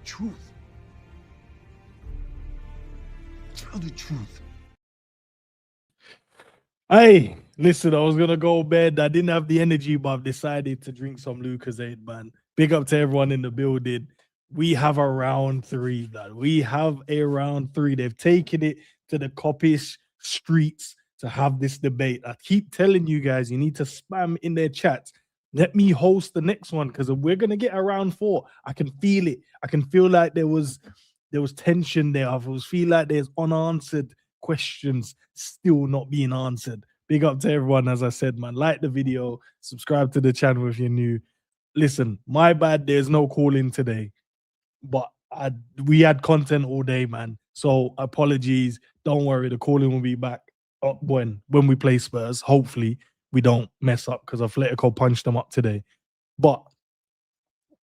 truth. Tell the truth. Hey, listen, I was gonna go to bed. I didn't have the energy, but I've decided to drink some Lucozade, man. Big up to everyone in the building. We have a round three, man. We have a round three. They've taken it to the Kopish streets to have this debate. I keep telling you guys, you need to spam in their chats. Let me host the next one because we're gonna get a round four. I can feel it. I can feel like there was tension there. I feel like there's unanswered questions still not being answered. Big up to everyone, as I said, man. Like the video, subscribe to the channel if you're new. Listen, my bad, there's no calling today, but we had content all day, man. So apologies. Don't worry, the calling will be back up when we play Spurs. Hopefully, we don't mess up because Atletico punched them up today. But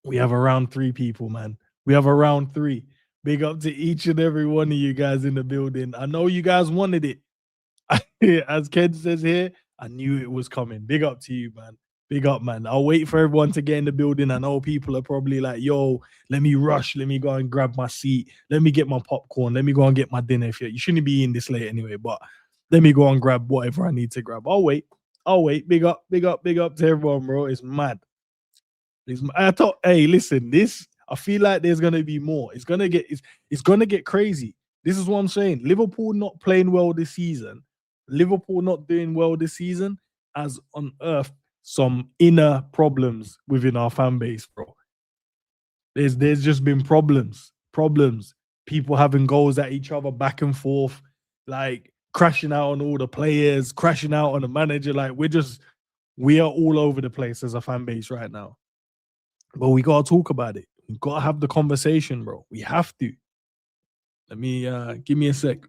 we have around three people, man. We have around three. Big up to each and every one of you guys in the building. I know you guys wanted it. As Ken says here, I knew it was coming. Big up to you, man. Big up, man. I'll wait for everyone to get in the building. I know people are probably like, yo, let me rush. Let me go and grab my seat. Let me get my popcorn. Let me go and get my dinner. You shouldn't be in this late anyway, but let me go and grab whatever I need to grab. I'll wait. Big up to everyone, bro. It's mad. Hey, listen, I feel like there's gonna be more. It's gonna get crazy. This is what I'm saying. Liverpool not playing well this season. Liverpool not doing well this season has unearthed some inner problems within our fan base, bro. There's just been problems. People having goals at each other back and forth, like crashing out on all the players, crashing out on the manager. Like we are all over the place as a fan base right now. But we gotta talk about it. We gotta have the conversation, bro. We have to. Let me give me a sec.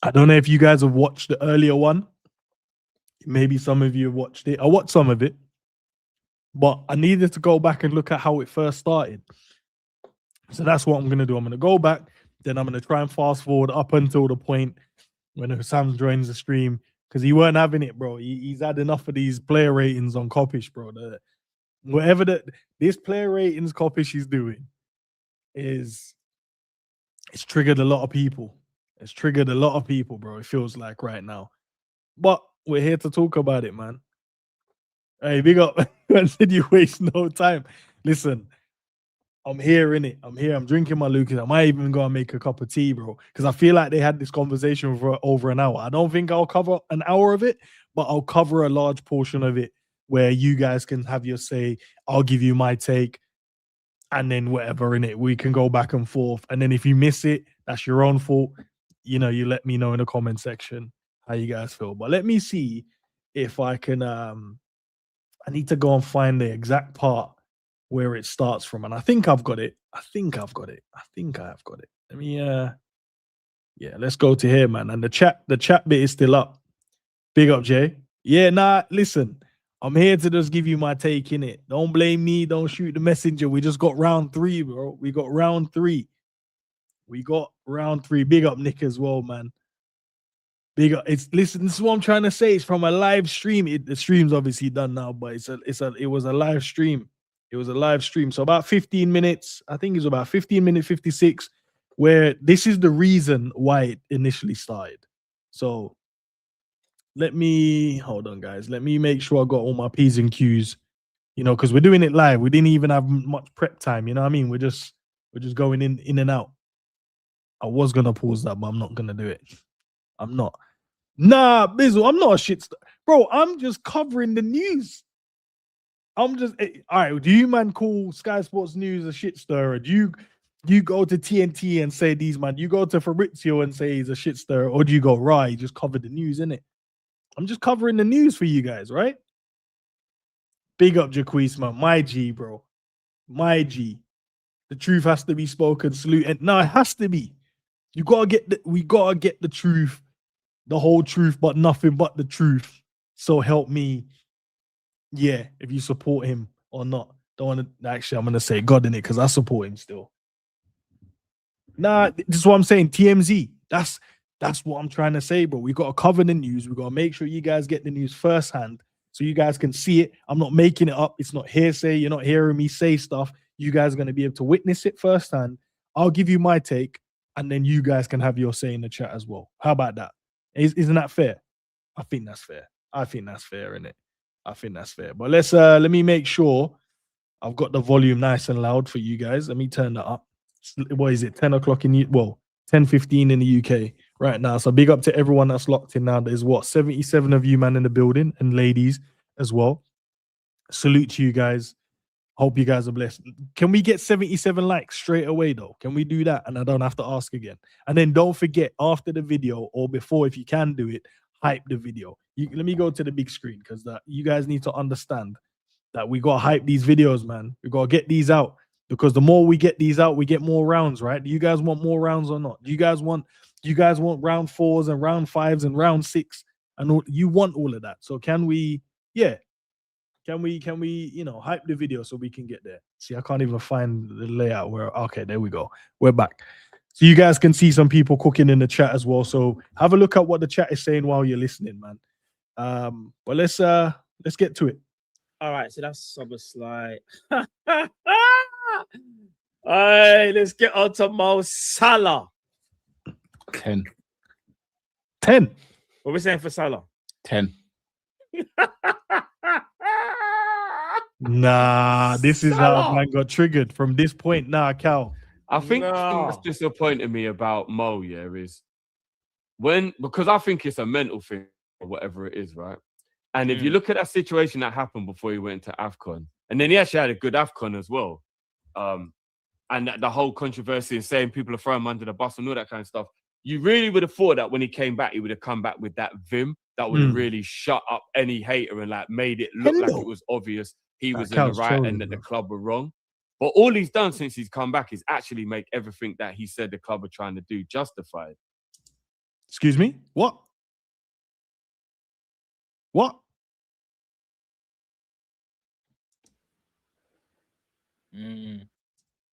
I don't know if you guys have watched the earlier one. Maybe some of you have watched it. I watched some of it, but I needed to go back and look at how it first started. So that's what I'm gonna do. I'm gonna go back, then I'm gonna try and fast forward up until the point when Husam joins the stream. Because he weren't having it, bro. He's had enough of these player ratings on Kopish, bro. This player ratings Kopish is doing it's triggered a lot of people. It's triggered a lot of people, bro. It feels like right now. But we're here to talk about it, man. Hey, big up. I said you waste no time. Listen, I'm here, innit? I'm here. I'm drinking my Lucas. I might even go and make a cup of tea, bro. Because I feel like they had this conversation for over an hour. I don't think I'll cover an hour of it, but I'll cover a large portion of it where you guys can have your say. I'll give you my take. And then whatever, innit? We can go back and forth. And then if you miss it, that's your own fault. You know, you let me know in the comment section how you guys feel. But let me see if I can... I need to go and find the exact part where it starts from, and I think I've got it. I think I have got it. Let me yeah, let's go to here, man. And the chat bit is still up. Big up, Jay. Yeah, nah, listen, I'm here to just give you my take in it. Don't blame me, don't shoot the messenger. We just got round three, bro. We got round three. Big up Nick as well, man. Big up. Listen, this is what I'm trying to say. It's from a live stream. The stream's obviously done now, but it was a live stream. It was a live stream. So about 15 minutes, I think it was about 15 minutes, 56, where this is the reason why it initially started. So hold on, guys. Let me make sure I got all my P's and Q's, you know, because we're doing it live. We didn't even have much prep time, you know what I mean? We're just going in and out. I was going to pause that, but I'm not going to do it. I'm not. Nah, Bizzle, I'm not a shit stir. Bro, I'm just covering the news. All right, do you, man, call Sky Sports News a shit stirrer? Do you go to TNT and say these, man? You go to Fabrizio and say he's a shit stirrer? Or do you go, right, just cover the news, innit? I'm just covering the news for you guys, right? Big up Jaquise, man. My G, bro. My G. The truth has to be spoken. Salute. And no, it has to be. We gotta get the truth, the whole truth, but nothing but the truth. So help me. Yeah, if you support him or not. Don't want to actually, I'm gonna say God in it because I support him still. Nah, this is what I'm saying. TMZ. That's what I'm trying to say, bro. We gotta cover the news. We gotta make sure you guys get the news firsthand so you guys can see it. I'm not making it up. It's not hearsay. You're not hearing me say stuff. You guys are going to be able to witness it firsthand. I'll give you my take, and then you guys can have your say in the chat as well. How about that? Isn't that fair? I think that's fair. I think that's fair, innit? I think that's fair. But let me make sure I've got the volume nice and loud for you guys. Let me turn that up. What is it? 10 o'clock in 10:15 in the UK right now. So big up to everyone that's locked in now. There's 77 of you, man, in the building, and ladies as well. Salute to you guys. Hope you guys are blessed. Can we get 77 likes straight away, though? Can we do that? And I don't have to ask again. And then don't forget, after the video or before, if you can do it, hype the video. Let me go to the big screen, because you guys need to understand that we got to hype these videos, man. We got to get these out, because the more we get these out, we get more rounds, right? Do you guys want more rounds or not? Do you guys want round 4s and round 5s and round 6? And all, you want all of that. So can we, Can we, hype the video so we can get there? See, I can't even find the layout okay, there we go. We're back. So you guys can see some people cooking in the chat as well. So have a look at what the chat is saying while you're listening, man. But let's get to it. All right, so that's Summer All right, let's get on to Mo Salah. 10. 10. What are we saying for Salah? 10. Nah, this is how man got triggered from this point. Nah, Cal. I think the thing that's disappointed me about Mo, is because I think it's a mental thing or whatever it is, right? And if you look at that situation that happened before he went to AFCON, and then he actually had a good AFCON as well, and the whole controversy and saying people are throwing him under the bus and all that kind of stuff, you really would have thought that when he came back, he would have come back with that vim that would have really shut up any hater and like made it look like it was obvious he was in the right and that the club were wrong. But all he's done since he's come back is actually make everything that he said the club are trying to do justified. Excuse me? What?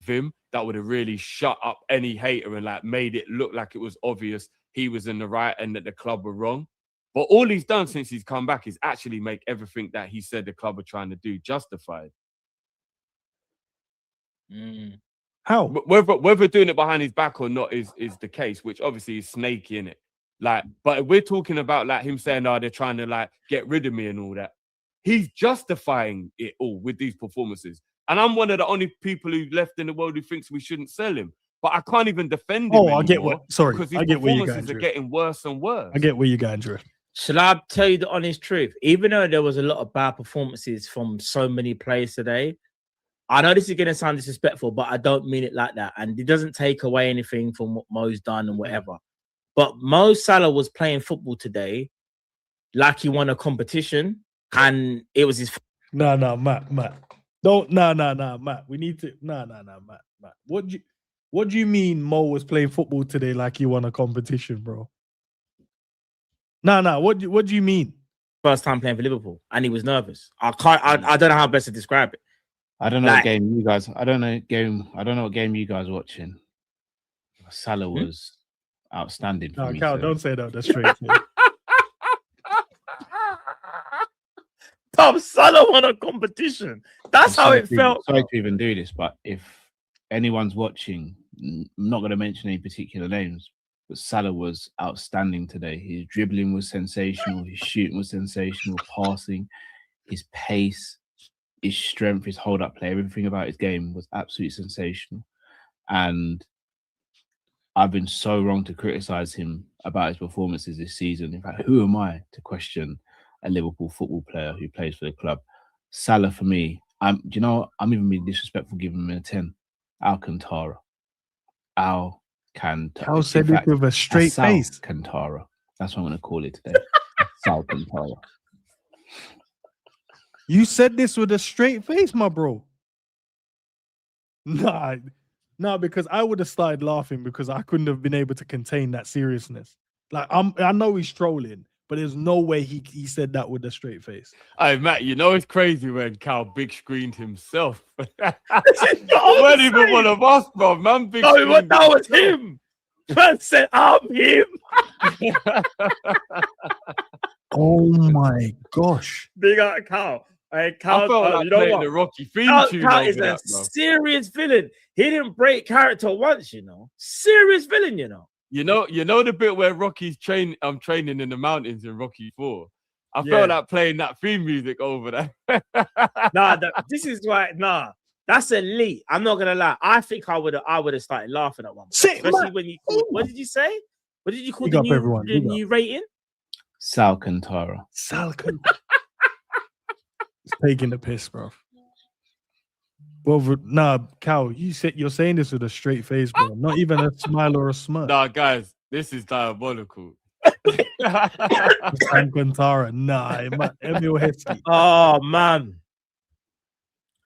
Vim that would have really shut up any hater and like made it look like it was obvious he was in the right and that the club were wrong. But all he's done since he's come back is actually make everything that he said the club are trying to do justified. How? Whether doing it behind his back or not is the case, which obviously is snaky, in it. Like, but if we're talking about like him saying, "Oh, they're trying to like get rid of me" and all that, he's justifying it all with these performances. And I'm one of the only people who left in the world who thinks we shouldn't sell him. But I can't even defend him anymore. I get what. Sorry, because his I get where you're performances going, are getting worse and worse. I get where you're going, Drew. Shall I tell you the honest truth? Even though there was a lot of bad performances from so many players today, I know this is going to sound disrespectful, but I don't mean it like that. And it doesn't take away anything from what Mo's done and whatever. But Mo Salah was playing football today like he won a competition, and it was his... Matt. Don't, Matt. We need to... Matt. What do you mean Mo was playing football today like he won a competition, bro? What do you mean? First time playing for Liverpool, and he was nervous. I don't know how best to describe it. I don't know what game you guys. I don't know what game you guys are watching. Salah was outstanding. For me, Cal, don't say that. That's straight. Tom Salah won a competition. That's how it felt. Sorry to even do this, but if anyone's watching, I'm not going to mention any particular names, but Salah was outstanding today. His dribbling was sensational. His shooting was sensational. Passing, his pace, his strength, his hold-up play, everything about his game was absolutely sensational. And I've been so wrong to criticize him about his performances this season. In fact, who am I to question a Liverpool football player who plays for the club? Salah, for me, I'm even being disrespectful giving him a 10. Alcantara. Cal said it with a straight face. Alcantara. That's what I'm going to call it today. Alcantara. You said this with a straight face, my bro. Nah, because I would have started laughing because I couldn't have been able to contain that seriousness. Like, I know he's trolling, but there's no way he said that with a straight face. Hey, Matt, it's crazy when Cal big screened himself. Not even one of us, bro. Man, big screened. That was him. Man said, I'm him. Oh my gosh. Big up Cal. Hey, Cal, I felt like you know playing what? the Rocky theme Cal tune is over a that, bro. serious villain. He didn't break character once, you know. Serious villain, you know. You know the bit where Rocky's I'm training in the mountains in Rocky 4. I Yeah. felt like playing that theme music over there. This is why. That's elite. I'm not gonna lie. I think I would have started laughing at one point. Say, Especially when you called. What did you say? What did you call Big the up, everyone. Big up. new rating? Salcantara. Salcon. It's taking the piss, bro. Well, nah, Cal, you're saying this with a straight face, bro. Not even a smile or a smirk. Nah, guys, this is diabolical. Alcantara, nah, Emil Heskey. Oh man,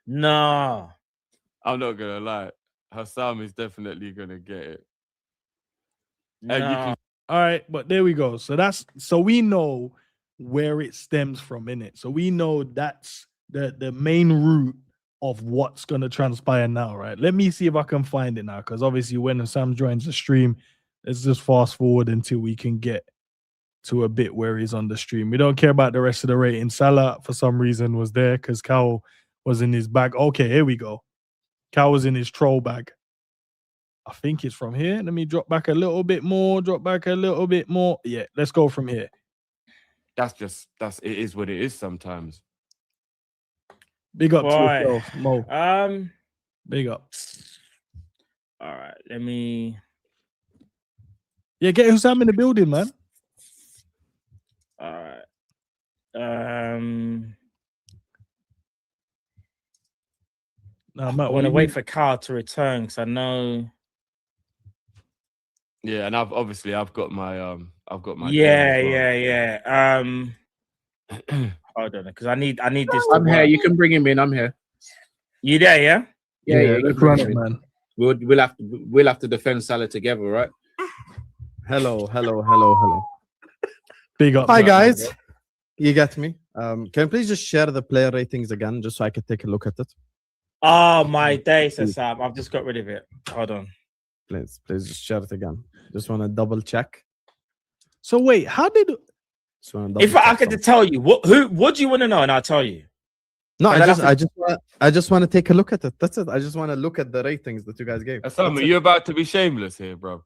no. I'm not gonna lie. Husam is definitely gonna get it. No. And you can All right, but there we go. So we know where it stems from, innit? So we know that's the main root of what's gonna transpire now, right? Let me see if I can find it now, because obviously when Sam joins the stream, let's just fast forward until we can get to a bit where he's on the stream. We don't care about the rest of the rating. Salah, for some reason, was there because Cal was in his bag. Okay, here we go. Cal was in his troll bag. I think it's from here. Let me drop back a little bit more. Yeah, let's go from here. it is what it is sometimes. Big up to Boy. yourself, Mo. Big up. All right, let me. Yeah, get Husam in the building, man. All right. Nah, Matt, I want to wait for Carl to return because I know. Yeah, and I've got my Yeah. Hold on, because I need this. I'm here. You can bring him in. I'm here. You there? Yeah. Yeah, you let's can bring run him it, in. man. We'll have to defend Salah together, right? Hello. Big up. Hi Matt, guys, man. you get me? Can you please just share the player ratings again, just so I could take a look at it? Oh my days, Sam. I've just got rid of it. Hold on. Please just share it again. Just want to double check. So wait, how did? Just wanna double If I check could something. tell you what do you want to know, and I'll tell you. No, But I just want to take a look at it. That's it. I just want to look at the ratings that you guys gave. Husam, That's are it. you about to be shameless here, bro?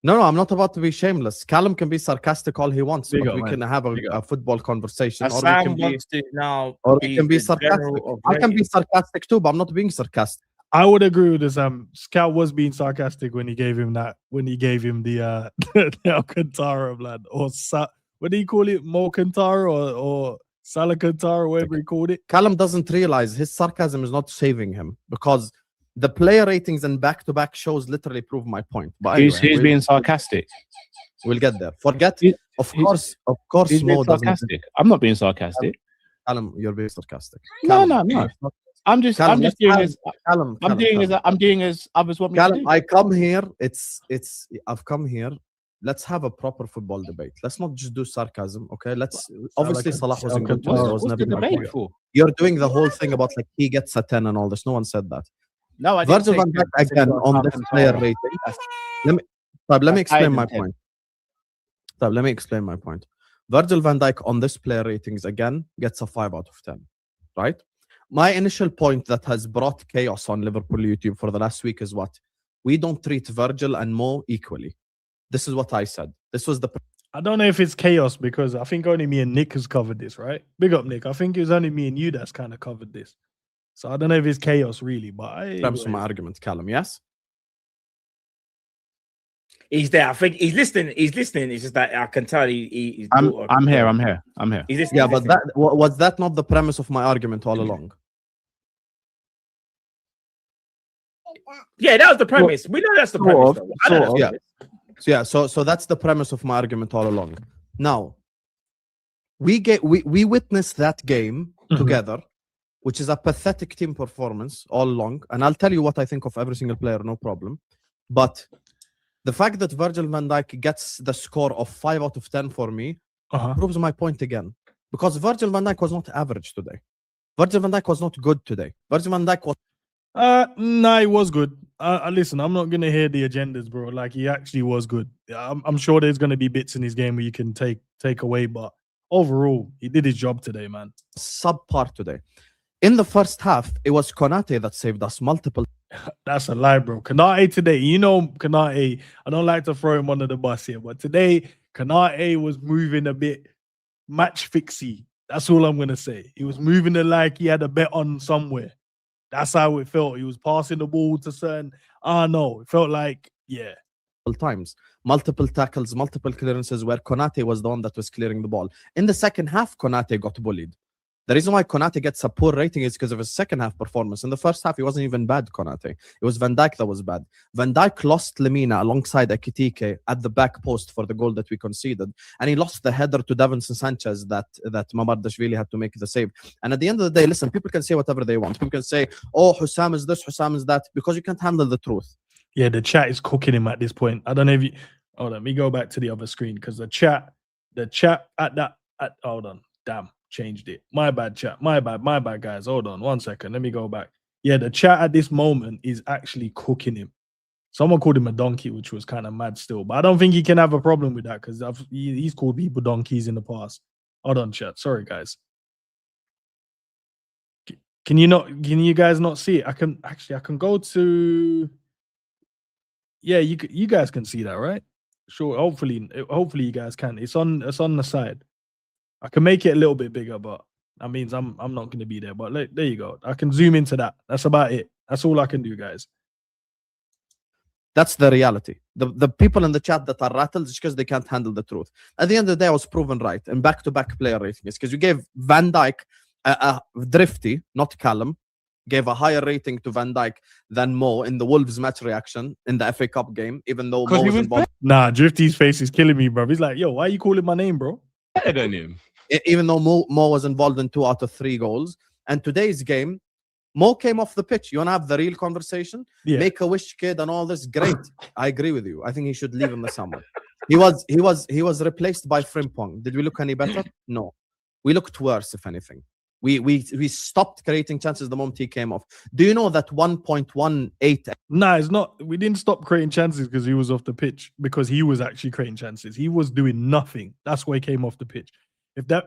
No, I'm not about to be shameless. Callum can be sarcastic all he wants, Big but up, we man. can have Big a football conversation, or we Sam can be, wants to now. or we can be the sarcastic. general of I can be ratings. sarcastic too, but I'm not being sarcastic. I would agree with this. Scout was being sarcastic when he gave him the the Alcantara blood, or what do you call it, Molcantara or Salacantara, whatever he called it. Callum doesn't realize his sarcasm is not saving him, because the player ratings and back-to-back shows literally prove my point. But Who's anyway, being sarcastic? we'll get there. Forget, Who- of who's- course, Who's being Mo doesn't. sarcastic? I'm not being sarcastic. Callum, you're being sarcastic. No. Callum, I'm just Callum, doing let's as Callum, I'm doing as others want me to Callum, do. I come here. I've come here. Let's have a proper football debate. Let's not just do sarcasm, okay? Obviously Salah wasn't good today. What's It was What's the never my debate point. for? You're doing the whole thing about like he gets a 10 and all this. No one said that. No, I didn't Virgil say van Dijk I said again you're on this Alcantara. player rating. Let me That's higher explain than my 10. point. Let me explain my point. Virgil van Dijk on this player ratings again gets a 5 out of 10, right? My initial point that has brought chaos on Liverpool YouTube for the last week is what? We don't treat Virgil and Mo equally. This is what I said. This was the I don't know if it's chaos because I think only me and Nick has covered this, right? Big up, Nick. I think it was only me and you that's kind of covered this. So I don't know if it's chaos really, but premise of my argument, Callum. Yes? He's there. I think he's listening. It's just that I can tell he's. I'm here. He's listening. Yeah, he's but listening. was that not the premise of my argument all along? Yeah, that was the premise. We know that's the premise. Though. I know that's the yeah. premise. So that's the premise of my argument all along. Now, we witnessed that game together, which is a pathetic team performance all along. And I'll tell you what I think of every single player, no problem. But the fact that Virgil van Dijk gets the score of 5 out of 10 for me proves my point again. Because Virgil van Dijk was not average today. Virgil van Dijk was not good today. Virgil van Dijk was... Nah, it was good. Listen, I'm not gonna hear the agendas, bro. Like he actually was good. I'm sure there's gonna be bits in his game where you can take away, but overall, he did his job today, man. Subpar today. In the first half, it was Konate that saved us multiple. That's a lie, bro. Konate today, you know, Konate, I don't like to throw him under the bus here, but today, Konate was moving a bit match fixy. That's all I'm going to say. He was moving it like he had a bet on somewhere. That's how it felt. He was passing the ball to certain, no, it felt like, yeah. Times, multiple tackles, multiple clearances where Konate was the one that was clearing the ball. In the second half, Konate got bullied. The reason why Konate gets a poor rating is because of his second half performance. In the first half, he wasn't even bad, Konate. It was Van Dijk that was bad. Van Dijk lost Lemina alongside Ekitike at the back post for the goal that we conceded. And he lost the header to Davinson Sanchez that Mamardashvili had to make the save. And at the end of the day, listen, people can say whatever they want. People can say, oh, Husam is this, Husam is that, because you can't handle the truth. Yeah, the chat is cooking him at this point. I don't know if you... Hold on, let me go back to the other screen because the chat at that... hold on, damn. Changed it. My bad, chat. My bad, guys. Hold on 1 second. Let me go back. Yeah, the chat at this moment is actually cooking him. Someone called him a donkey, which was kind of mad still. But I don't think he can have a problem with that because he's called people donkeys in the past. Hold on, chat. Sorry, guys. Can you guys not see it? I can go to... Yeah, you guys can see that, right? Sure. Hopefully you guys can. It's on the side. I can make it a little bit bigger, but that means I'm not going to be there. But there you go. I can zoom into that. That's about it. That's all I can do, guys. That's the reality. The people in the chat that are rattled is because they can't handle the truth. At the end of the day, I was proven right in back-to-back player ratings because you gave Van Dijk a Drifty, not Callum, gave a higher rating to Van Dijk than Mo in the Wolves match reaction in the FA Cup game, even though Mo was involved. Nah, Drifty's face is killing me, bro. He's like, yo, why are you calling my name, bro? Better than him. Even though Mo was involved in 2 out of 3 goals. And today's game, Mo came off the pitch. You want to have the real conversation? Yeah. Make a wish, kid, and all this. Great. I agree with you. I think he should leave in the summer. He was replaced by Frimpong. Did we look any better? No. We looked worse, if anything. We stopped creating chances the moment he came off. Do you know that 1.18? Nah, it's not. We didn't stop creating chances because he was off the pitch, because he was actually creating chances. He was doing nothing. That's why he came off the pitch.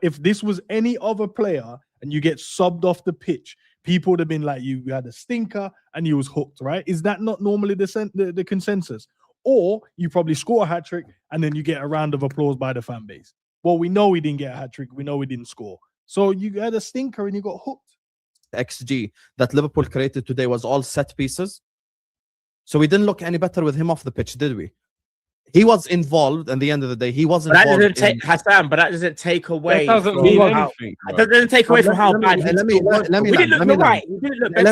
If this was any other player and you get subbed off the pitch, people would have been like, you had a stinker and you was hooked, right? Is that not normally the consensus? Or you probably score a hat-trick and then you get a round of applause by the fan base. Well, we know we didn't get a hat-trick. We know we didn't score. So you had a stinker and you got hooked. XG that Liverpool created today was all set pieces. So we didn't look any better with him off the pitch, did we? He was involved, and at the end of the day, he wasn't. That doesn't take Hassan, but that doesn't take away. That doesn't mean anything. That doesn't take away from how bad. Let me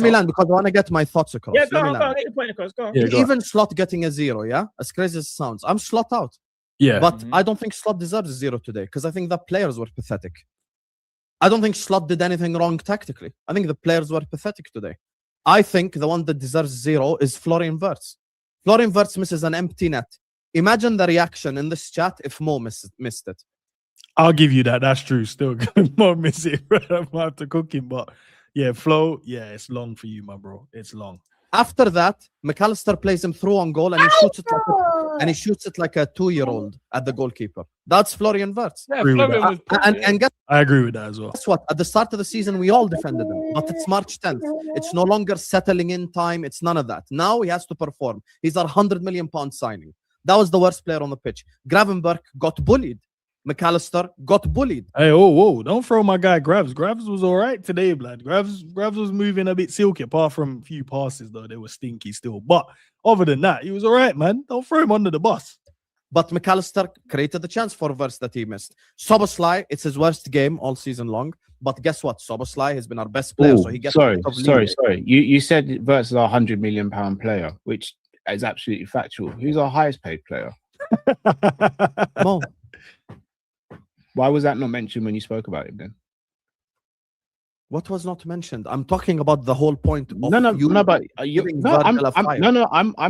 land because I want to get my thoughts across. Yeah, go on, get your point across. Go on. Yeah, Even Slot getting a 0, yeah, as crazy as it sounds, I'm Slot out. Yeah, but I don't think Slot deserves a 0 today because I think the players were pathetic. I don't think Slot did anything wrong tactically. I think the players were pathetic today. I think the one that deserves 0 is Florian Wirtz. Florian Wirtz misses an empty net. Imagine the reaction in this chat if Mo missed it. I'll give you that. That's true. Still, Mo miss it. I might have to cook him, but yeah, Flo, yeah, it's long for you, my bro. It's long. After that, McAllister plays him through on goal and he shoots it like a 2-year-old at the goalkeeper. That's Florian Wirtz. Yeah, I agree with that as well. Guess what? At the start of the season, we all defended him, but it's March 10th. It's no longer settling in time. It's none of that. Now he has to perform. He's our £100 million signing. That was the worst player on the pitch. Gravenberch got bullied. McAllister got bullied. Hey, whoa, don't throw my guy Gravs. Gravs was all right today, blood. Gravs was moving a bit silky, apart from a few passes, though. They were stinky still. But other than that, he was all right, man. Don't throw him under the bus. But McAllister created the chance for Wirtz that he missed. Szoboszlai, it's his worst game all season long. But guess what? Szoboszlai has been our best player. Ooh, so he gets sorry. You said Wirtz is our £100 million player, which is absolutely factual. Who's our highest paid player? Mo. Why was that not mentioned when you spoke about him then? What was not mentioned? I'm talking about the whole point. Of I'm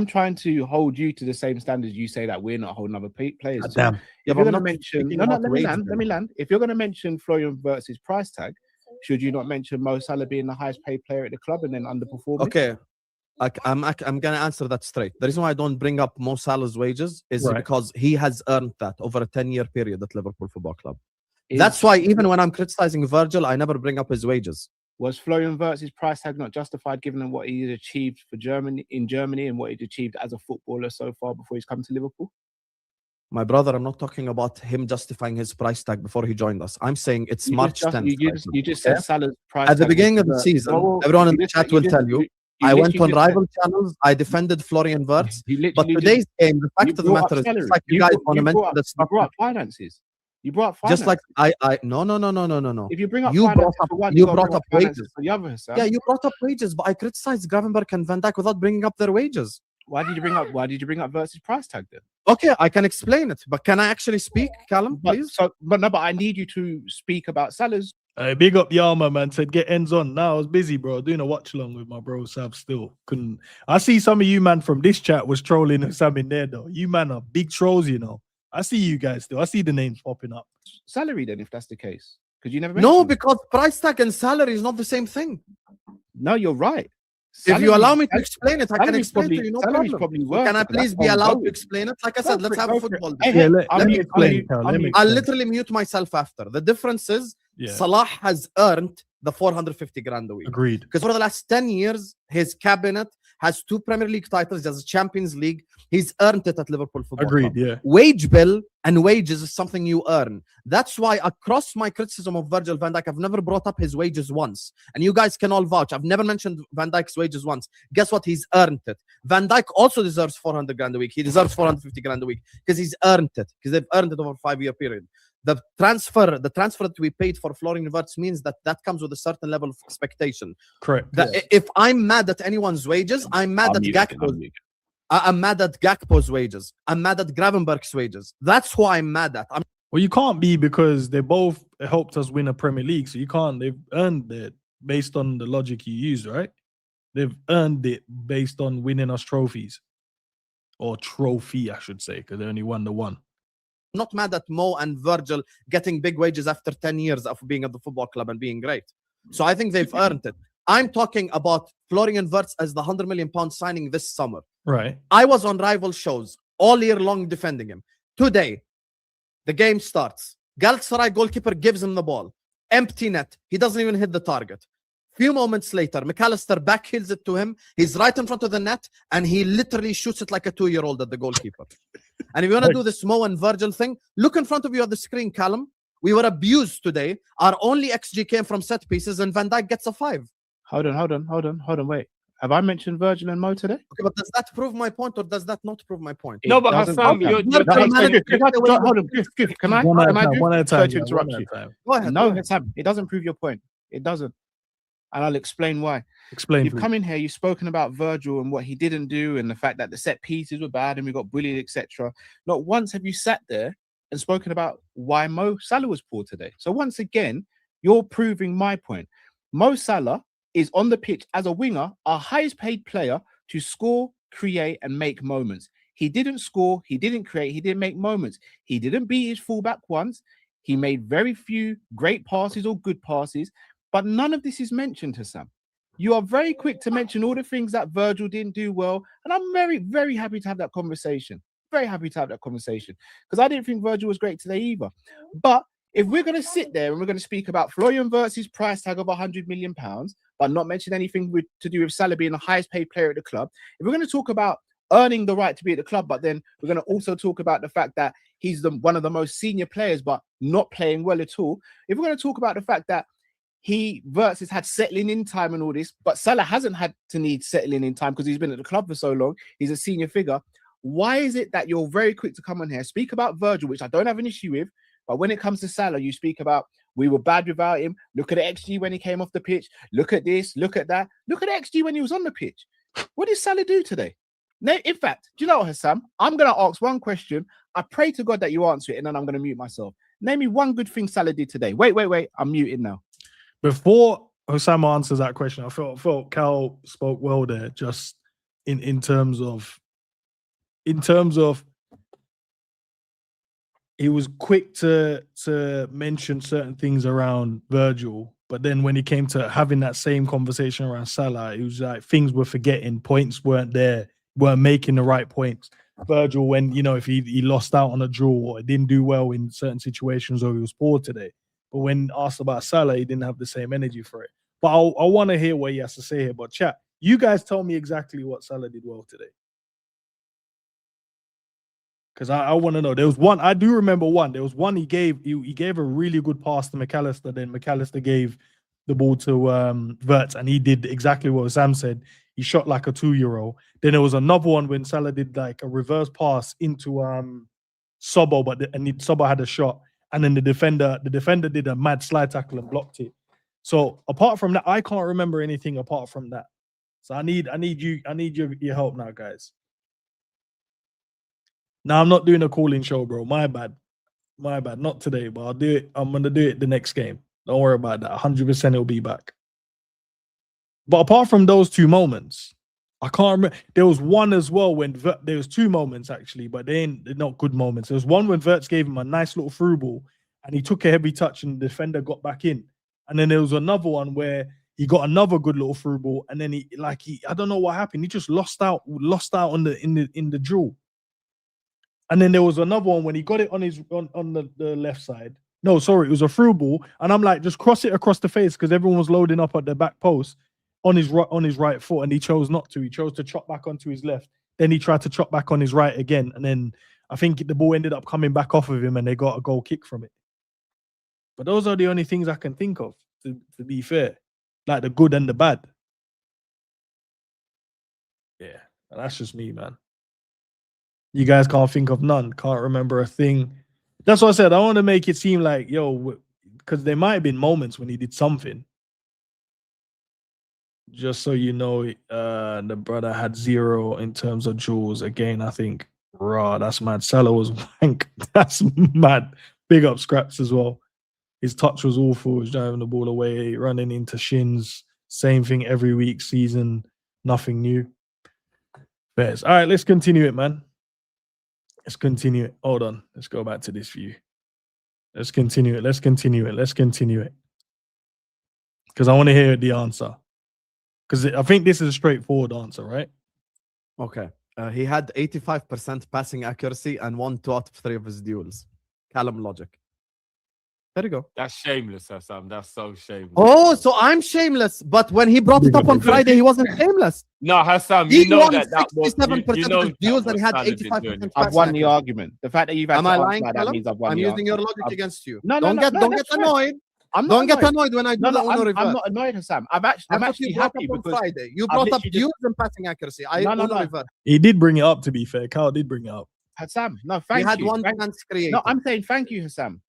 trying to hold you to the same standards you say that we're not holding other players. Damn. If you're going to mention, let me land. If you're going to mention Florian Wirtz's price tag, should you not mention Mo Salah being the highest paid player at the club and then underperforming? Okay. I'm going to answer that straight. The reason why I don't bring up Mo Salah's wages is because he has earned that over a 10-year period at Liverpool Football Club. That's why even when I'm criticizing Virgil, I never bring up his wages. Was Florian Wirtz's price tag not justified given what he's achieved for Germany and what he'd achieved as a footballer so far before he's come to Liverpool? My brother, I'm not talking about him justifying his price tag before he joined us. I'm saying it's March 10th. You just said Salah's price at the tag beginning of the season. Everyone in the chat will tell you. I went on rival channels. I defended Florian Wirtz. But today's game, the fact of the matter is, it's like you guys want to mention the stuff. You brought up finances. You brought up finances. Just like no. If you bring up you finances brought up, for one, you brought up wages. For the other, sir. Yeah, you brought up wages, but I criticized Gravenberch and Van Dijk without bringing up their wages. Why did you bring up Wirtz's price tag then? Okay, I can explain it, but can I actually speak, Callum, please? But I need you to speak about Salah's. Big up Yama, man. Said get Endz on. Now I was busy, bro, doing a watch along with my bro Sav. Still couldn't. I see some of you, man, from this chat was trolling Husam in there, though. You, man, are big trolls, you know. I see you guys still. I see the names popping up. Salary, then, if that's the case, because you never. No, because price tag and salary is not the same thing. No, you're right. If you allow me to explain it, I can explain to you. No problem. Worse, can I please be allowed to explain it? Like I said, let's have a football. Let me explain. I'll literally mute myself after. The difference is Salah has earned the 450 grand a week. Agreed. Because for the last 10 years, his cabinet has 2 Premier League titles, has a Champions League. He's earned it at Liverpool Football Agreed, Club. yeah. Wage bill and wages is something you earn. That's why across my criticism of Virgil van Dijk, I've never brought up his wages once. And you guys can all vouch. I've never mentioned Van Dijk's wages once. Guess what? He's earned it. Van Dijk also deserves 400 grand a week. He deserves 450 grand a week because he's earned it. Because they've earned it over a 5-year period. The transfer that we paid for Florian Wirtz means that comes with a certain level of expectation. Correct. If I'm mad at anyone's wages, I'm mad at Gakpo's. I'm mad at Gakpo's wages. I'm mad at Gravenberch's wages. That's who I'm mad at. Well, you can't be, because they both helped us win a Premier League. So you can't. They've earned it based on the logic you use, right? They've earned it based on winning us trophies. Or trophy, I should say, because they only won the one. Not mad at Mo and Virgil getting big wages after 10 years of being at the football club and being great. So I think they've earned it. I'm talking about Florian Wirtz as the £100 million signing this summer. Right. I was on rival shows all year long defending him. Today, the game starts. Galatasaray goalkeeper gives him the ball. Empty net. He doesn't even hit the target. Few moments later, McAllister backheels it to him. He's right in front of the net, and he literally shoots it like a 2-year-old at the goalkeeper. And if you want to do this Mo and Virgil thing, look in front of you at the screen, Callum. We were abused today. Our only XG came from set pieces, and Van Dijk gets a 5. Hold on, wait. Have I mentioned Virgil and Mo today? Okay, but does that prove my point, or does that not prove my point? No, but Husam, hold on. Can I? One at a time. To interrupt you. Go ahead. No, Husam, it doesn't prove your point. It doesn't. And I'll explain why. You've come in here, you've spoken about Virgil and what he didn't do, and the fact that the set pieces were bad and we got bullied, etc. Not once have you sat there and spoken about why Mo Salah was poor today. So once again, you're proving my point. Mo Salah is on the pitch as a winger, our highest paid player to score, create, and make moments. He didn't score, he didn't create, he didn't make moments. He didn't beat his fullback once. He made very few great passes or good passes, but none of this is mentioned, Husam. You are very quick to mention all the things that Virgil didn't do well, and I'm very, very happy to have that conversation. Very happy to have that conversation, because I didn't think Virgil was great today either. But if we're going to sit there and we're going to speak about Florian Wirtz's price tag of £100 million, but not mention anything to do with Salah being the highest paid player at the club, if we're going to talk about earning the right to be at the club, but then we're going to also talk about the fact that he's one of the most senior players, but not playing well at all. If we're going to talk about the fact that Wirtz has had settling in time and all this, but Salah hasn't had to need settling in time because he's been at the club for so long. He's a senior figure. Why is it that you're very quick to come on here, speak about Virgil, which I don't have an issue with, but when it comes to Salah, you speak about we were bad without him. Look at the XG when he came off the pitch. Look at this, look at that. Look at the XG when he was on the pitch. What did Salah do today? In fact, do you know what, Husam? I'm going to ask one question. I pray to God that you answer it, and then I'm going to mute myself. Name me one good thing Salah did today. Wait. I'm muting now. Before Husam answers that question, I felt Cal spoke well there, just in terms of he was quick to mention certain things around Virgil, but then when he came to having that same conversation around Salah, it was like things were forgetting, points weren't there, weren't making the right points. Virgil, when if he lost out on a draw or didn't do well in certain situations, or he was poor today, But when asked about Salah, he didn't have the same energy for it. But I want to hear what he has to say here. But chat, you guys tell me exactly what Salah did well today. Because I want to know. There was one, I do remember one. There was one he gave a really good pass to McAllister. Then McAllister gave the ball to Wirtz, and he did exactly what Sam said. He shot like a 2-year-old. Then there was another one when Salah did like a reverse pass into Sobo, Sobo had a shot, and then the defender did a mad slide tackle and blocked it. So apart from that, I can't remember anything apart from that. So I need your help now, guys. Now I'm not doing a calling show, bro. My bad. Not today, but I'll do it. I'm gonna do it the next game. Don't worry about that. 100% it'll be back. But apart from those two moments, I can't remember. There was one as well when there was two moments actually, but they're not good moments. There was one when Wirtz gave him a nice little through ball, and he took a heavy touch, and the defender got back in. And then there was another one where he got another good little through ball, and then I don't know what happened. He just lost out in the duel. And then there was another one when he got it on the left side. No, sorry, it was a through ball, and I'm like, just cross it across the face because everyone was loading up at the back post on his right foot, and he chose not to. He chose to chop back onto his left. Then he tried to chop back on his right again, and then I think the ball ended up coming back off of him, and they got a goal kick from it. But those are the only things I can think of, to be fair, like the good and the bad. Yeah, that's just me, man. You guys can't think of none, can't remember a thing. That's what I said. I want to make it seem like, because there might have been moments when he did something. Just so you know, the brother had 0 in terms of duels. Again, I think, that's mad. Salah was wank. That's mad. Big up Scraps as well. His touch was awful. He was driving the ball away, running into shins. Same thing every week, season. Nothing new. Bears. All right, let's continue it, man. Let's continue it. Hold on. Let's go back to this view. Let's continue it. Because I want to hear the answer. Because I think this is a straightforward answer, right? Okay. He had 85% passing accuracy and won 2 out of 3 of his duels. Callum logic. There you go. That's shameless, Husam. That's so shameless. Oh, so I'm shameless. But when he brought it up on Friday, he wasn't shameless. No, Husam, He you know won that was 67% of his duels and he had 85%. I've won the argument. The fact that you've had Am to I answer lying, that Callum? means I've won I'm the using your argument. logic against you. No, Don't get that's annoyed. I'm not Don't get annoyed when I do the Uno I'm reverse. not annoyed, Husam. I'm actually happy on because Friday. You brought up literally duels and passing accuracy. No. Reverse. He did bring it up, to be fair. Carl did bring it up. Husam, no, He thank had you. one chance created. No, I'm saying thank you, Husam.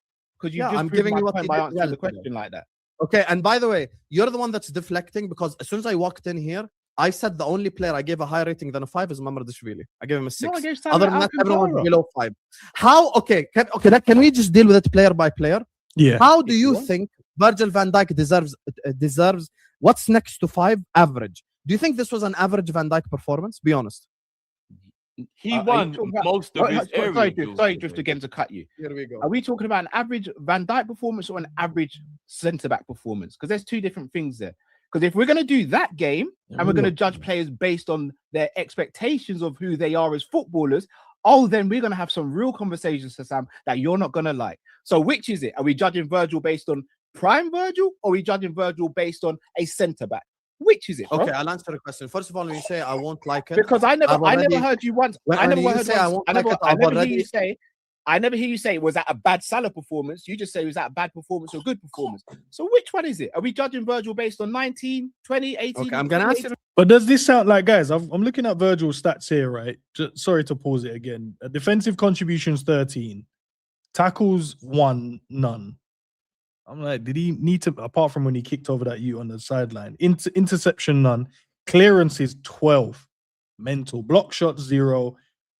Because you just I'm proved giving my you what point he by did answering well the today. question like that. Okay, and by the way, you're the one that's deflecting because as soon as I walked in here, I said the only player I gave a higher rating than a 5 is Mamardashvili. I gave him a 6. No, I gave Sam Other than that, Alcantara. everyone was below 5. How? Okay, can we just deal with it player by player? Yeah. How do you think Virgil van Dijk deserves what's next to 5 average? Do you think this was an average Van Dijk performance? Be honest. He won most of his areas. Sorry, just again to cut you. Here we go. Are we talking about an average Van Dijk performance or an average centre-back performance? Because there's two different things there. Because if we're going to do that game and we're going to judge players based on their expectations of who they are as footballers, then we're going to have some real conversations, Sam, that you're not going to like. So which is it? Are we judging Virgil based on prime Virgil, or are we judging Virgil based on a centre-back? Which is it? Bro? Okay, I'll answer the question. First of all, when you say I won't like it, because I never heard you once. I never hear you say was that a bad Salah performance. You just say was that a bad performance or good performance. So which one is it? Are we judging Virgil based on 19, 20, 18? Okay, I'm gonna answer. But does this sound like, guys? I'm looking at Virgil's stats here, right? Sorry to pause it again. Defensive contributions 13, tackles 1, none. I'm like, did he need to, apart from when he kicked over that on the sideline? Interception, none. Clearances, 12. Mental. Block shots, 0.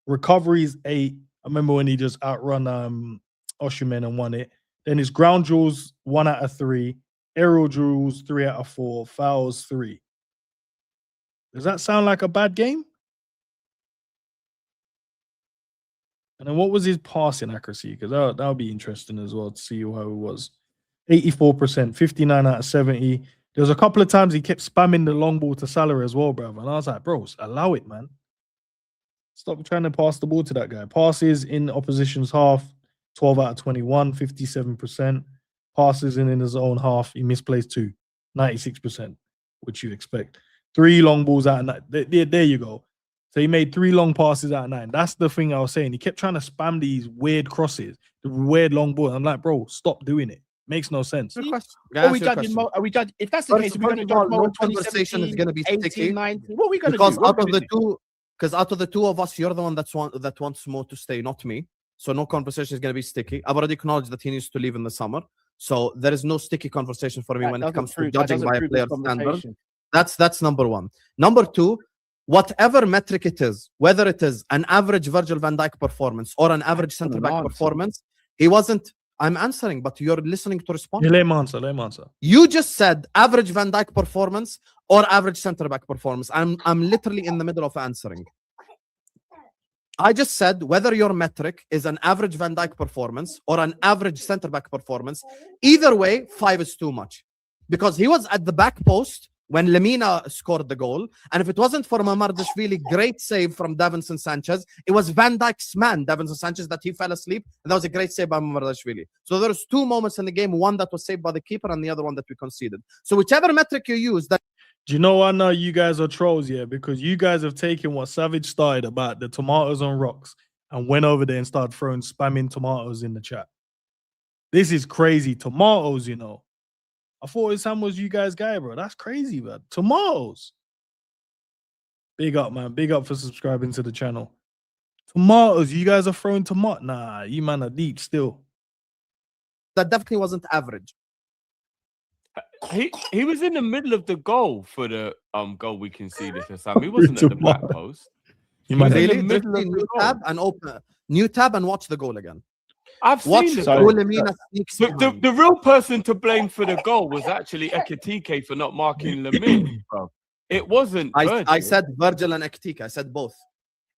Recoveries, 8. I remember when he just outrun Osimhen and won it. Then his ground duels, 1 out of 3. Aerial duels, 3 out of 4. Fouls, 3. Does that sound like a bad game? And then what was his passing accuracy? Because that would be interesting as well to see how it was. 84%, 59 out of 70. There was a couple of times he kept spamming the long ball to Salah as well, bro. And I was like, bro, allow it, man. Stop trying to pass the ball to that guy. Passes in opposition's half, 12 out of 21, 57%. passes in his own half. He misplaced 2, 96%, which you expect. 3 long balls out of 9. There you go. So he made 3 long passes out of 9. That's the thing I was saying. He kept trying to spam these weird crosses, the weird long balls. I'm like, bro, stop doing it. Makes no sense. Are we judging? If that's the case, we're going to judge Mo. Conversation is going to be 18, sticky. 19. What are we going to Because do? out of the two of us, you're the one that wants Mo to stay, not me. So no conversation is going to be sticky. I've already acknowledged that he needs to leave in the summer. So there is no sticky conversation for me when it comes to judging by a player's standard. That's number 1. Number 2, whatever metric it is, whether it is an average Virgil van Dijk performance or an average centre-back performance, he wasn't. I'm answering, but you're listening to respond. Let him answer. You just said average Van Dijk performance or average centre-back performance. I'm literally in the middle of answering. I just said whether your metric is an average Van Dijk performance or an average centre-back performance, either way, 5 is too much. Because he was at the back post when Lemina scored the goal. And if it wasn't for Mamardashvili, great save from Davinson Sanchez, it was Van Dijk's man, Davinson Sanchez, that he fell asleep. And that was a great save by Mamardashvili. So there's 2 moments in the game, one that was saved by the keeper and the other one that we conceded. So whichever metric you use, that. Do you know why now you guys are trolls? Yeah, because you guys have taken what Savage started about the tomatoes on rocks and went over there and started throwing spamming tomatoes in the chat. This is crazy. Tomatoes, you know. I thought Sam was you guys' guy, bro. That's crazy, man. Tomatoes. Big up, man. Big up for subscribing to the channel. Tomatoes. You guys are throwing tomato. Nah, you man are deep still. That definitely wasn't average. He was in the middle of the goal for the goal we conceded to Sam. He wasn't at the back post. You man really? New tab and watch the goal again. I've seen it. The real person to blame for the goal was actually Ekitike for not marking Lemina, bro. It wasn't Virgil. I said Virgil and Ekitike. I said both.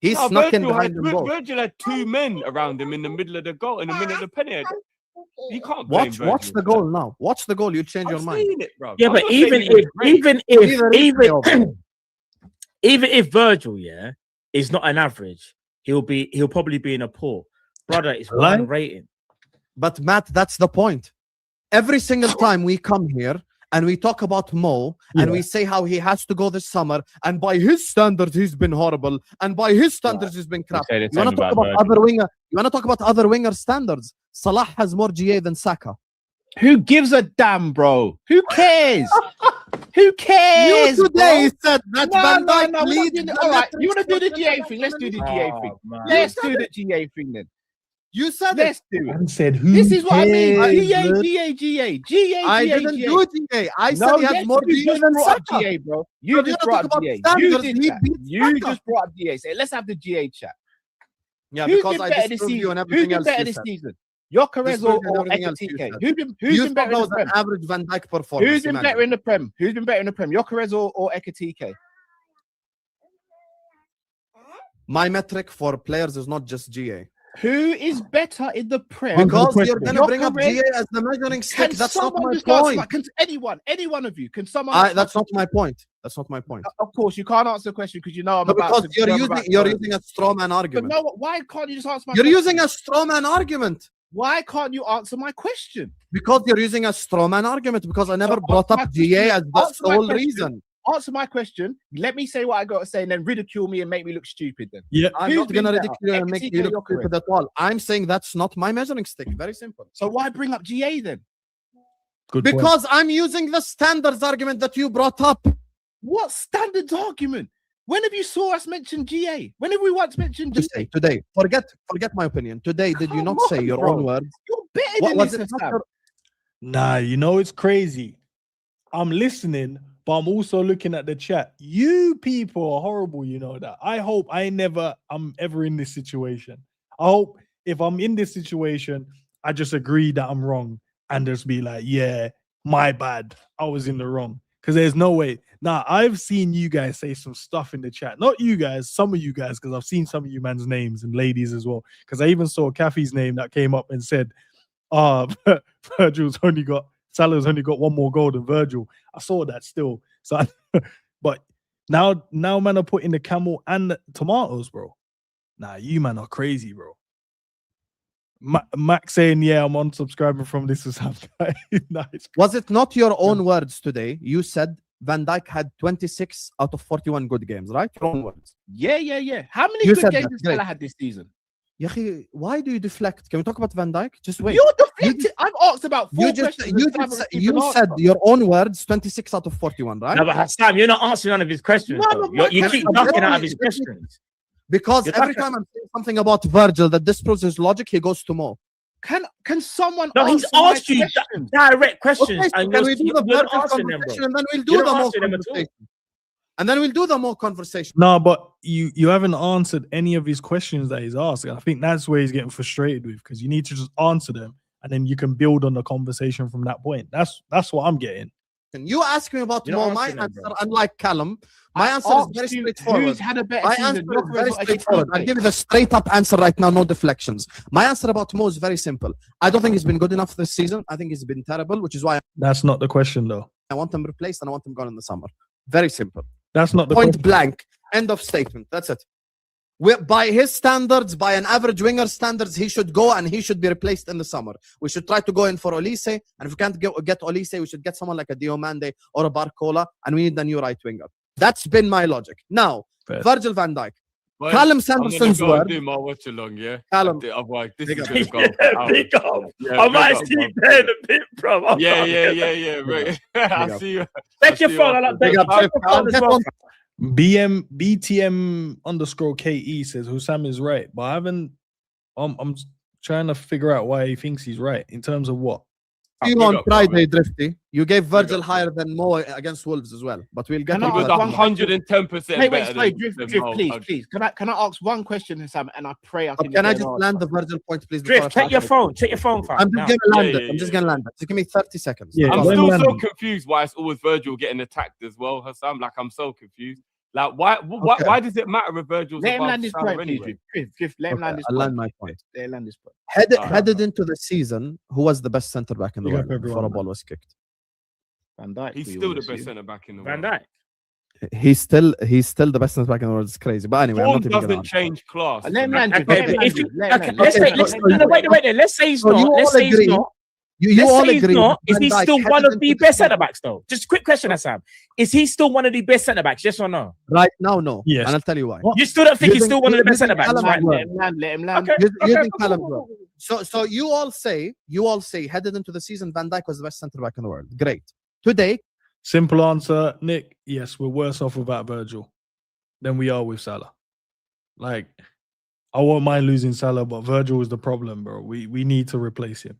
He snuck in behind them both. Virgil had 2 men around him in the middle of the goal, in the middle of the penalty. You can't blame watch the goal now. Watch the goal. You'll change your mind. It, bro. Yeah, but even if Virgil, is not an average, he'll probably be in a poor. Brother, it's 1 rating. But Matt, that's the point. Every single time we come here and we talk about Mo and we say how he has to go this summer, and by his standards he's been horrible, and by his standards he's been crap. You want to talk about other winger? You want to talk about other winger standards? Salah has more GA than Saka. Who gives a damn, bro? Who cares? Who cares? You today said that Van Dijk leads. All right, you want to do the GA thing? Let's do the GA thing. Let's do the GA thing then. You said let's do it. And said who? This is what I mean. GA. I didn't do GA. I said he has more GA than Saka. GA, bro. You just brought up GA. You just brought up GA. Say, let's have the GA chat. Yeah, because I disproved you and everything else. Who's been better this season? Gyökeres or Ekitike? Who's been better in the Prem? Average Van Dijk performance. Who's been better in the Prem? Gyökeres or Ekitike? My metric for players is not just GA. Who is better in the Prem? Because you're going to bring up GA as the measuring stick. That's not my point. Can any one of you? Can someone? That's not my point. That's not my point. Of course, you can't answer the question because you know I'm about. Because you're using a straw man argument. But no, why can't you just answer my? You're using a straw man argument. Why can't you answer my question? Because you're using a straw man argument. Because I never brought up GA as the sole reason. Answer my question. Let me say what I got to say, and then ridicule me and make me look stupid. Then I'm not gonna ridicule you and make you look stupid at all. I'm saying that's not my measuring stick. Very simple. So why bring up GA then? Because I'm using the standards argument that you brought up. What standards argument? When have you saw us mention GA? When have we once mentioned GA? Today. Forget my opinion. Today, did you not say your own words? You're better than this. Nah, you know it's crazy. I'm listening, but I'm also looking at the chat. You people are horrible, you know that. I hope I'm ever in this situation. I hope if I'm in this situation, I just agree that I'm wrong and just be like, yeah, my bad. I was in the wrong. Because there's no way. Now, I've seen you guys say some stuff in the chat. Not you guys, some of you guys, because I've seen some of you man's names and ladies as well. Because I even saw Kathy's name that came up and said, Salah's only got 1 more goal than Virgil. I saw that still. So, but now man are putting the camel and the tomatoes, bro. Nah, you man are crazy, bro. Max saying, yeah, I'm unsubscribing from this is nice. Was it not your own words today? You said Van Dijk had 26 out of 41 good games, right? Your own words. Yeah. How many You good said games that, has great. Salah had this season? Yahi, why do you deflect? Can we talk about Van Dijk? Just wait. You're deflecting. I've asked about 4 questions. You said your own words, 26 out of 41, right? No, but Hassam, you're not answering none of his questions. No, though. but You my keep question- ducking out of his questions. Because You're every talking- time I'm saying something about Virgil that disproves his logic, he goes to Mo. Can someone? No, he's answer my asked you questions? direct questions, Okay, so and can you're we do you're the not Virgil answering them, bro. conversation and then we'll do You're the not Mo answering them at all. conversation? And then we'll do the Mo conversation. No, but you haven't answered any of his questions that he's asked. I think that's where he's getting frustrated with, because you need to just answer them and then you can build on the conversation from that point. That's what I'm getting. And you ask me about You're Mo, not my answering them, answer, bro. unlike Callum, my answer is very Asked you straightforward. Who's had a better My season? answer is Liverpool very or straightforward. I'll City? give you the straight up answer right now, no deflections. My answer about Mo is very simple. I don't think he's been good enough this season. I think he's been terrible, which is why That's not the question, though. I want him replaced and I want him gone in the summer. Very simple. That's not the Point question. blank. End of statement. That's it. By his standards, by an average winger standards, he should go and he should be replaced in the summer. We should try to go in for Olise, and if we can't get Olise, we should get someone like a Diomande or a Barcola, and we need a new right winger. That's been my logic. Now, Fair. Virgil van Dijk. Well, Callum I'm gonna Sanderson's go and word. do my watch along, yeah. Callum, Otherwise, this big is up. gonna go. Yeah, for hours. big up. Yeah, I big might up, see bro. you there in a bit, bro. Yeah. Right. I up. see you. Check your see phone. you I'll after. update Big you. up, Check Jeff. your phone as I'll well. get BTM_KE says Husam is right, but I'm trying to figure out why he thinks he's right in terms of what. you Big on up, Friday, Drifty. You gave Virgil up, higher than Mo against Wolves as well, but we'll get Can to I He was ask that. one 110% Wait, better sorry, than Drift, Mo. please. Can I ask one question, Hassam, and I pray I can. Can I get just an land answer? the Virgil point, please? before I Drift, check start your my- phone. Check your phone, fam. I'm just now. gonna land Yeah, it. I'm yeah, just yeah. gonna land it. Just give me 30 seconds. Yeah, I'm when still so landing. confused why it's always Virgil getting attacked as well, Hassam. Like, I'm so confused. Like, why Okay. why does it matter if Virgil's Let him above land his Salah point, please. anyway? Drift, let him Okay, land his I'll point. land my point. Let him land his point. Headed into the season, who was the best centre back in the Big up world before everyone, a ball was kicked? Van Dijk. He's we still all the best assume. centre back in the Van world. Dijk. He's still the best centre back in the world. It's crazy. But anyway, I'm Form not even gonna doesn't change class. Let him land. Okay, Let him but land, if you, let him okay, land. let's Okay, say, let's, so no, no, wait there. Let's say he's So you not. Let's all say he's agree- not. You Let's all say he's agree. not. that Is he Van Dijk still one headed of the into best season- centre backs, though? Just a quick question, Hassam. Is he still one of the best centre backs? Yes or no? Right now, no. Yes. And I'll tell you why. What? You still don't think he's Using- still one of the best using centre backs, Callum right? Ward. Let him land. Let him land. Okay. Using cool, Callum cool, Ward. cool, cool. So you all say headed into the season, Van Dijk was the best centre back in the world. Great. Today, Simple answer, Nick. Yes, we're worse off without Virgil than we are with Salah. Like, I won't mind losing Salah, but Virgil is the problem, bro. We need to replace him.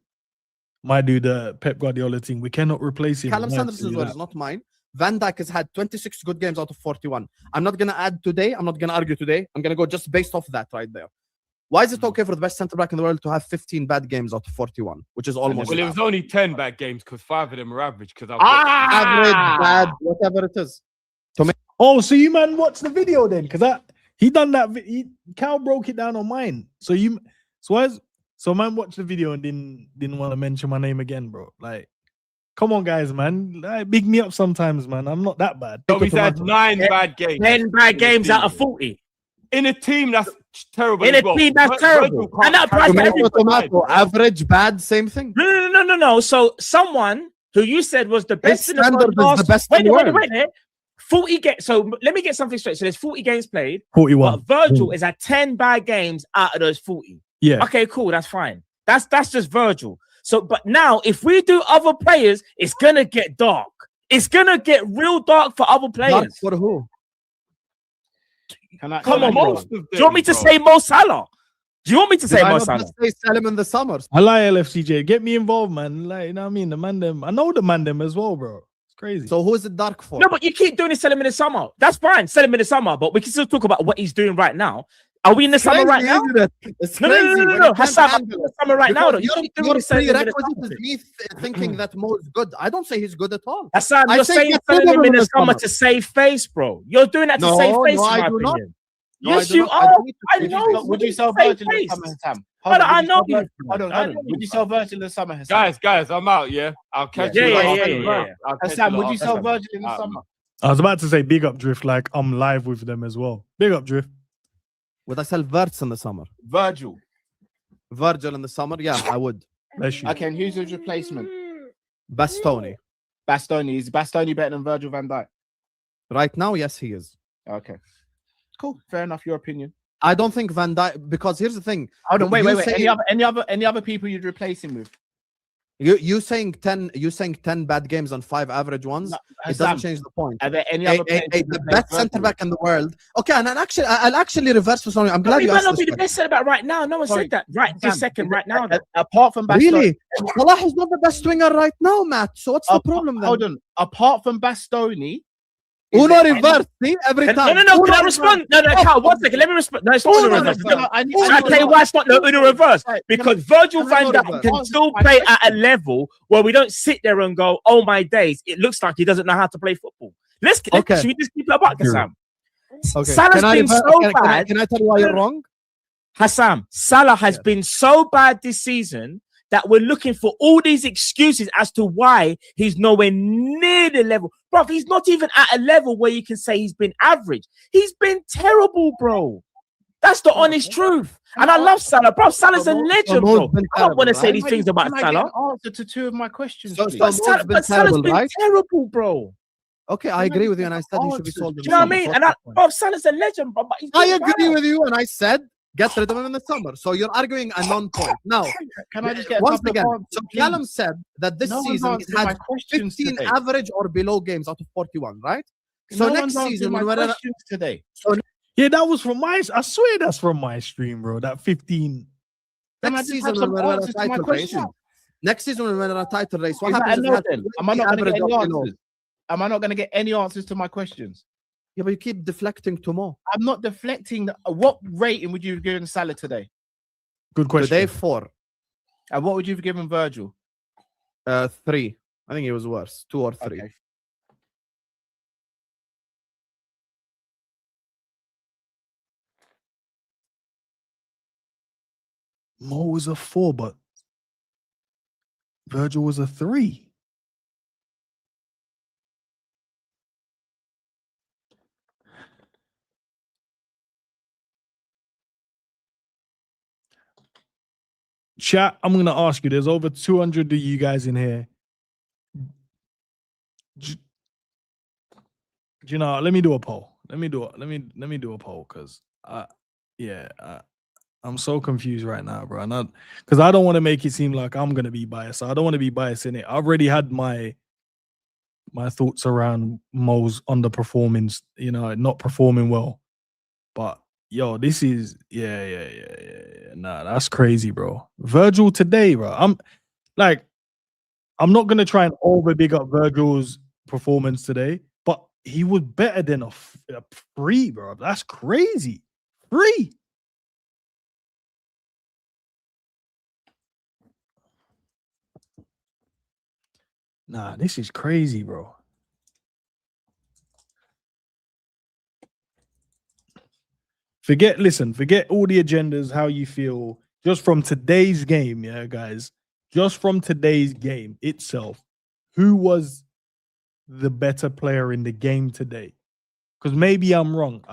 Might do the Pep Guardiola thing. We cannot replace him. Callum I might Sanderson's do words, that. not mine. Van Dijk has had 26 good games out of 41. I'm not gonna add today. I'm not gonna argue today. I'm gonna go just based off that right there. Why is it okay for the best centre back in the world to have 15 bad games out of 41, which is almost Well, it half? was only 10 bad games because 5 of them were average. Because Average, bad, whatever it is. Oh, so you man watched the video then? Because he done that. Cal broke it down on mine. So man watched the video and didn't want to mention my name again, bro. Like, come on, guys, man. Like, big me up sometimes, man. I'm not that bad. So he's had 9 bad games. 10 bad games out of 40. In a team that's terrible. In as a well. team that's Virgil terrible. can't And that carry applies to everybody. Tomato, average, bad, same thing. No. So someone who you said was the best in the standard world is the best wait, in the wait, world. wait, wait. 40 games. So let me get something straight. So there's 40 games played, 41. but Virgil is at 10 bad games out of those 40. Yeah. Okay, cool. That's fine. That's just Virgil. So, but now if we do other players, it's gonna get dark. It's gonna get real dark for other Dark players. for who? Can I? Come can I on, go bro. Most of Do you want me to them, say Mo Salah? Do you want me to say Did I Mo not Salah? just say sell him in the summer? I lie, LFCJ. Get me involved, man. Like, you know what I mean? The man them. I know the man them as well, bro. It's crazy. So who is it dark for? No, but you keep doing it, sell him in the summer. That's fine, sell him in the summer, but we can still talk about what he's doing right now. Are we in the summer right now? Isn't it? It's No, crazy. no, when no, you no. can't Hassan, I'm handle in it. the summer right now, though. You Because keep doing your it, selling him in the prerequisite summer. is me thinking that Mo is good. I don't say he's good at all. Hassan, I you're say saying get selling rid of him in him the in the summer summer. to save face, bro. You're doing that to No, save face, no, in I my do not. opinion. No, I Yes, do you not. I are. don't need to I say know. this. Would you sell Save Virgil in the face. summer, Sam? Brother, I know you. you. Hold on. I know Would you you. sell Virgil in the summer, Hassan? Guys, I'm out. Yeah, I'll catch Yeah, you. yeah, lot yeah, after yeah, the yeah. round. I'll catch Hassan, you would lot you after sell the Virgil in the round. summer? I was about to say big up Drift, like I'm live with them as well. Big up Drift. Would I sell Verts in the summer? Virgil. Virgil in the summer, yeah, I would. Bless you. Okay, and who's his replacement? Bastoni. Bastoni. Is Bastoni better than Virgil van Dijk? Right now, yes, he is. Okay. Cool. Fair enough. Your opinion. I don't think Van Dijk, because here's the thing. Hold on, wait. say- Any other people you'd replace him with? You saying 10 bad games and 5 average ones? No, It doesn't change the point. Are there any other players you'd The replace best centre Virgil back in the world. Okay, and I'll actually reverse for something. I'm glad He you might asked not be this the question. best centre back right now. No one Sorry. said that. Right this Sam, second, right now. with? Apart from Bastoni. Really? Salah is not the best winger right now, Matt. So what's the problem then? Hold on. Apart from Bastoni. Uno reverse, see? Every time. No. Uno Can I reverse. respond? No, Carl, 1 second. Let me respond. No, it's not Uno reverse. I'll tell you why it's not the Uno reverse. Because Virgil van Dijk can still play at a level where we don't sit there and go, "Oh my days!" It looks like he doesn't know how to play football. Okay. Should we just keep it about Sam? Okay. Salah's been so bad. Can I tell you why you're wrong? Hassam, Salah has been so bad this season that we're looking for all these excuses as to why he's nowhere near the level. Bro, he's not even at a level where you can say he's been average. He's been terrible, bro. That's the honest truth. And I love Salah, bro. Salah's a legend, bro. I don't want to say these things about Salah. Answer to 2 of my questions. So- please? so- But Salah's been terrible, bro. Okay, I agree with you, and I said he should be sold. Do you know what I mean? And bro, Salah's a legend, bro. But he's I been agree bad. with you, and I said get rid of him in the summer. So you're arguing a non-point. Now, Can I just get a once couple of again, answers, so please? Callum said that this No one's season answered he my had questions 15 today. average or below games out of 41, right? No So one's next answered season, my when we're questions today. Yeah, that was from my. I swear that's from my stream, bro. That 15. Can I next just season have when some we're in a answers to my title race, question? next season when we're in a title race, what Is that a happens? no If you then? have Am I not going to 20 get any average or below? answers? Am I not going to get any answers to my questions? Yeah, but you keep deflecting to more. I'm not deflecting. What rating would you have given Salah today? Good question. Today 4, And what would you have given Virgil? 3. I think it was worse, 2 or 3. Okay. Mo was a 4, but Virgil was a 3. Chat, I'm gonna ask you. There's over 200 of you guys in here. Do you know? Let me do a poll. Let me do a poll because I'm so confused right now, bro. Not because I don't want to make it seem like I'm gonna be biased. I don't want to be biased in it. I already had my thoughts around Mo's underperformance, not performing well. But yo, this is nah, that's crazy, bro. Virgil today, bro. I'm not gonna try and over big up Virgil's performance today, but he was better than a 3, bro. That's crazy. 3. Nah, this is crazy, bro. Forget all the agendas, how you feel. Just from today's game, yeah, guys. Just from today's game itself, who was the better player in the game today? Because maybe I'm wrong.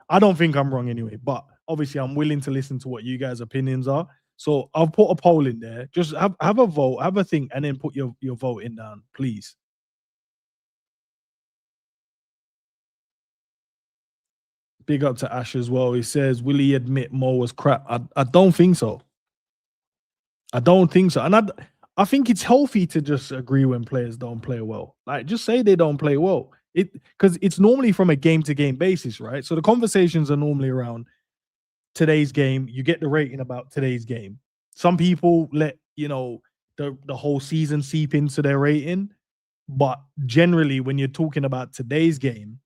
I don't think I'm wrong anyway, but obviously I'm willing to listen to what you guys' opinions are. So I'll put a poll in there. Just have a vote, have a thing, and then put your vote in down, please. Big up to Ash as well. He says, will he admit Mo was crap? I don't think so. I don't think so. And I think it's healthy to just agree when players don't play well. Like, just say they don't play well. Because it's normally from a game-to-game basis, right? So the conversations are normally around today's game. You get the rating about today's game. Some people let, the whole season seep into their rating. But generally, when you're talking about today's game,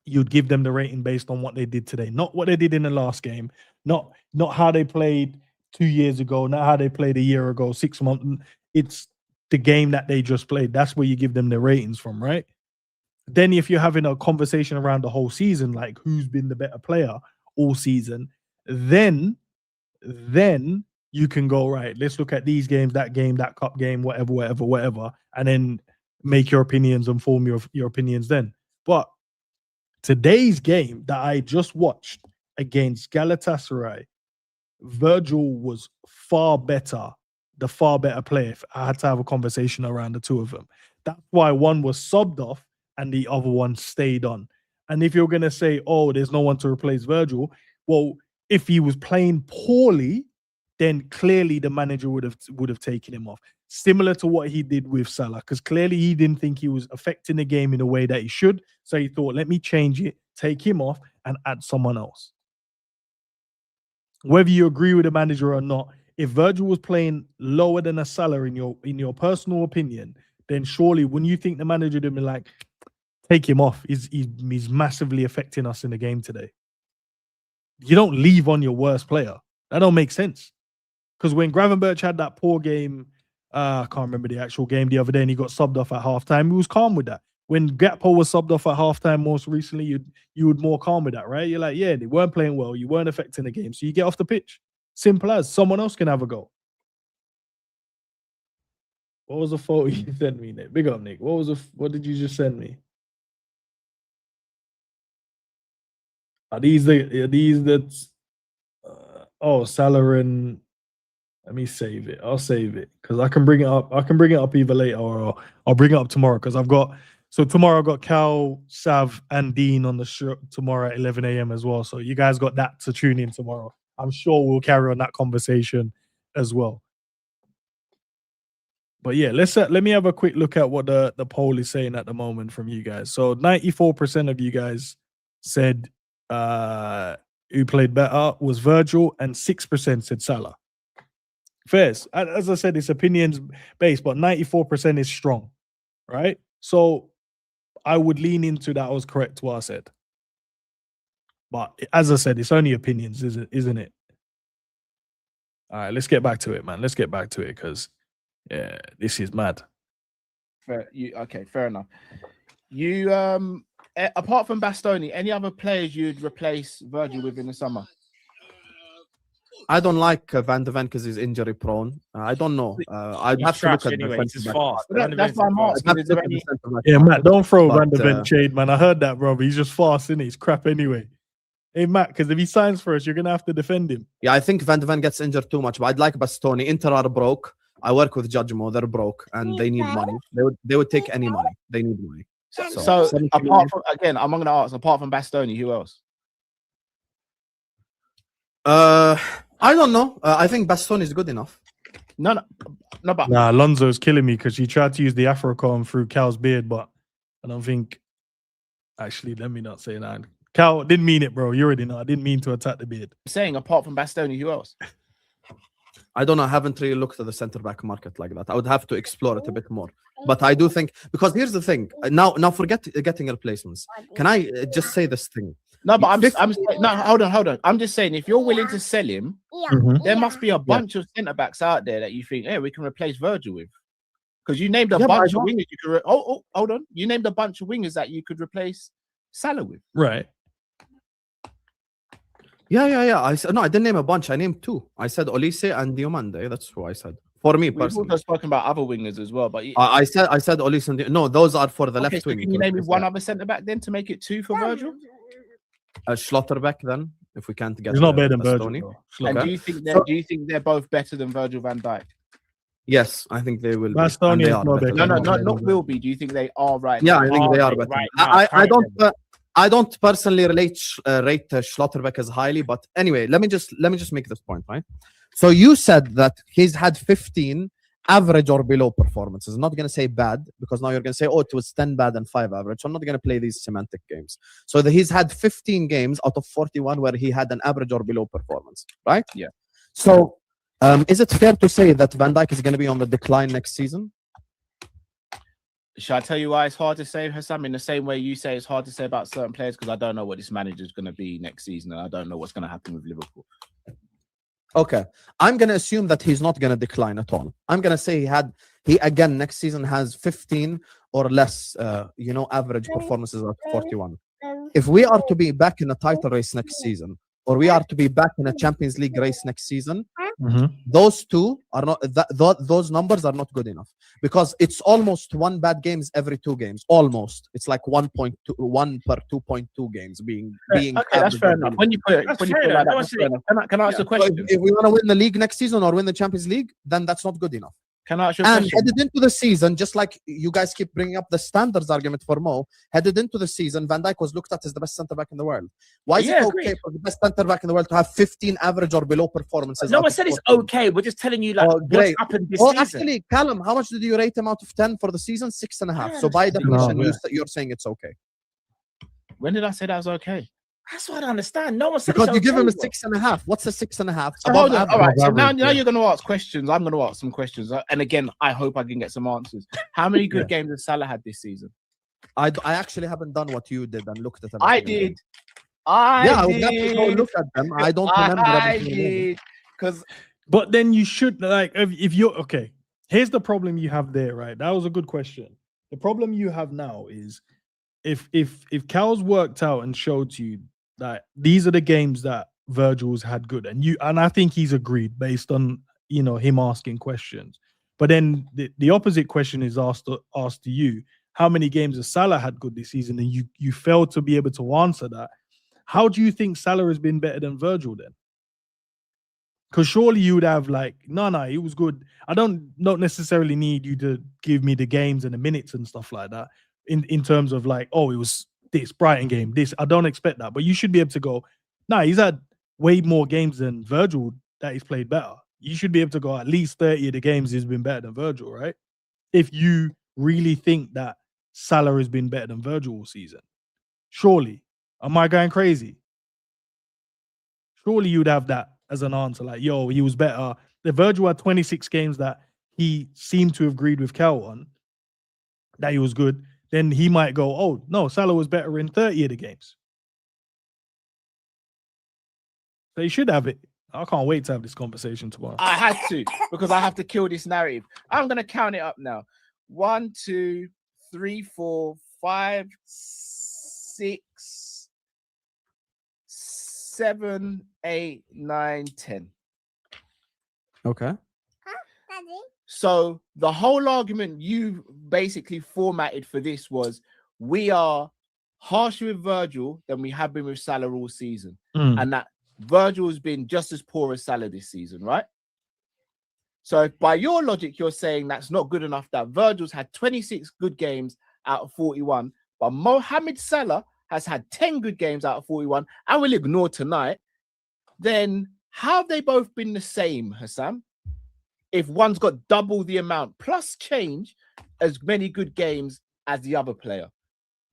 you'd give them the rating based on what they did today, not what they did in the last game, not how they played 2 years ago, not how they played a year ago, 6 months. It's the game that they just played. That's where you give them the ratings from, right? Then if you're having a conversation around the whole season, like who's been the better player all season, then you can go, right, let's look at these games, that cup game, whatever, and then make your opinions and form your opinions then. But today's game that I just watched against Galatasaray Virgil was far better, the far better player. If I had to have a conversation around the two of them. That's why one was subbed off and the other one stayed on. And if you're going to say, oh, there's no one to replace Virgil, well, if he was playing poorly, then clearly the manager would have taken him off. Similar to what he did with Salah, because clearly he didn't think he was affecting the game in a way that he should. So he thought, let me change it, take him off, and add someone else. Whether you agree with the manager or not, if Virgil was playing lower than a Salah in your personal opinion, then surely when you think the manager would be like, take him off, he's massively affecting us in the game today. You don't leave on your worst player. That don't make sense. Because when Gravenberch had that poor game, I can't remember the actual game the other day, and he got subbed off at halftime, he was calm with that. When Gakpo was subbed off at halftime most recently, you would more calm with that, right? You're like, yeah, they weren't playing well, you weren't affecting the game, so you get off the pitch. Simple as. Someone else can have a go. What was the photo you sent me, Nick? Big up, Nick. What did you just send me? Are these Salah and let me save it. I'll save it because I can bring it up. I can bring it up either later or I'll bring it up tomorrow because tomorrow I've got Cal, Sav, and Dean on the show tomorrow at 11 a.m. as well. So you guys got that to tune in tomorrow. I'm sure we'll carry on that conversation as well. But yeah, let me have a quick look at what the poll is saying at the moment from you guys. So 94% of you guys said who played better was Virgil, and 6% said Salah. Fairs. As I said, it's opinions based, but 94% is strong, right? So I would lean into that was correct what I said. But as I said, it's only opinions, isn't it? All right, let's get back to it, man. Let's get back to it because yeah, this is mad. Okay, fair enough. You apart from Bastoni, any other players you'd replace Virgil with in the summer? I don't like Van de Ven because he's injury prone. I don't know. I'd have to look at anyway. the He's fast. That's why I'm asking. Yeah, Matt, don't throw Van de Ven shade, man. I heard that, bro. He's just fast, isn't he? He's crap anyway. Hey, Matt, because if he signs for us, you're going to have to defend him. Yeah, I think Van de Ven gets injured too much, but I'd like Bastoni. Inter are broke. I work with Judgmo. They're broke, and they need money. They would take any money. They need money. So apart from, again, I'm going to ask, apart from Bastoni, who else? I don't know. I think Bastoni is good enough. No, but Alonso's killing me because he tried to use the Afro comb through Cal's beard, but I don't think. Actually, let me not say that. Cal didn't mean it, bro. You already know. I didn't mean to attack the beard. I'm saying apart from Bastoni, who else? I don't know. I haven't really looked at the centre back market like that. I would have to explore it a bit more. But I do think, because here's the thing. Now forget getting replacements. Can I just say this thing? No, but hold on. I'm just saying, if you're willing to sell him, there must be a bunch of centre backs out there that you think, hey, we can replace Virgil with. Because you named a bunch of wingers. You could. Hold on. You named a bunch of wingers that you could replace Salah with. Right. Yeah. I said no. I didn't name a bunch. I named two. I said Olise and Diomande. That's who I said. For me personally. We've also spoken about other wingers as well, but I said Olise and no, those are for the left wing. Can you name me one other centre back then to make it two for Virgil? Schlotterbeck then, if we can't get. He's not better than Virgil. And do you think they're both better than Virgil van Dijk? Yes, I think they will. Bastoni is not better. No, not will be. Do you think they are right? Yeah, now? I think they are better. Right now, I don't personally rate Schlotterbeck as highly, but anyway, let me just make this point, right? So you said that he's had 15 average or below performances. I'm not going to say bad, because now you're going to say, oh, it was 10 bad and 5 average. So I'm not going to play these semantic games. So he's had 15 games out of 41 where he had an average or below performance, right? Yeah. So is it fair to say that Van Dijk is going to be on the decline next season? Shall I tell you why it's hard to say, Husam? In the same way you say it's hard to say about certain players, because I don't know what this manager is going to be next season, and I don't know what's going to happen with Liverpool. Okay, I'm going to assume that he's not going to decline at all. I'm going to say he again next season has 15 or less, average performances out of 41. If we are to be back in a title race next season, or we are to be back in a Champions League race next season, those two are not those numbers are not good enough, because it's almost one bad games every 2 games. Almost, it's like 1.2, 1 per 2.2 games being. Okay, that's fair enough. When you put it, like that, that's fair enough. Can I ask a question? So if we want to win the league next season or win the Champions League, then that's not good enough. Can I ask you a and question? headed into the season, just like you guys keep bringing up the standards argument for Mo, headed into the season, Van Dijk was looked at as the best centre back in the world. Why is it okay for the best centre back in the world to have 15 average or below performances? No one said it's okay. We're just telling you like what's happened this season. Actually, Callum, how much did you rate him out of 10 for the season? 6.5. So by definition, you're saying it's okay. When did I say that was okay? That's what I don't understand. No one said because you give him a 6.5. What's a 6.5? So hold on. All right. So now you're going to ask questions. I'm going to ask some questions. And again, I hope I can get some answers. How many good games has Salah had this season? I actually haven't done what you did and looked at them. I did. I would have to go look at them. I don't remember. I did. But then you should, like, if you're okay. Here's the problem you have there, right? That was a good question. The problem you have now is if Cal's worked out and showed to you that these are the games that Virgil's had good, and I think he's agreed based on him asking questions. But then the opposite question is asked to you: how many games has Salah had good this season? And you failed to be able to answer that. How do you think Salah has been better than Virgil then? Because surely you would have like, no, he was good. I don't necessarily need you to give me the games and the minutes and stuff like that in terms of like, oh, it was this Brighton game, this. I don't expect that. But you should be able to go, he's had way more games than Virgil that he's played better. You should be able to go at least 30 of the games he's been better than Virgil, right? If you really think that Salah has been better than Virgil all season. Surely. Am I going crazy? Surely you'd have that as an answer. Like, yo, he was better. The Virgil had 26 games that he seemed to have agreed with Cal on, that he was good. Then he might go, oh, no, Salah was better in 30 of the games. So you should have it. I can't wait to have this conversation tomorrow. I had to, because I have to kill this narrative. I'm going to count it up now. 1, 2, 3, 4, 5, 6, 7, 8, 9, 10. Okay. So the whole argument you basically formatted for this was we are harsher with Virgil than we have been with Salah all season. And that Virgil has been just as poor as Salah this season, right? So if by your logic, you're saying that's not good enough, that Virgil's had 26 good games out of 41, but Mohamed Salah has had 10 good games out of 41, and we'll ignore tonight, then how have they both been the same, Husam? If one's got double the amount plus change as many good games as the other player.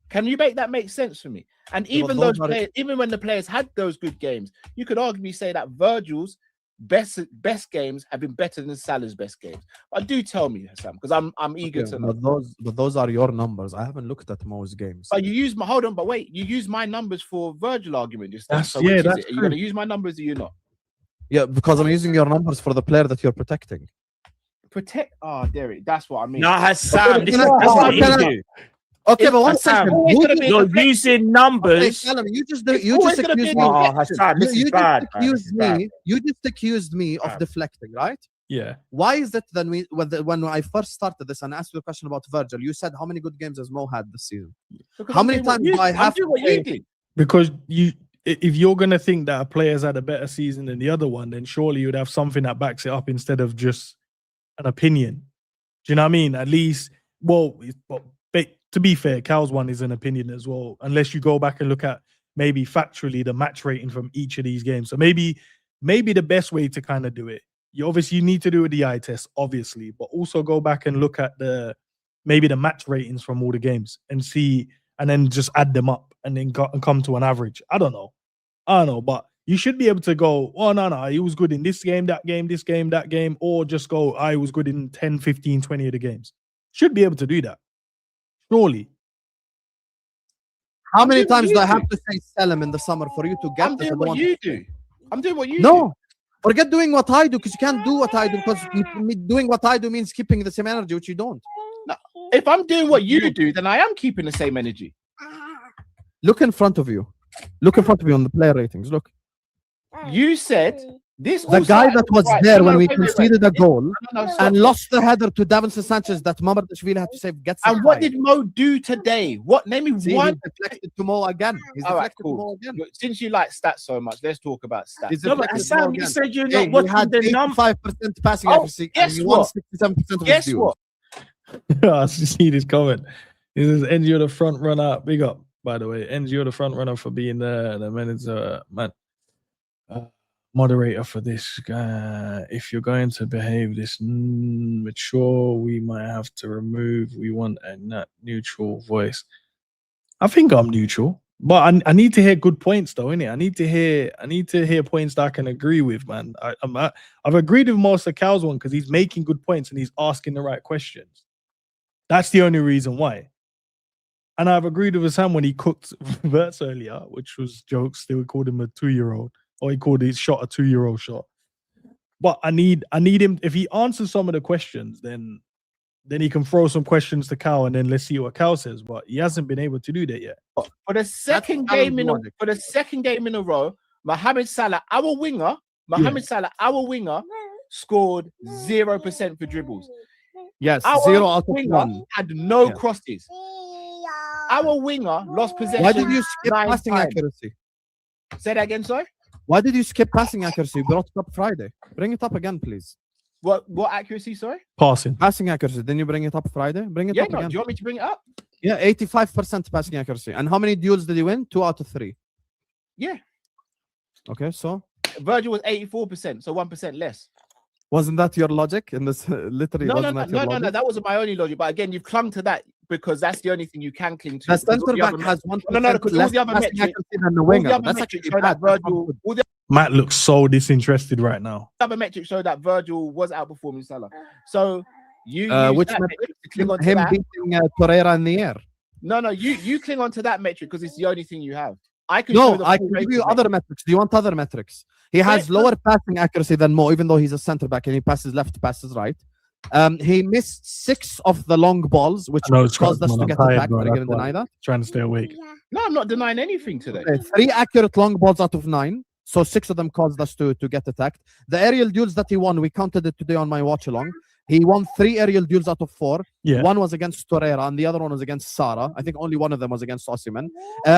Can you make that make sense for me? And even those players, even when the players had those good games, you could arguably say that Virgil's best games have been better than Salah's best games. But do tell me, Husam, because I'm eager to know. But those are your numbers. I haven't looked at Mo's games. But you use you use my numbers for Virgil argument just now. So that's are you going to use my numbers or you're not? Yeah, because I'm using your numbers for the player that you're protecting. Protect? Oh, Derek, that's what I mean. No, Husam, that's what you do. Okay, but one second. You're using numbers. Okay, Callum, you just accused me. Hassan, this is bad. You just accused me of deflecting, right? Yeah. Why is it then when I first started this and asked you a question about Virgil, you said how many good games has Mo had this season? Because how many times do I have to say? Because if you're gonna think that a player's had a better season than the other one, then surely you'd have something that backs it up instead of just an opinion. Do you know what I mean? At least, to be fair, Cal's one is an opinion as well, unless you go back and look at maybe factually the match rating from each of these games. So maybe the best way to kind of do it, you need to do the eye test, obviously, but also go back and look at the match ratings from all the games and see, and then just add them up and then come to an average. I don't know, but you should be able to go, oh, no, he was good in this game, that game, this game, that game, or just go, I was good in 10, 15, 20 of the games. Should be able to do that. Surely. How many times do I have to say sell him in the summer for you to get? I'm doing what you do. I'm doing what you do. No, forget doing what I do, because you can't do what I do, because doing what I do means keeping the same energy, which you don't. No, if I'm doing what you do, then I am keeping the same energy. Look in front of you. Look in front of you on the player ratings. Look. You said The guy that was there when we conceded a goal stop. and lost the header to Davinson Sanchez that Mamardashvili had to save gets. And what did Mo do today? What? Name me See, one. He's deflected to Mo again. He's All right, deflected to cool. Mo again. Since you like stats so much, let's talk about stats. He's No, but deflected to Mo Sam, you again. said you're Hey, not he watching had the number. 85% passing Oh, accuracy and guess he won what? 67% of his Guess duels. what? I see this comment. This is Endz, you're the front runner. Big up, by the way. Endz, you're the front runner for being the manager, moderator for this. If you're going to behave this mature, we might have to remove. We want a neutral voice. I think I'm neutral, but I need to hear good points, though, innit? I need to hear points that I can agree with, man. I've agreed with most of Cal's one because he's making good points and he's asking the right questions. That's the only reason why. And I've agreed with Sam when he cooked Verts earlier, which was jokes. They would call him a 2-year-old, or he called his shot a 2-year-old shot. But I need him. If he answers some of the questions, then he can throw some questions to Cal, and then let's see what Cal says. But he hasn't been able to do that yet. For the second game in a row, Mohamed Salah, our winger, scored 0% for dribbles. Yes, Our 0 out of winger 1. had no Yeah. crosses. Our winger lost possession. Why did you skip 9 passing times. accuracy? Say that again, sorry. Why did you skip passing accuracy? You brought it up Friday. Bring it up again, please. What accuracy, sorry? Passing. Passing accuracy. Then you bring it up Friday. Bring it Yeah, up no, do again. you want me to bring it up? Yeah, 85% passing accuracy. And how many duels did he win? 2 out of 3. Yeah. Okay, so Virgil was 84%, so 1% less. wasn't that your logic in this? Literally, No, wasn't that your logic? that wasn't my only logic. But again, you've clung to that because that's the only thing you can cling to. The because all centre the back other has met- 1% because all less the other passing metrics, accuracy than the all winger. the other That's metrics actually show that bad. Virgil. All the Matt looks so disinterested right now. other metrics show that Virgil was outperforming Salah. So you use Which that metric? metric to cling on to Him that. beating Torreira in the air. No, you cling on to that metric because it's the only thing you have. I can show No, the I full can give rating you other metrics. Do you want other metrics? He has Yeah, lower passing accuracy than Mo, even though he's a centre back and he passes left, passes right. He missed 6 of the long balls, which I know it's caused us man, to I'm get tired, attacked. bro, Are you that's going to why. deny that? Trying to stay awake. No, I'm not denying anything today. Okay, 3 accurate long balls out of 9. So 6 of them caused us to get attacked. The aerial duels that he won, we counted it today on my watch along. He won 3 aerial duels out of 4. Yeah. One was against Torreira and the other one was against Sarah. I think only one of them was against Osimhen.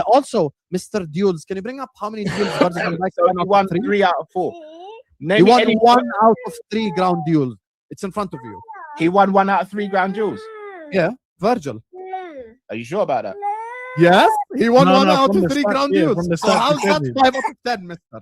Also, Mr. Duels, can you bring up how many duels Virgil van Dijk So won he out won of 3? 3 out of 4. He Name me won any- 1 out of 3 ground duels. It's in front of you. He won 1 out of 3 ground duels. Virgil. Are you sure about that? Yes, he won No, 1 no, out from of the 3 start, ground yeah, duels. from the So start how's to that finish. 5 out of 10, mister?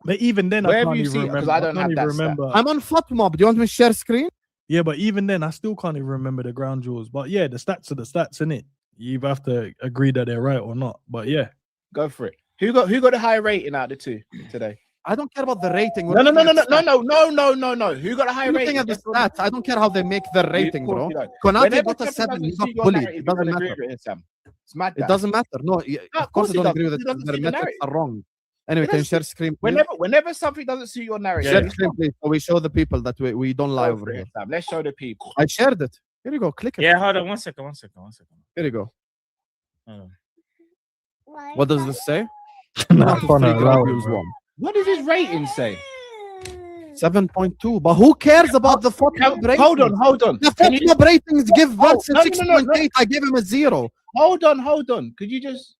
But even then, Where I have can't you even seen it? 'Cause remember. I don't can't have even that stat. remember. I'm on FOTMob. Do you want me to share screen? Yeah, but even then, I still can't even remember the ground jewels. But yeah, the stats are the stats, innit? You have to agree that they're right or not. But yeah, Go for it. Who got a high rating out of the 2 today? I don't care about the rating. We're No. looking at stats. Who got a high I'm rating? looking at the Yes or no? stats. I don't care how they make the rating, Of course bro. you don't. Konate Whenever got a something 7. doesn't He got suit your bullied. narrative, It you doesn't don't agree matter. with it, Sam. It's mad. It that. doesn't matter. No, of course I it don't does. agree with It it. doesn't The suit your metrics narrative. are wrong. Anyway, can you share screen, please? Whenever something doesn't suit your narrative, Share it's screen, please, so we show the people that we don't lie Go over for here. it, Sam. Let's show the people. I shared it. Here you go. Click it. Yeah, hold on 1 second. Here you go. Hold on. What does this say? Nah, Out of I can't 3 allow ground it, duels bro. won. What does his rating say? 7.2. But who cares about the FOTMob ratings? Hold on. The Can you- FOTMob ratings give Verts a no, no, 6.8. I gave him a 0. Hold on. Could you just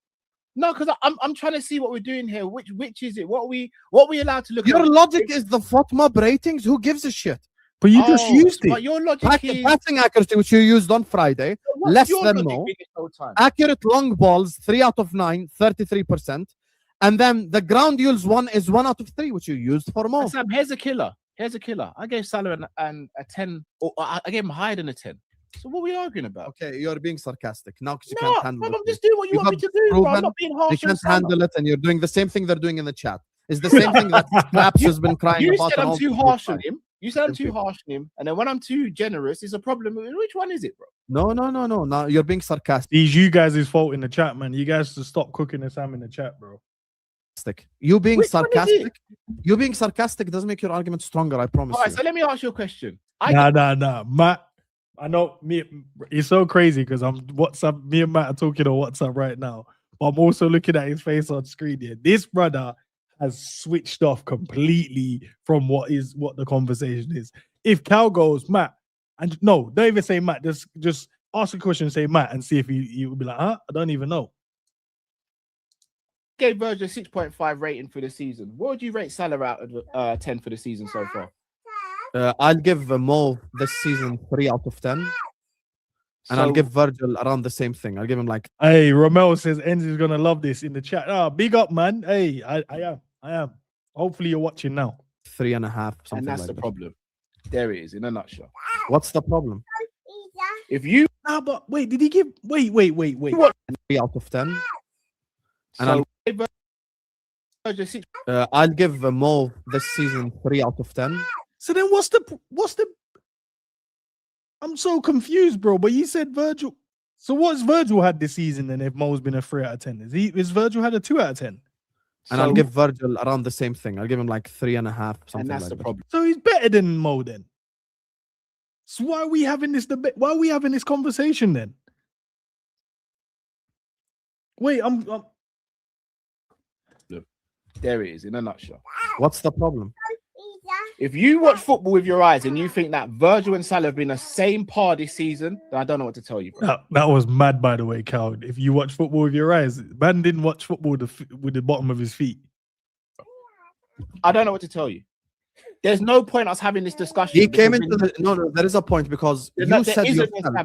no? Because I'm trying to see what we're doing here. Which is it? What we allowed to look Your at? logic is the FOTMob ratings. Who gives a shit? But you just used But it. your logic is Passing accuracy, which you used on Friday, what's less your than logic Mo. been this whole time? Accurate long balls, 3 out of 9, 33%. And then the ground duels 1 is 1 out of 3, which you used for Mo. Sam, here's a killer. I gave Salah a 10, or I gave him higher than a 10. So what are we arguing about? Okay, you're being sarcastic now because you No, can't handle I'm it. just doing what you want me to do, bro. I'm not being You harsh. on can't Salah. handle it, and you're doing the same thing they're doing in the chat. It's the same thing that Scraps has been crying You about. said on I'm all too the harsh time. on him. You said I'm Thank too harsh on him, and then when I'm too generous, it's a problem. Which one is it, bro? No. Now you're being sarcastic. It's you guys' fault in the chat, man. You guys should stop cooking the Sam in the chat, bro. You being Which one is sarcastic. You being sarcastic doesn't make your argument stronger. I promise All right, you. so let me ask you a question. Nah. Matt, I know me. It's so crazy because I'm WhatsApp. Me and Matt are talking on WhatsApp right now, but I'm also looking at his face on screen here. This brother has switched off completely from what the conversation is. If Cal goes, Matt, and no, don't even say Matt, just ask a question and say Matt and see if he would be like, huh? I don't even know. Gave Virgil a 6.5 rating for the season. What would you rate Salah out of 10 for the season so far? I'll give Mo this season 3 out of 10. And I'll give Virgil around the same thing. I'll give him like. Hey, Romel says Endz is gonna love this in the chat. Big up, man. Hey, I am. Hopefully you're watching now. 3.5. And that's the problem. There it is in a nutshell. What's the problem? If you but wait, did he give? Wait. What? 3 out of 10. And I'll give Mo this season 3 out of 10. So then what's the? I'm so confused, bro. But you said Virgil. So what's Virgil had this season then? If Mo's been a 3 out of 10, is Virgil had a 2 out of 10? And I'll give Virgil around the same thing. I'll give him like 3.5. And that's the problem. So he's better than Mo then. So why are we having this debate? Why are we having this conversation then? Wait, I'm... Look, there it is in a nutshell. What's the problem? If you watch football with your eyes and you think that Virgil and Salah have been the same par this season, then I don't know what to tell you, bro. That was mad, by the way, Cal. If you watch football with your eyes, man didn't watch football with the bottom of his feet. I don't know what to tell you. There's no point us having this discussion. He came into the... No, there is a point because you said...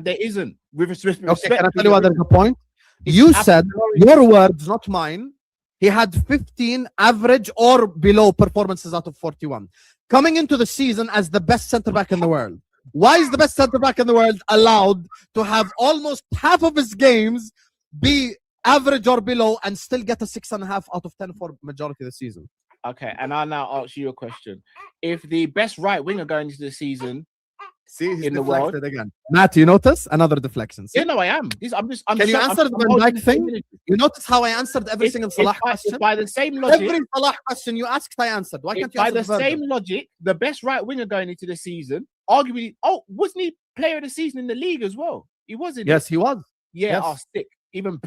There isn't. With respect, okay, can I tell you why there's a point? You said, your words, not mine, he had 15 average or below performances out of 41. Coming into the season as the best centre-back in the world. Why is the best centre-back in the world allowed to have almost half of his games be average or below and still get a 6.5 out of 10 for majority of the season? Okay, and I'll now ask you a question. If the best right winger going into the season he's in the world again. Matt, you notice? Another deflection. See? Yeah, no, I am. Can you answer the Van Dijk thing? You notice how I answered every single Salah question? By the same logic, every Salah question you asked, I answered. Why can't you by answer the same logic, the best right winger going into the season, arguably, wasn't he player of the season in the league as well? He wasn't. Yes, he was. Yeah, yes. Stick. Even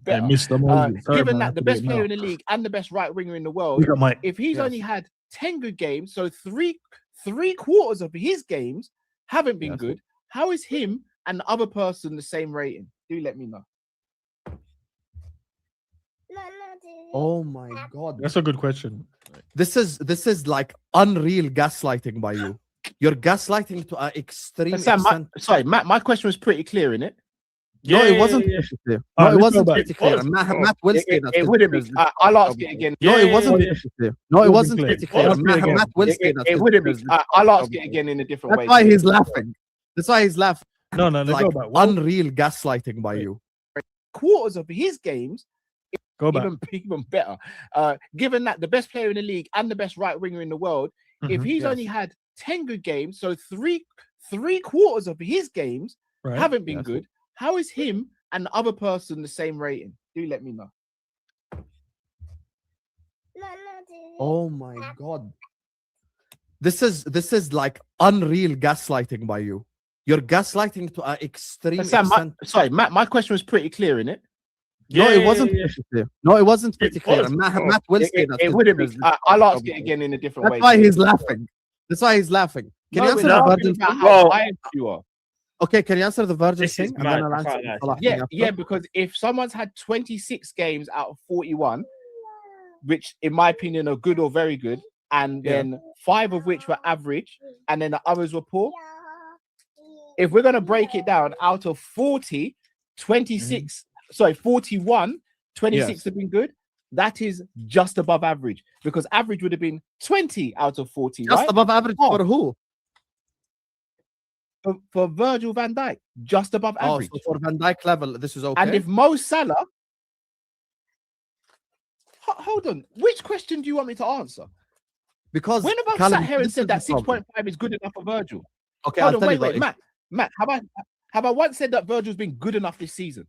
better. Given that the best player in the league and the best right winger in the world, if he's only had 10 good games, so three quarters of his games haven't been good, how is him and the other person the same rating? Do let me know. Oh my God, that's a good question. This is like unreal gaslighting by you. You're gaslighting to an extreme extent. Sorry, Matt, my question was pretty clear, innit? No, it wasn't pretty clear. No, it wasn't pretty clear. Matt will say that. It wouldn't be. I'll ask it again. No, it wasn't pretty clear. No, it wasn't pretty clear. Matt will say that. It wouldn't be. I'll ask it again in a different way. That's why he's laughing. That's why he's laughing. No, like unreal gaslighting by you. Quarters of his games, even better. Given that the best player in the league and the best right winger in the world, if he's only had 10 good games, so three quarters of his games haven't been good, how is him and the other person the same rating? Do let me know. Oh my God. This is like unreal gaslighting by you. You're gaslighting to an extreme extent. Sorry, Matt, my question was pretty clear, innit? No, it wasn't pretty clear. No, it wasn't pretty clear. Matt will say that. It wouldn't be. I'll ask it again in a different way. That's why he's laughing. That's why he's laughing. Can you answer the Virgil thing? How biased you are. Okay, can you answer the Virgil thing? And then I'll answer the Salah thing after. Because if someone's had 26 games out of 41, which in my opinion are good or very good, and then 5 of which were average, and then the others were poor. If we're gonna break it down, out of 40, 26, 41, 26 have been good. That is just above average, because average would have been 20 out of 40. Just above average for who? For Virgil van Dijk, just above average. So for Van Dijk level, this is okay. And if Mo Salah, hold on, which question do you want me to answer? Because when have I sat here and said that 6.5 is good enough for Virgil? Okay, hold on, wait, Matt, have I once said that Virgil's been good enough this season?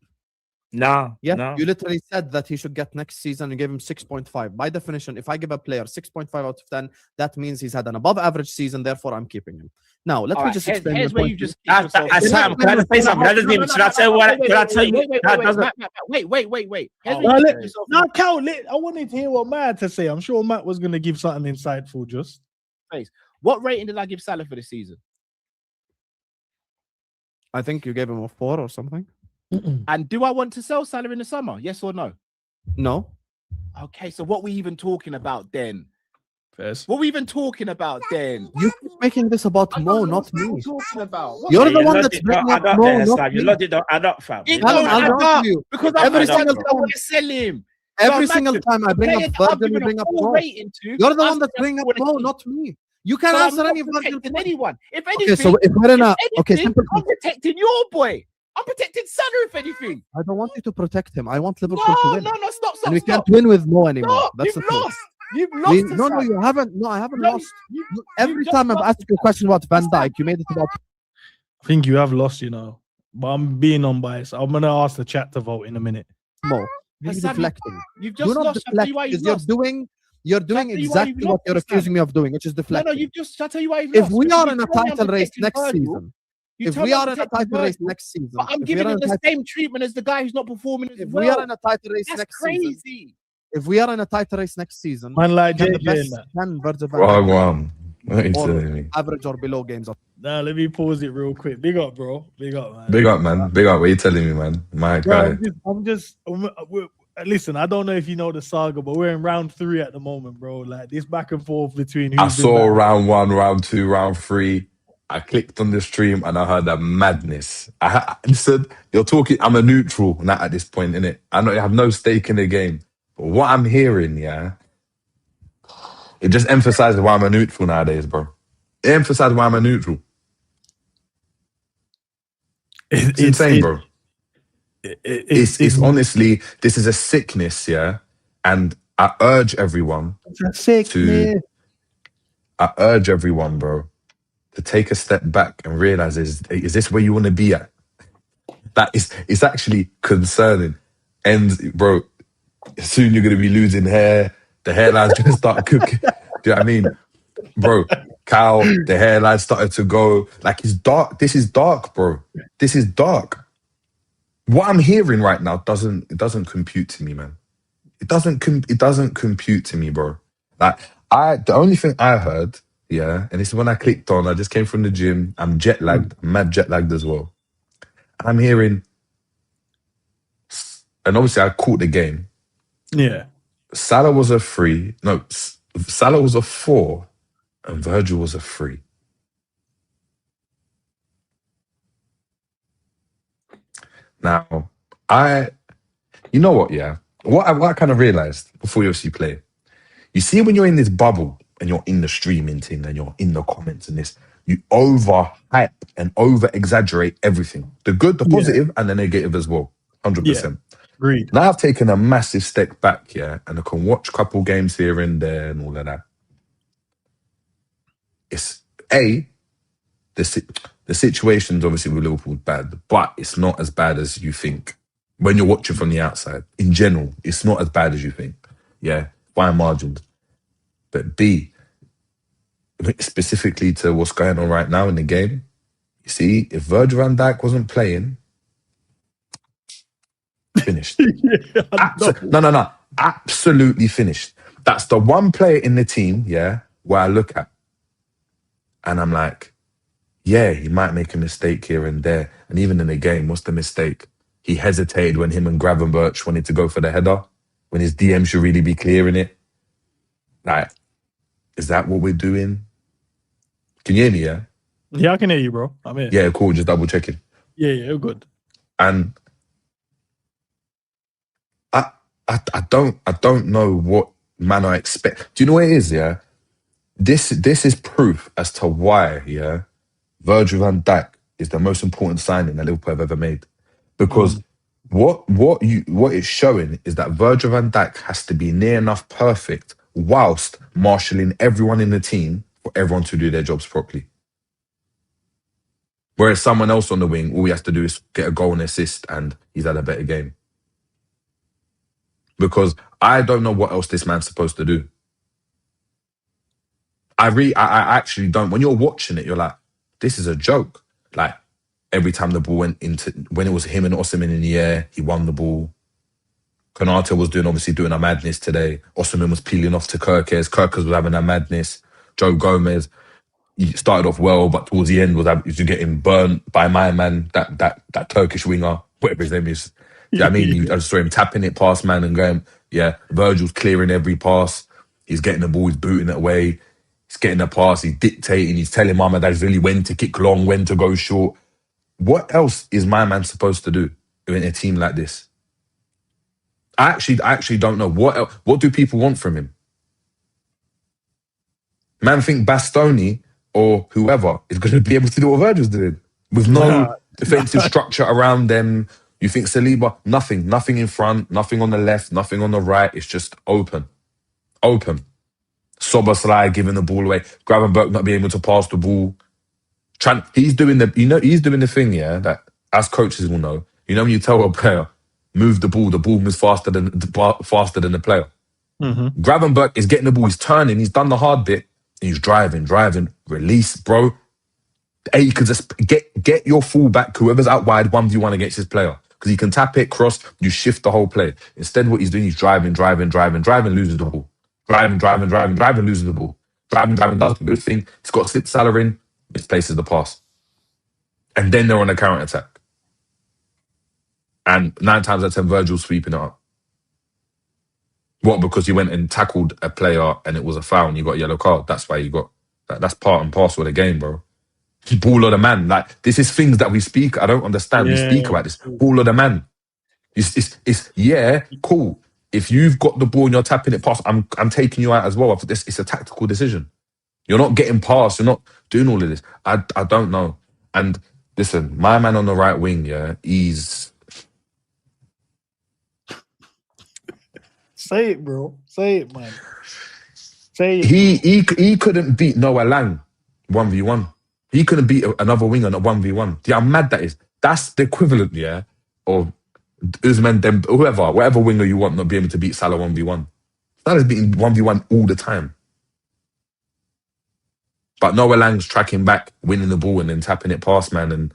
No, Yeah, no. you literally said that he should get next season. You gave him 6.5. By definition, if I give a player 6.5 out of 10, that means he's had an above average season. Therefore, I'm keeping him. Now, let me just explain. Here's where you just kicked Sam, yourself. can I just say something? That doesn't even. Should I tell you what? Can I tell you? Wait. Here's No, where you kicked yourself. no, Cal, I wanted to hear what Matt had to say. I'm sure Matt was going to give something insightful. Just What rating did I give Salah for this season? I think you gave him a 4 or something. And do I want to sell Salah in the summer? Yes or no? No. Okay, so what we even talking about then? first. What we even talking about then? You keep making this about Mo, not me. What are you talking about? What- You're the one that's bringing up Mo, not Your me. logic don't add up, fam. It I'll don't add answer up you. because Every every single single time I want to sell him. Every So single imagine time I bring player up that I've Virgil, you given a bring up full Mo. rating to, You're the I'm one that's still bringing up wanna Mo, keep. not me. You can't So I'm answer not any Virgil. protecting anyone. If Okay, anything, so if we're in a okay, anything, simple. I'm protecting your boy. I'm protecting Salah, if anything. I don't want you to protect him. I want No, Liverpool to win, no, stop, and we stop. can't win with Mo anymore. No, That's you've the thing. lost. You've lost. to No, Salah. you haven't. No, I haven't No, lost. you- Every just time I've lost asked you a question about Van Dijk, you made it about. I think you have lost, but I'm being unbiased. I'm gonna ask the chat to vote in a minute. Mo. You're Hassan, deflecting. You've Do just not lost. I'll tell deflect you why you've because lost. you're doing tell you why exactly you've what you're lost, accusing me of doing, which is No, deflecting. you've just. Shall I tell you why you've If lost? we Because are you in a told me I'm title race protecting next Virgil. season, You if told we me I'm are in a protecting title race Virgil, next season, but I'm if we giving are him in a the title- same treatment as the guy who's not performing as if well. we are in a title race That's next season, crazy. if we are in a title race next season, Man, like can the JJ and best that. can Virgil van Wrong Dijk one. What are you or telling me? average or below games? Nah, let me pause it real quick. Big up, bro. Big up, man. Big up, man. Big up. What are you telling me, man? My Bro, guy. listen, I don't know if you know the saga, but we're in round 3 at the moment, bro. Like this back and forth between I who's been saw better. round 1, round 2, round 3. I clicked on the stream and I heard that madness. I said, "You're talking." I'm a neutral now at this point, innit? I have no stake in the game. But what I'm hearing, yeah, it just emphasizes why I'm a neutral nowadays, bro. It emphasizes why I'm a neutral. It's insane, bro. It's honestly, this is a sickness, yeah. And I urge everyone I urge everyone, bro, to take a step back and realize: is this where you want to be at? It's actually concerning. And bro, soon you're gonna be losing hair. The hairline's gonna start cooking. Do you know what I mean, bro? Cal, the hairline started to go. Like, it's dark. This is dark, bro. This is dark. What I'm hearing right now doesn't compute to me, man. It doesn't compute to me, bro. Like, the only thing I heard, yeah, and this is when I clicked on. I just came from the gym. I'm jet lagged, mad jet lagged as well. I'm hearing, and obviously I caught the game. Yeah. Salah was a 3. No, Salah was a 4, and Virgil was a 3. Now, you know what, yeah? What I kind of realized before you obviously play, you see when you're in this bubble and you're in the streaming thing and you're in the comments and this, you over-hype and over-exaggerate everything. The good, the positive, and the negative as well. 100%. Agreed. Now I've taken a massive step back, yeah, and I can watch a couple games here and there and all of that. It's the situation's obviously with Liverpool bad, but it's not as bad as you think. When you're watching from the outside, in general, it's not as bad as you think. Yeah, by margins. But B, specifically to what's going on right now in the game, you see, if Virgil van Dijk wasn't playing, finished. No. Absolutely finished. That's the one player in the team, yeah, where I look at and I'm like, yeah, he might make a mistake here and there. And even in the game, what's the mistake? He hesitated when him and Gravenberch wanted to go for the header, when his DM should really be clearing it. Like, is that what we're doing? Can you hear me, yeah? Yeah, I can hear you, bro. I'm here. Yeah, cool. Just double checking. Yeah, good. And I don't know what man I expect. Do you know what it is, yeah? This is proof as to why, yeah, Virgil van Dijk is the most important signing that Liverpool have ever made. Because what it's showing is that Virgil van Dijk has to be near enough perfect whilst marshalling everyone in the team for everyone to do their jobs properly. Whereas someone else on the wing, all he has to do is get a goal and assist and he's had a better game. because I don't know what else this man's supposed to do. I actually don't. When you're watching it, you're like, this is a joke. Like, every time the ball went into, when it was him and Osimhen in the air, he won the ball. Konate was obviously doing a madness today. Osimhen was peeling off to Kirkes. Kirkes was having a madness. Joe Gomez, he started off well, but towards the end was getting burnt by my man, that Turkish winger, whatever his name is. Do you know what I mean? I just saw him tapping it past man and going, yeah, Virgil's clearing every pass. He's getting the ball, he's booting it away. He's getting the pass, he's dictating, he's telling Mama that's really when to kick long, when to go short. What else is my man supposed to do in a team like this? I actually don't know. What do people want from him? Man think Bastoni or whoever is going to be able to do what Virgil's doing with no defensive structure around them. You think Saliba, nothing in front, nothing on the left, nothing on the right. It's just open. Szoboszlai giving the ball away. Gravenberch not being able to pass the ball. He's doing the thing, yeah, that as coaches will know. You know when you tell a player, move the ball moves faster than the player. Mm-hmm. Gravenberch is getting the ball, he's turning, he's done the hard bit, and he's driving, release, bro. Hey, you could just get your fullback, whoever's out wide, 1v1 against his player. Because he can tap it, cross, you shift the whole play. Instead, what he's doing, he's driving, loses the ball. Driving, loses the ball. Driving, does the good thing. He's got to slip Salah in, misplaces the pass. And then they're on a counter-attack. And 9 times out of 10, Virgil's sweeping it up. What? Because he went and tackled a player and it was a foul and you got a yellow card. That's why you got... That's part and parcel of the game, bro. Ball of the man. Like, this is things that we speak. I don't understand. We speak about this. Ball of the man. It's yeah, cool. If you've got the ball and you're tapping it past, I'm taking you out as well. It's a tactical decision. You're not getting past. You're not doing all of this. I don't know. And listen, my man on the right wing, yeah, he's... Say it, bro. Say it, man. Say it. He couldn't beat Noah Lang 1v1. He couldn't beat another winger on a 1v1. Yeah, how mad that is. That's the equivalent, yeah, of Usman, whatever winger you want, not be able to beat Salah 1v1. Salah's beating 1v1 all the time. But Noah Lang's tracking back, winning the ball and then tapping it past, man,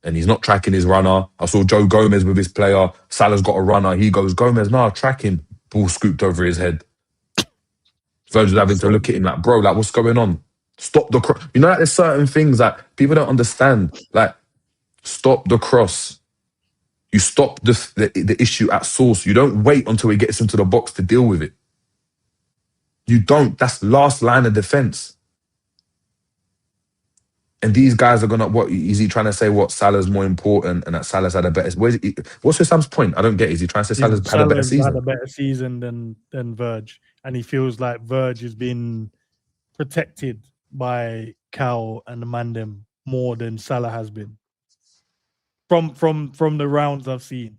and he's not tracking his runner. I saw Joe Gomez with his player. Salah's got a runner. He goes, Gomez, no, track him. Ball scooped over his head. Virgil's having to look at him like, bro, like, what's going on? Stop the cross. You know, like, there's certain things that people don't understand. Like, stop the cross. You stop the issue at source. You don't wait until it gets into the box to deal with it. You don't. That's last line of defense. And these guys are gonna, what is he trying to say? What, Salah's more important and that Salah's had a better? What's Husam's point? I don't get it. Is he trying to say Salah's had a better season? Had a better season than Virg, and he feels like Virg has been protected by Cal and the Mandem more than Salah has been. From the rounds I've seen.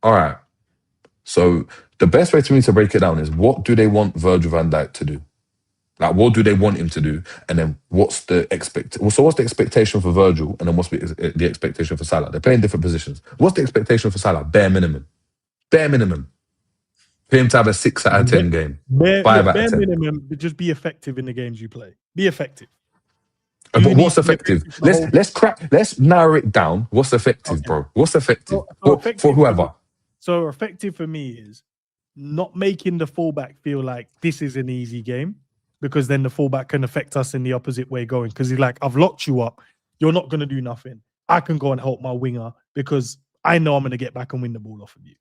All right. So the best way to me to break it down is, what do they want Virgil van Dijk to do? Like, what do they want him to do? And then what's the expectation for Virgil? And then what's the expectation for Salah? They're playing different positions. What's the expectation for Salah? Bare minimum. For him to have a 6 out of 10 game. 5 out of 10. Bare minimum, just be effective in the games you play. Be effective. But what's effective? Let's narrow it down. What's effective, bro? What's effective? For whoever. So effective for me is not making the fullback feel like this is an easy game, because then the fullback can affect us in the opposite way going. Because he's like, I've locked you up. You're not going to do nothing. I can go and help my winger because I know I'm going to get back and win the ball off of you.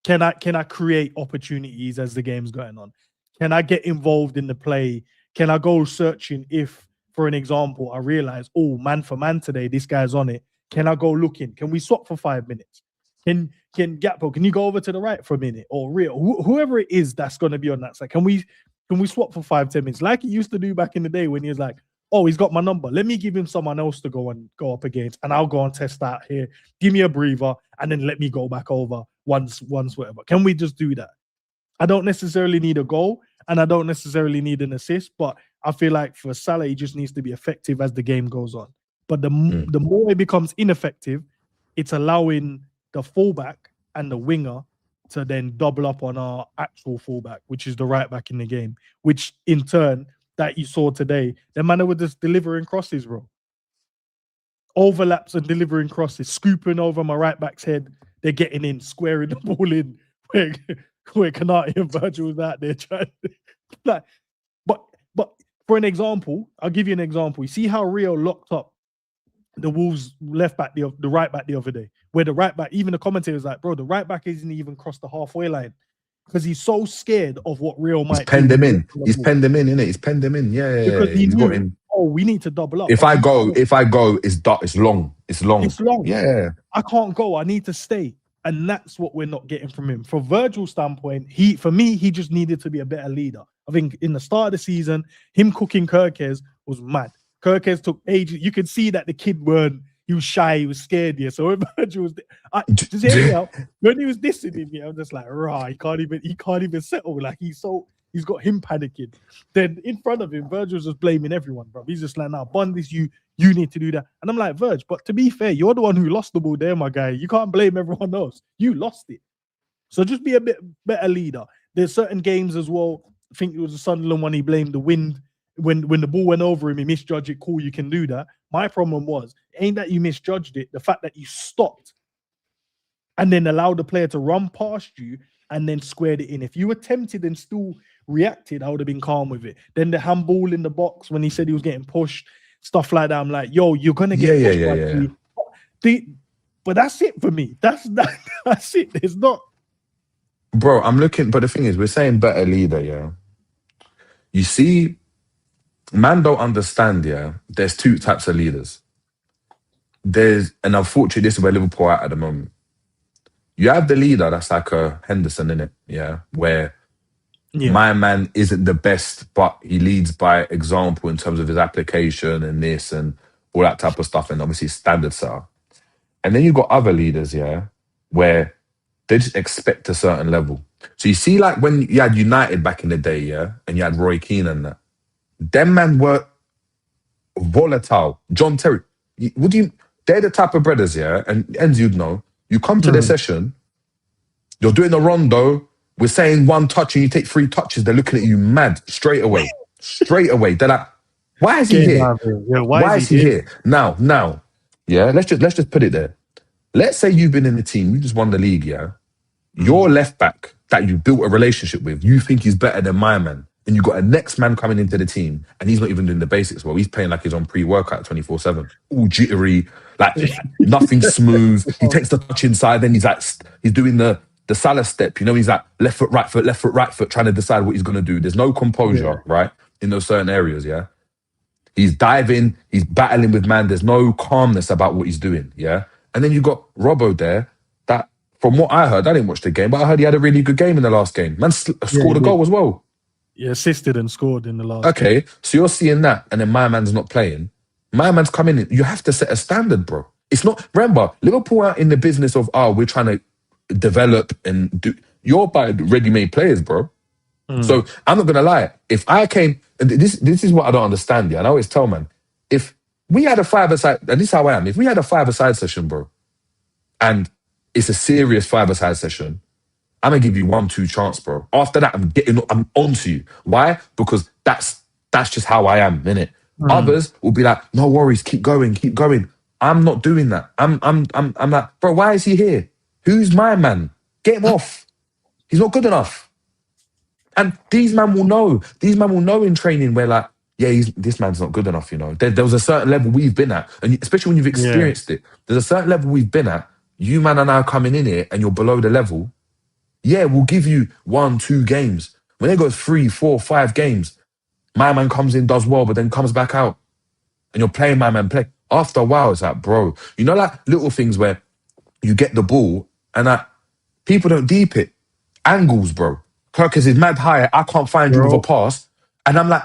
Can I create opportunities as the game's going on? Can I get involved in the play? Can I go searching if, for an example, I realize, oh, man for man today, this guy's on it. Can I go looking? Can we swap for 5 minutes? Can Gakpo, can you go over to the right for a minute? Or Real, whoever it is that's going to be on that side, can we swap for 5-10 minutes? Like he used to do back in the day when he was like, oh, he's got my number. Let me give him someone else to go up against, and I'll go and test that here. Give me a breather, and then let me go back over once, whatever. Can we just do that? I don't necessarily need a goal, and I don't necessarily need an assist, but I feel like for Salah, he just needs to be effective as the game goes on. But the more it becomes ineffective, it's allowing the fullback and the winger to then double up on our actual fullback, which is the right back in the game, which in turn, that you saw today, the man were just delivering crosses, bro. Overlaps and delivering crosses, scooping over my right back's head. They're getting in, squaring the ball in, where Kanate and Virgil was out there trying to, like, but for an example, I'll give you an example. You see how Rio locked up the Wolves left back, the right back the other day, where the right back, even the commentator was like, bro, the right back isn't even crossed the halfway line because he's so scared of what Rio might do. He's penned him in, innit? He's penned him in. Yeah. Because he's got him. Oh, we need to double up. If I go, it's long. It's long. Yeah. I can't go. I need to stay. And that's what we're not getting from him. From Virgil's standpoint, for me, he just needed to be a better leader. I think in the start of the season, him cooking Kirkes was mad. Kirkes took ages. You could see that the kid he was shy, he was scared. Yeah. So when Virgil was, just hear me out. When he was dissing him, I'm just like, right, he can't even settle. Like he's got him panicking. Then in front of him, Virgil's just blaming everyone, bro. He's just like, nah, Bundis, you need to do that. And I'm like, Virg, but to be fair, you're the one who lost the ball there, my guy. You can't blame everyone else. You lost it. So just be a bit better leader. There's certain games as well. I think it was the Sunderland one, he blamed the wind. When the ball went over him, he misjudged it. Cool, you can do that. My problem was, ain't that you misjudged it, the fact that you stopped and then allowed the player to run past you and then squared it in. If you were tempted and still reacted, I would have been calm with it. Then the handball in the box when he said he was getting pushed, stuff like that. I'm like, yo, you're gonna get pushed. But that's it for me. That's it. It's not. Bro, I'm looking, but the thing is, we're saying better leader, yeah. You see, man don't understand, yeah. There's two types of leaders. And unfortunately, this is where Liverpool are at the moment. You have the leader that's like a Henderson, innit? Yeah, where my man isn't the best, but he leads by example in terms of his application and this and all that type of stuff, and obviously standards are. And then you've got other leaders, yeah, where they just expect a certain level. So you see, like when you had United back in the day, yeah, and you had Roy Keane and that, them man were volatile. John Terry, they're the type of brothers, yeah, and Endz, you'd know, you come to their session, you're doing a rondo, we're saying one touch and you take 3 touches, they're looking at you mad straight away. They're like, why is he here? Yeah, why is he here? Now, yeah, let's just put it there. Let's say you've been in the team, you just won the league, yeah. Your left back that you built a relationship with, you think he's better than my man. And you got a next man coming into the team and he's not even doing the basics well. He's playing like he's on pre-workout 24/7. All jittery, like nothing smooth. He takes the touch inside, then he's doing the Salah step. You know, he's like left foot, right foot, trying to decide what he's going to do. There's no composure, right? In those certain areas, yeah? He's diving, he's battling with man. There's no calmness about what he's doing, yeah? And then you got Robbo there that, from what I heard, I didn't watch the game, but I heard he had a really good game in the last game. Man scored a goal as well. Yeah, assisted and scored in the last game. So you're seeing that, and then my man's not playing. My man's coming in. You have to set a standard, bro. It's not, remember, Liverpool are in the business of, we're trying to develop and do. You're by ready-made players, bro. So I'm not going to lie. If I came, and this is what I don't understand, yeah, and I always tell, man, if we had a 5-a-side, and this is how I am, if we had a 5-a-side session, bro, and it's a serious 5-a-side session, I'm going to give you 1-2 chance, bro. After that, I'm on to you. Why? Because that's just how I am, innit? Others will be like, no worries, keep going. I'm not doing that. I'm like, bro, why is he here? Who's my man? Get him off. He's not good enough. And these men will know. These men will know in training where, like, yeah, this man's not good enough, you know. There was a certain level we've been at, and especially when you've experienced it, there's a certain level we've been at. You man are now coming in here and you're below the level. Yeah, we'll give you 1-2 games. When they go 3, 4, 5 games, my man comes in, does well, but then comes back out. And you're playing my man play. After a while, it's like, bro, you know, like little things where you get the ball and people don't deep it. Angles, bro. Kirkes is mad high. I can't find you with a pass. And I'm like,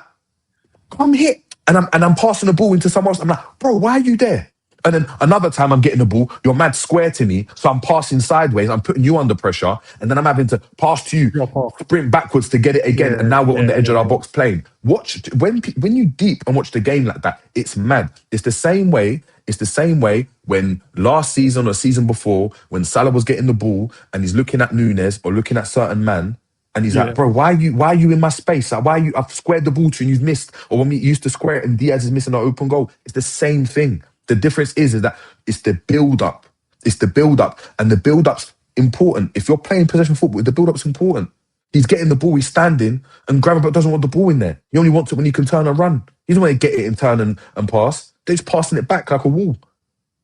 come hit. And I'm passing the ball into someone else. I'm like, bro, why are you there? And then another time I'm getting the ball, you're mad square to me, so I'm passing sideways, I'm putting you under pressure, and then I'm having to pass to you, sprint backwards to get it again, and now we're on the edge of our box playing. Watch, when you deep and watch the game like that, it's mad. It's the same way It's the same way when last season or season before, when Salah was getting the ball and he's looking at Nunes or looking at certain man, and he's like, bro, why are you in my space? Like, why are you? I've squared the ball to you and you've missed. Or when we used to square it and Diaz is missing an open goal. It's the same thing. The difference is that it's the build-up. It's the build-up. And the build-up's important. If you're playing possession football, the build-up's important. He's getting the ball, he's standing, and Gravenberch doesn't want the ball in there. He only wants it when he can turn and run. He doesn't want to get it and turn and pass. They're just passing it back like a wall.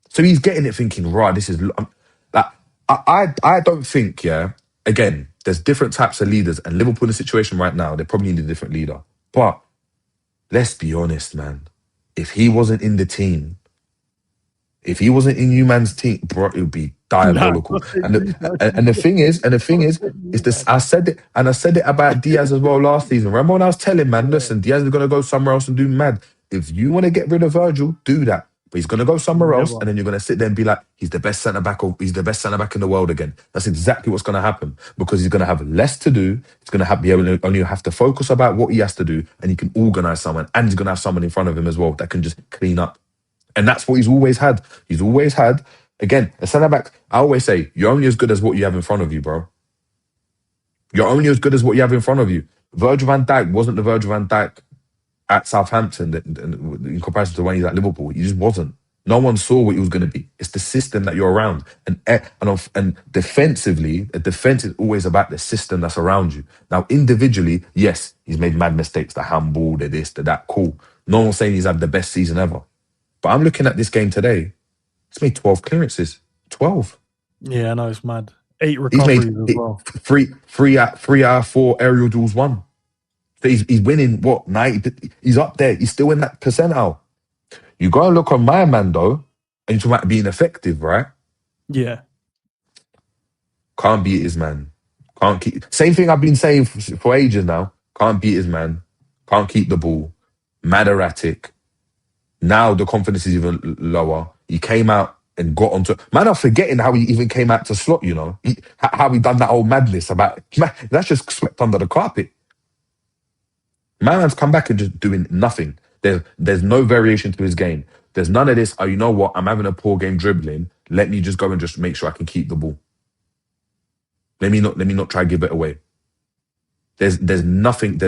So he's getting it thinking, right, this is... I don't think, again, there's different types of leaders, and Liverpool in a situation right now, they probably need a different leader. But let's be honest, man. If he wasn't in the team, if he wasn't in you man's team, bro, it would be diabolical. And the thing is this. I said it about Diaz as well last season. Remember when I was telling man, listen, Diaz is gonna go somewhere else and do mad. If you want to get rid of Virgil, do that. But he's gonna go somewhere else, and then you're gonna sit there and be like, he's the best centre back, or he's the best centre back in the world again. That's exactly what's gonna happen, because he's gonna have less to do. He's gonna be able to only have to focus about what he has to do, and he can organise someone, and he's gonna have someone in front of him as well that can just clean up. And that's what he's always had. He's always had, again, a centre-back, I always say, you're only as good as what you have in front of you, bro. You're only as good as what you have in front of you. Virgil van Dijk wasn't the Virgil van Dijk at Southampton in comparison to when he's at Liverpool. He just wasn't. No one saw what he was going to be. It's the system that you're around. And defensively, a defence is always about the system that's around you. Now, individually, yes, he's made mad mistakes, the handball, the this, the that, cool. No one's saying he's had the best season ever. But I'm looking at this game today. He's made 12 clearances. 12. Yeah, I know, it's mad. 8 recoveries as well. Three out of 4 aerial duels won. So he's winning, what, 90? He's up there. He's still in that percentile. You go and look on my man, though, and you're talking about being effective, right? Yeah. Can't beat his man. Can't keep... Same thing I've been saying for ages now. Can't beat his man. Can't keep the ball. Mad erratic. Now the confidence is even lower. He came out and got onto... Man, I'm forgetting how he even came out to slot, you know? How he done that whole madness about... Man, that's just swept under the carpet. Man's come back and just doing nothing. There's no variation to his game. There's none of this, oh, you know what? I'm having a poor game dribbling. Let me just go and just make sure I can keep the ball. Let me not try to give it away. There's nothing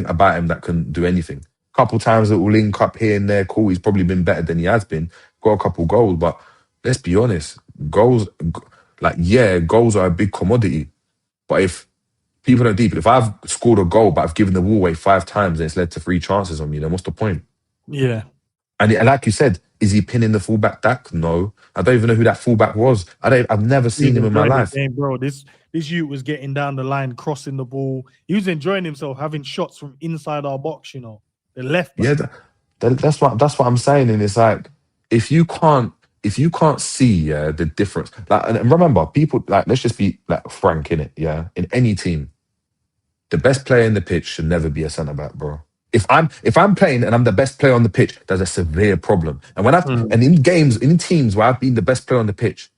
about him that can do anything. Couple times it will link up here and there. Cool, he's probably been better than he has been. Got a couple goals, but let's be honest. Goals are a big commodity. But if people don't deep, if I've scored a goal but I've given the ball away 5 times and it's led to 3 chances on me, then what's the point? Yeah. And like you said, is he pinning the fullback Dak? No. I don't even know who that fullback was. I've never seen him in my life. Game, bro. This youth was getting down the line, crossing the ball. He was enjoying himself, having shots from inside our box, you know. The left back. Yeah, that's what I'm saying. And it's like, if you can't see the difference, like, and remember, people, like, let's just be like frank in it, in any team, the best player in the pitch should never be a centre back, bro. If I'm playing and I'm the best player on the pitch, there's a severe problem. And when and in games, in teams where I've been the best player on the pitch,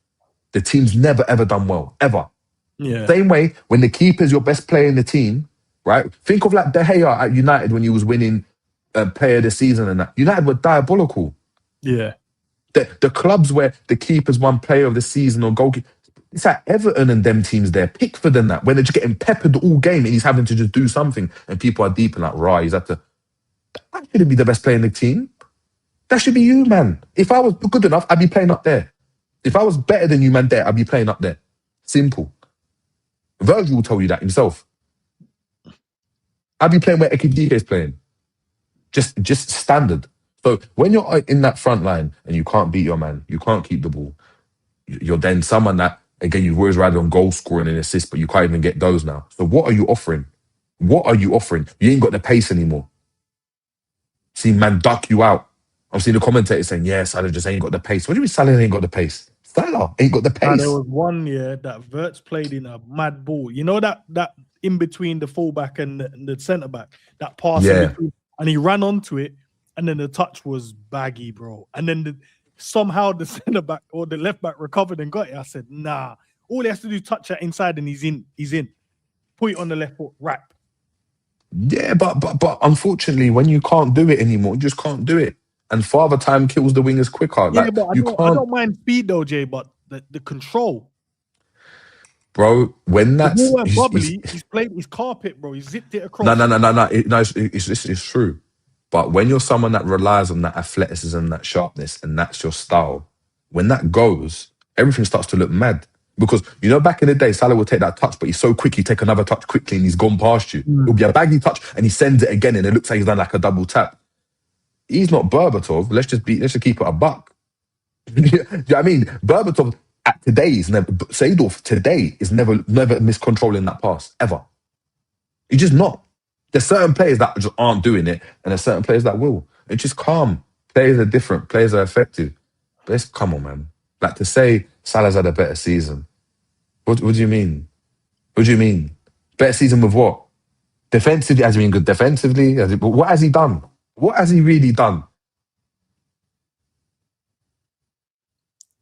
the team's never ever done well, ever. Yeah. Same way when the keeper's your best player in the team, right? Think of like De Gea at United when he was winning player of the season and that. United were diabolical. Yeah. The clubs where the keeper's won player of the season or goalkeeper, it's like Everton and them teams there, Pickford and that, when they're just getting peppered all game and he's having to just do something and people are deep and like, right, he's had to... That shouldn't be the best player in the team. That should be you, man. If I was good enough, I'd be playing up there. If I was better than you, man, there, I'd be playing up there. Simple. Virgil will tell you that himself. I'd be playing where Dijk is playing. Just standard. So when you're in that front line and you can't beat your man, you can't keep the ball, you're then someone that, again, you've always relied on goal scoring and assists, but you can't even get those now. So what are you offering? What are you offering? You ain't got the pace anymore. See man duck you out. I'm seeing the commentators saying, yeah, Salah just ain't got the pace. What do you mean Salah ain't got the pace? Salah ain't got the pace. There was one year that Verts played in a mad ball. You know that in between the fullback and the centre back, that pass in between, and he ran onto it, and then the touch was baggy, bro. And then somehow the centre back or the left back recovered and got it. I said, nah. All he has to do is touch that inside, and he's in. Put it on the left foot, wrap. Yeah, but unfortunately, when you can't do it anymore, you just can't do it. and father time kills the wingers quicker. Yeah, Like, but I don't mind speed though, Jay, but the control. bro, when The that's ball went bubbly, he's played his carpet, bro. He zipped it across. no. It's true. But when you're someone that relies on that athleticism, that sharpness, and that's your style, when that goes, everything starts to look mad. Because, you know, back in the day, Salah would take that touch, but he's so quick, he take another touch quickly and he's gone past you. It'll be a baggy touch and he sends it again and it looks like he's done like a double tap. He's not Berbatov. Let's just keep it a buck. Do you know what I mean? Berbatov at today is never, Seedorf today is never miscontrolling that pass, ever. He's just not. There's certain players that just aren't doing it and there's certain players that will. It's just calm. Players are different. Players are effective. But it's, come on, man. Like, to say Salah's had a better season. What do you mean? What do you mean? Better season with what? Defensively, has he been good defensively? What has he done? What has he really done?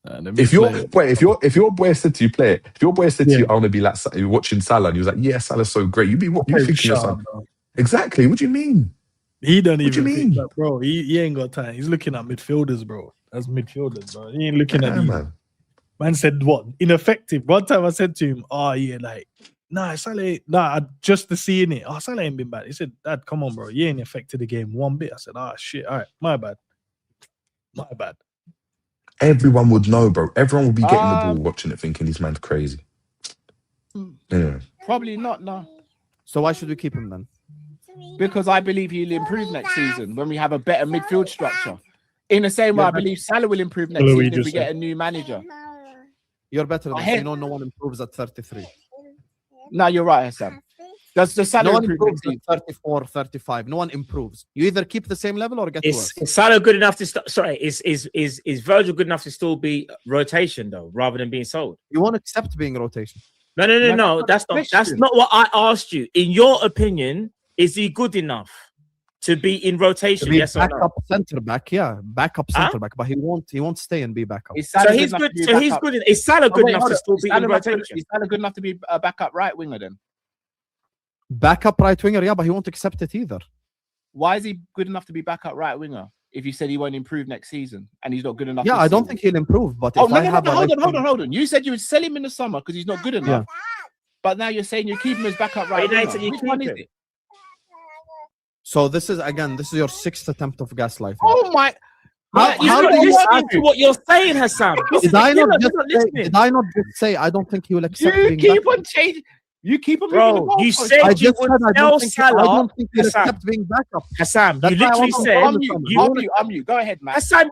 If your boy said to you, play it. If your boy said to you, I want to be like you're watching Salah, and he was like, yeah, Salah's so great. You'd be what? You think yourself? Exactly. What do you mean? He don't even mean? That, bro. He ain't got time. He's looking at midfielders, bro. That's midfielders, bro. He ain't looking at these. Man said what? Ineffective. One time I said to him, oh yeah, like, nah, Salah, nah, just to seeing it. Oh, Salah ain't been bad. He said, Dad, come on, bro. You ain't affected the game one bit. I said, oh shit, all right, my bad. My bad. Everyone would know, bro. Everyone would be getting the ball, watching it, thinking this man's crazy. Anyway. Probably not, no. So why should we keep him then? Because I believe he'll improve next season when we have a better midfield structure. In the same way, I believe Salah will improve next season if we get a new manager. You're better than us. You know, no one improves at 33. No, you're right, Hassan. Does the Salah improve next season? 34, 35. No one improves. You either keep the same level or get worse. Is Salah good enough to is Virgil good enough to still be rotation though, rather than being sold? You won't accept being rotation. No. That's not what I asked you. In your opinion, is he good enough to be in rotation? Yes or no? Backup centre back, yeah, backup centre back, but he won't stay and be backup. So he's good. So he's good. Is Salah good enough to still be in rotation? Is Salah good enough to be a backup right winger then? Backup right winger, yeah, but he won't accept it either. Why is he good enough to be backup right winger if you said he won't improve next season and he's not good enough? Yeah, I don't think he'll improve. But hold on. You said you would sell him in the summer because he's not good enough. Yeah. But now you're saying you keep him as backup right winger. Which one is it? So this is your sixth attempt of gaslighting. Oh my! You're not listening to what you're saying, Hassan. Did I not just say I don't think he will accept? You keep on changing. You keep on, bro. You said you would sell Salah. I don't think he'll accept being backup. Hassan, you literally said. I'm you. Go ahead, man. Hassan,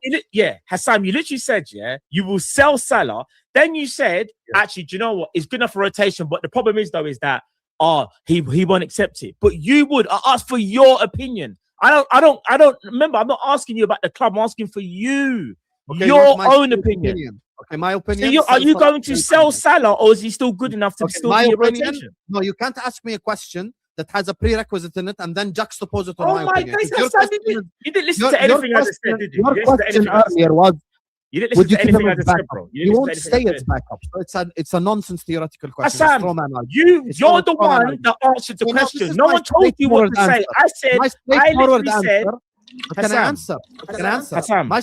Hassan, you literally said, you will sell Salah. Then you said, actually, do you know what? It's good enough for rotation, but the problem is that he won't accept it. But you would. I asked for your opinion. I don't remember. I'm not asking you about the club. I'm asking for you. Okay, your own opinion. Okay, my opinion. So are you going to sell Salah, or is he still good enough to still be a rotation? No, you can't ask me a question that has a prerequisite in it and then juxtapose it on my opinion. You didn't listen to anything I just said, did you? Your question earlier was, you didn't listen to anything I just said, bro. You won't stay as backup. So it's a nonsense theoretical question. Hassan, you're the one that answered the question. No one told you what to say. I said, I literally said. Can I answer? My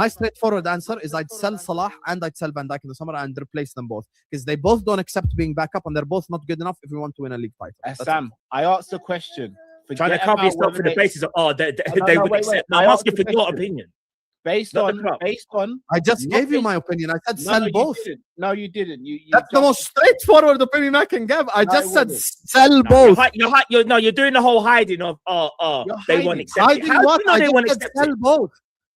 straightforward answer is I'd sell Salah and I'd sell Van Dijk in the summer and replace them both because they both don't accept being backup and they're both not good enough if we want to win a league title. Sam, I asked the question. Trying to cover yourself for the basis of they would accept. I'm asking for your opinion. Based on. I just gave you my opinion. I said sell both. No, you didn't. That's the most straightforward opinion I can give. I just said sell both. You're doing the whole hiding of they won't accept it. How do you know they won't accept it? Both.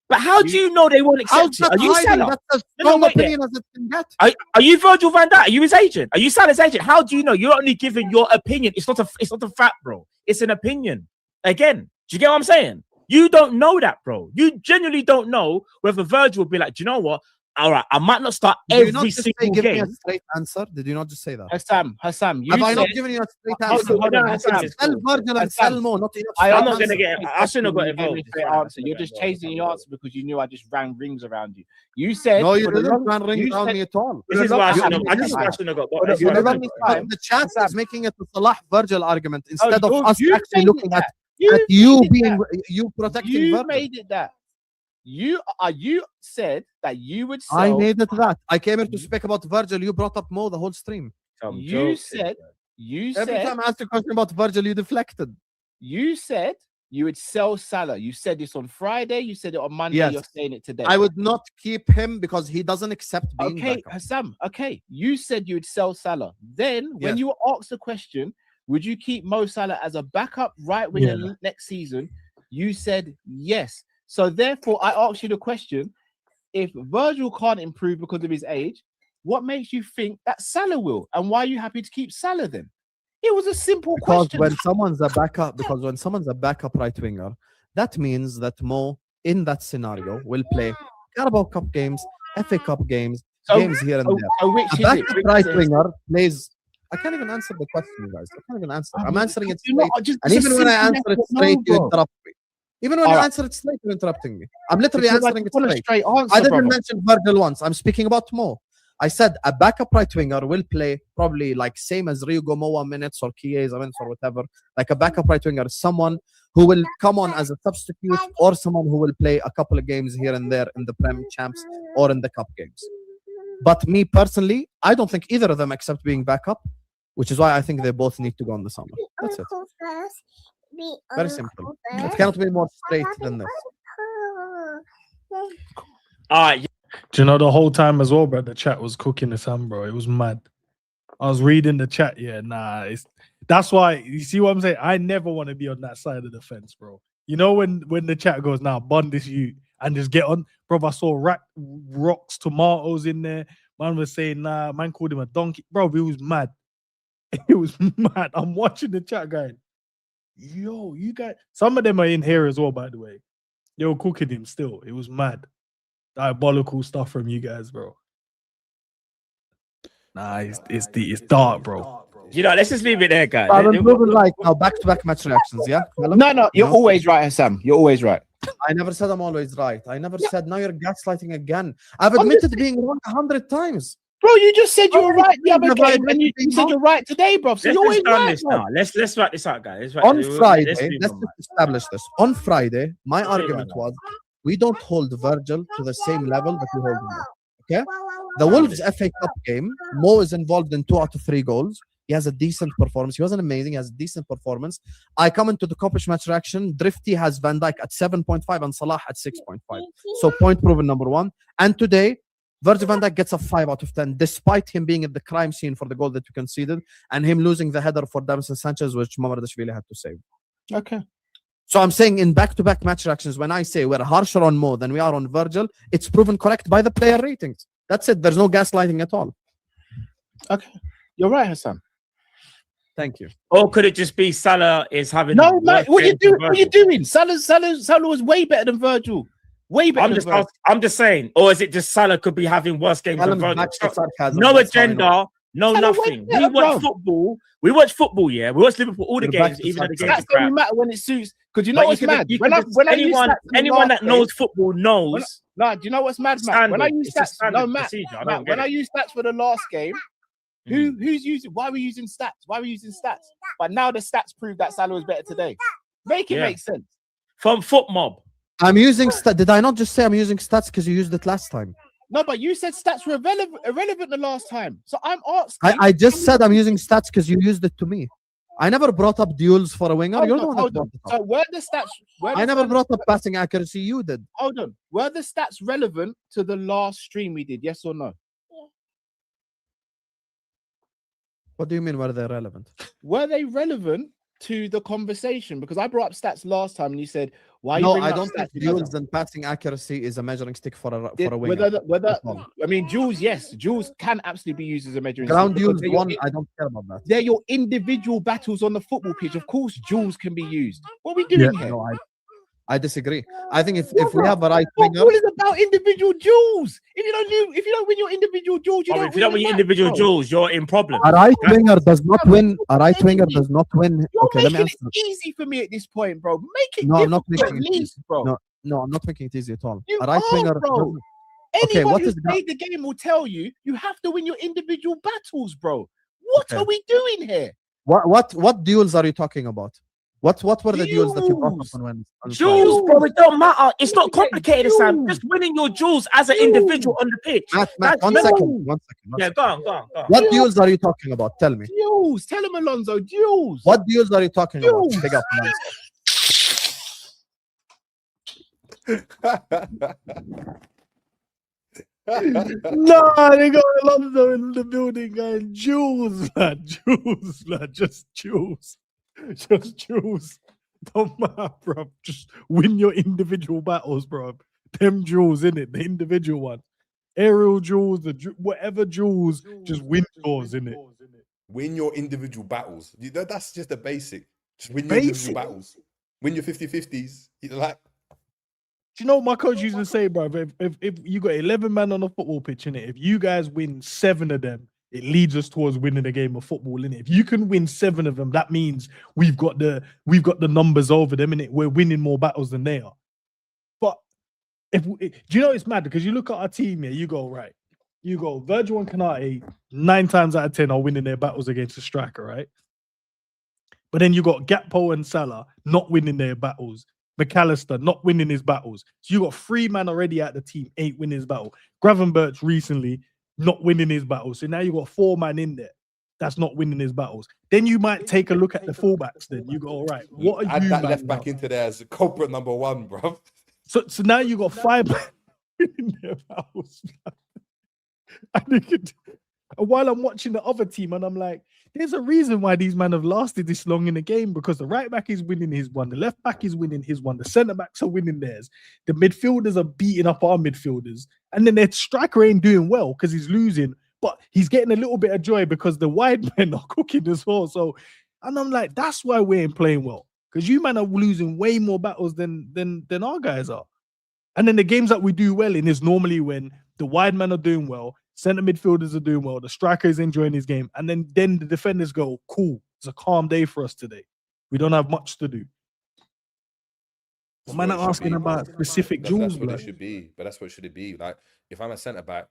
But how do you know they won't accept it? Are you Salah? That's a strong opinion as it can get. Are you Virgil van Dijk? Are you his agent? Are you Salah's agent? How do you know? You're only giving your opinion. It's not a fact, bro. It's an opinion. Again, do you get what I'm saying? You don't know that, bro. You genuinely don't know whether Virgil will be like, do you know what? All right, I might not start every single game. Give me game. a straight answer. Did you not just say that? Hassam, have I not given you a straight answer? Sell Virgil and sell more. I'm not gonna get. I shouldn't have got involved. Answer. You're just changing your answer because you knew I just ran rings around you. You said no, you didn't run rings around me at all. This is why I shouldn't have got. The chat is making it a Salah Virgil argument instead of us actually looking at you protecting You Virgil. made it that. You said that you would sell. I made it that. I came here to speak about Virgil. You brought up Mo the whole stream. You said Every time I asked a question about Virgil, you deflected. You said you would sell Salah. You said this on Friday. You said it on Monday. Yes. You're saying it today. I would not keep him because he doesn't accept being Okay, backup. Husam. Okay, you said you would sell Salah. Then, when Yes. you were asked the question, would you keep Mo Salah as a backup right winger next season? You said yes. So therefore, I asked you the question: if Virgil can't improve because of his age, what makes you think that Salah will? And why are you happy to keep Salah then? It was a simple question. When someone's a backup, right winger, that means that Mo in that scenario will play Carabao Cup games, FA Cup games, games here and there. So which A is backup it? right winger plays. I can't even answer the question, guys. I can't even answer. I'm answering it straight. And even when I answer it straight, you interrupt me. Even when I answer it straight, you're interrupting me. I'm literally answering it straight. I didn't mention Virgil once. I'm speaking about Mo. I said a backup right winger will play probably like same as Ryugo Moa minutes or Chiesa minutes or whatever. Like a backup right winger is someone who will come on as a substitute or someone who will play a couple of games here and there in the Prem Champs or in the Cup games. But me personally, I don't think either of them accept being backup, which is why I think they both need to go in the summer. That's it. Very simple. It cannot be more straight than this. All right. Do you know the whole time as well, bro? The chat was cooking the sun, bro. It was mad. I was reading the chat. Yeah, that's why you see what I'm saying. I never want to be on that side of the fence, bro. You know when the chat goes, "Now, bun this you," and just get on, bro. I saw rocks, tomatoes in there. Man was saying, "Nah," man called him a donkey, bro. It was mad. It was mad. I'm watching the chat going, "Yo, you guys." Some of them are in here as well, by the way. They were cooking him still. It was mad. Diabolical stuff from you guys, bro. Nah, it's dark, bro. You know, let's just leave it there, guys. I'm improving right now. Back-to-back match reactions, yeah? No, you're always right, Husam. You're always right. I never said I'm always right. I never said now you're gaslighting again. I've admitted being wrong 100 times. Bro, you just said you were right the other day, and you said you're right today, bro. So Let's you're always just done right this now. Let's wrap this out, guys. On Friday, let's just establish this. On Friday, my argument was we don't hold Virgil to the same level that we hold him. Okay? The Wolves FA Cup game, Mo is involved in 2 out of 3 goals. He has a decent performance. He wasn't amazing. He has a decent performance. I come into the Kopish match reaction. Drifty has Van Dijk at 7.5 and Salah at 6.5. So point proven number 1. And today, Virgil van Dijk gets a 5 out of 10, despite him being at the crime scene for the goal that we conceded and him losing the header for Davinson Sanchez, which Mamardashvili had to save. Okay. So I'm saying in back-to-back match reactions, when I say we're harsher on Mo than we are on Virgil, it's proven correct by the player ratings. That's it. There's no gaslighting at all. Okay. You're right, Husam. Thank you. Or could it just be Salah is having no, mate, what you doing? What you doing? Salah was way better than Virgil. Way better. I'm just saying. Or is it just Salah could be having worse games than Virgil? No agenda, no nothing. We watch football. We watch football, yeah. We watch Liverpool, all the games, even though the games That doesn't matter when it suits. Because you know what's mad? Anyone that knows football knows. No, do you know what's mad, Matt? When I use stats, when I use stats for the last game, who's using? Why are we using stats? Why are we using stats? But now the stats prove that Salah was better today. Make it make sense. From Foot Mob. I'm using stats. Did I not just say I'm using stats because you used it last time? No, but you said stats were irrelevant the last time. So I'm asking. I just said I'm using stats because you used it to me. I never brought up duels for a winger. You're the one that brought it up. So were the stats? I never brought up passing accuracy. You did. Hold on. Were the stats relevant to the last stream we did? Yes or no? What do you mean? Were they relevant? Were they relevant to the conversation? Because I brought up stats last time and you said, why? No, I don't think duels and passing accuracy is a measuring stick for a winger. I mean, duels, yes, duels can absolutely be used as a measuring stick. Ground duels, I don't care about that. They're your individual battles on the football pitch. Of course, duels can be used. What are we doing here? No, I disagree. I think if we have a right winger, what is about individual duels? If you don't win your individual duels, if you don't win your individual duels, you're in problem. A right winger does not win. A right winger does not win. Okay, let me answer. It's easy for me at this point, bro. Make it. No, I'm not making it easy, bro. No, I'm not making it easy at all. A right winger, bro. Anyone who's played the game will tell you you have to win your individual battles, bro. What are we doing here? What duels are you talking about? What were the duels that you brought up Duels. on Wednesday? Jules, bro, it don't matter. It's not complicated, Sam. Just winning your jewels as an individual on the pitch. Matt, That's one mental. second. Yeah, go on. What duels are you talking about? Tell me. Duels. Tell him, Alonso. Duels. What duels are you talking about? Duels. Big up, Nah, they got Alonso in the building going, Jules, lad, just Jules. Just Jules. Don't matter, bro. Just win your individual battles, bro. Them jewels in it, the individual one. Aerial jewels, whatever jewels, just win yours in it. Win your individual battles. That's just a basic. Just win your individual battles. Win your 50-50s. Like, Do you know what my coach used to say, bro? If you got 11 men on a football pitch, in it, if you guys win 7 of them, it leads us towards winning a game of football, innit? If you can win 7 of them, that means we've got the numbers over them, innit? We're winning more battles than they are. But do you know it's mad? Because you look at our team here, you go, right. You go, Virgil and Kanate, 9 times out of 10 are winning their battles against the striker, right? But then you got Gakpo and Salah not winning their battles. McAllister not winning his battles. So you got 3 man already at the team, 8 winning his battle. Gravenberch recently not winning his battles. So now you got 4 man in there that's not winning his battles. Then you might take a look at the fullbacks. Then you go, all right, what are add you that man left now? back into there as culprit number 1, bro. So now you got 5 men winning their battles. And while I'm watching the other team, and I'm like, there's a reason why these men have lasted this long in the game, because the right back is winning his one, the left back is winning his one, the centre backs are winning theirs, the midfielders are beating up our midfielders, and then their striker ain't doing well because he's losing, but he's getting a little bit of joy because the wide men are cooking as well. So, and I'm like, that's why we ain't playing well, because you men are losing way more battles than our guys are. And then the games that we do well in is normally when the wide men are doing well, centre midfielders are doing well, the striker is enjoying his game, and then the defenders go, cool, it's a calm day for us today. We don't have much to do. What man are asking about specific jewels, That's what blood? it should be. But that's what should it be. Like, if I'm a centre back,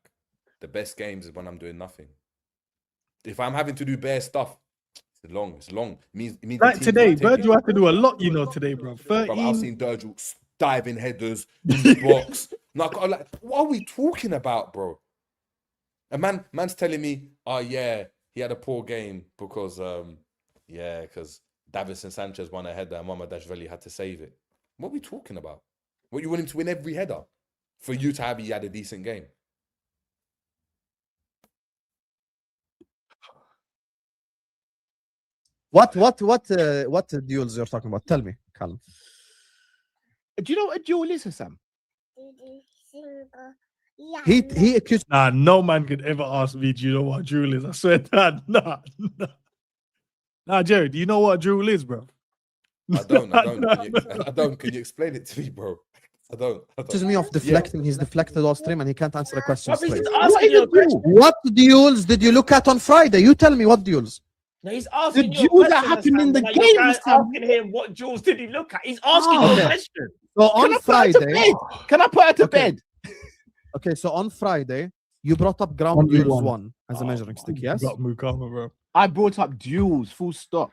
the best games is when I'm doing nothing. If I'm having to do bare stuff, it's long. It means Like today, Virgil had to do a lot, you know, today, bro. 13. Bro, I've seen Virgil diving headers in the box. Like, what are we talking about, bro? A man's telling me, oh yeah, he had a poor game because because Davinson Sanchez won a header and Mama Dashvili had to save it. What are we talking about? What, you want him to win every header for you to have he had a decent game? What duels you're talking about? Tell me, Callum. Do you know what a duel is, Husam? He accused. Nah, no man could ever ask me, do you know what a jewel is? I swear to God, nah, Jerry, do you know what a jewel is, bro? I don't. Can you explain it to me, bro? I don't. Pisses me off deflecting. He's deflected all stream and he can't answer a question straight. What duels did you look at on Friday? You tell me what duels. No, he's asking The you a jewels that question, happened in the Sam, game, You're Sam. asking him what jewels did he look at? He's asking you a question. So Can on I put her to Friday, bed? Can I put her to Okay. bed? okay, so on Friday, you brought up ground duels 1 as a measuring stick, yes? Got Mukama, bro. I brought up duels, full stop.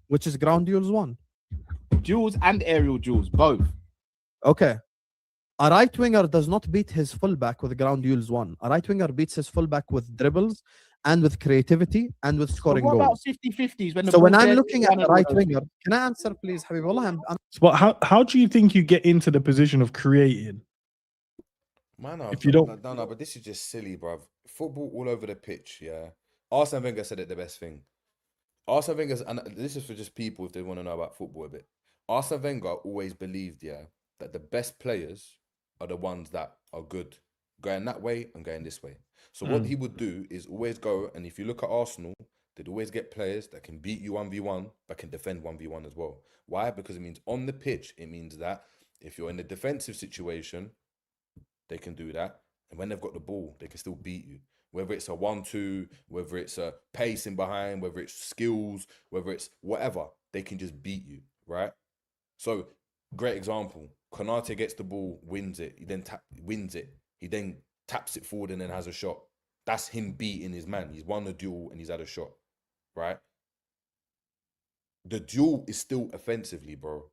Which is ground duels 1. Duels and aerial duels, both. Okay. A right winger does not beat his fullback with ground duels 1. A right winger beats his fullback with dribbles and with creativity and with scoring What about goals. 50-50s? When the So when ball's I'm there, looking one at the of right those. winger, can I answer, please, Habibullah? But how do you think you get into the position of creating? Man, If you don't- no, but this is just silly, bruv. Football all over the pitch, yeah. Arsene Wenger said it the best thing. Arsene Wenger, and this is for just people if they want to know about football a bit. Arsene Wenger always believed, yeah, that the best players are the ones that are good, going that way and going this way. So what he would do is always go, and if you look at Arsenal, they'd always get players that can beat you 1v1, but can defend 1v1 as well. Why? Because it means on the pitch, it means that if you're in a defensive situation, they can do that. And when they've got the ball, they can still beat you. Whether it's a 1-2, whether it's a pacing behind, whether it's skills, whether it's whatever, they can just beat you, right? So, great example. Konate gets the ball, wins it. He then wins it. He then taps it forward and then has a shot. That's him beating his man. He's won a duel and he's had a shot, right? The duel is still offensively, bro.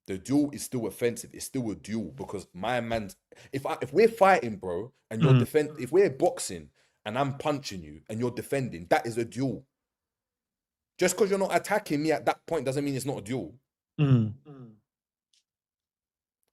The duel is still offensive. It's still a duel because my man, if we're fighting, bro, and you're if we're boxing and I'm punching you and you're defending, that is a duel. Just because you're not attacking me at that point doesn't mean it's not a duel.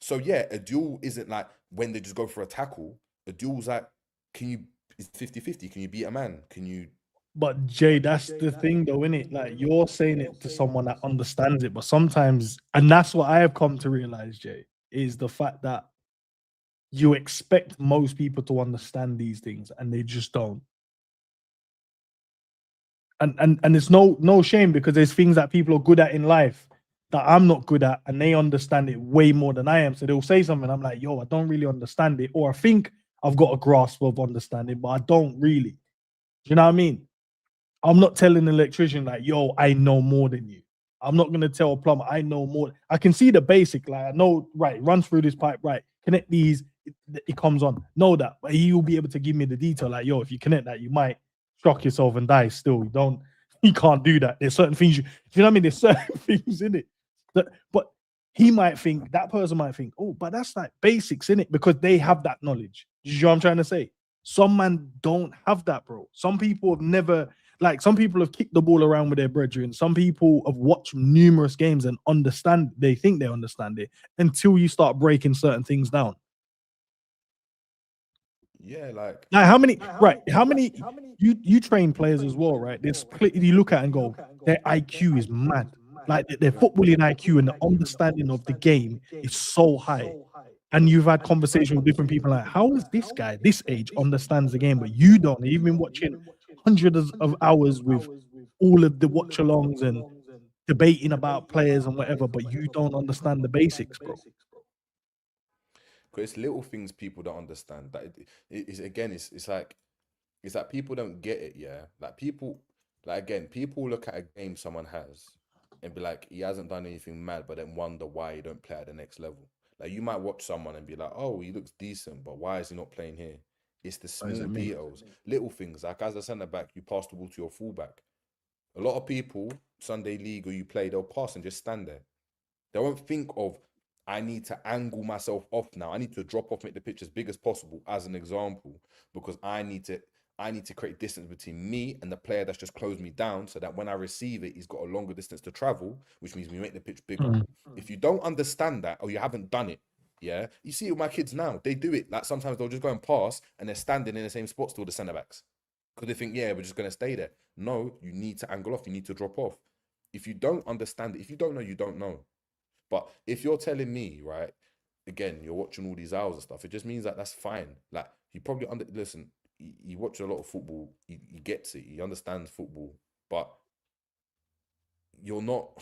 So yeah, a duel isn't like when they just go for a tackle. A duel's like, it's 50-50. Can you beat a man? Can you? But Jay, that's the thing though, innit? Like you're saying it to someone that understands it, but sometimes, and that's what I have come to realize, Jay, is the fact that you expect most people to understand these things and they just don't. And it's no shame because there's things that people are good at in life that I'm not good at and they understand it way more than I am. So they'll say something, I'm like, yo, I don't really understand it. Or I think I've got a grasp of understanding, but I don't really. Do you know what I mean? I'm not telling an electrician like, yo, I know more than you. I'm not going to tell a plumber, I know more. I can see the basic, like I know, right, runs through this pipe, right, connect these, it comes on. Know that, but he'll be able to give me the detail, like, yo, if you connect that, you might shock yourself and die still. You can't do that. There's certain things, you know what I mean? There's certain things in it. But that person might think, oh, but that's like basics in it because they have that knowledge. You know what I'm trying to say? Some man don't have that, bro. Some people have never... Like some people have kicked the ball around with their brethren. Some people have watched numerous games and they think they understand it until you start breaking certain things down. Yeah, like how many you train players as well, right? You look at and go, their IQ is mad. Like their footballing IQ and the understanding of the game is so high. And you've had conversation with different people like, how is this guy this age understands the game, but you don't? You've been watching hundreds of hours with all of the watch-alongs and debating about players and whatever, but you don't understand the basics, bro. Because it's little things people don't understand. That it's like people don't get it. Yeah, like people look at a game someone has and be like, he hasn't done anything mad, but then wonder why he don't play at the next level. Like you might watch someone and be like, oh, he looks decent, but why is he not playing here? It's the small details, little things. Like as a centre back, you pass the ball to your fullback. A lot of people, Sunday league or you play, they'll pass and just stand there. They won't think of, I need to angle myself off now. I need to drop off, make the pitch as big as possible, as an example, because I need to create distance between me and the player that's just closed me down, so that when I receive it, he's got a longer distance to travel, which means we make the pitch bigger. If you don't understand that or you haven't done it, yeah, you see it with my kids now. They do it. Like sometimes they'll just go and pass and they're standing in the same spot still, the centre backs, because they think, yeah, we're just going to stay there. No, you need to angle off. You need to drop off. If you don't understand it, if you don't know, you don't know. But if you're telling me, right, again, you're watching all these hours and stuff, it just means that that's fine. Like you probably listen. He watches a lot of football. He gets it. He understands football, but you're not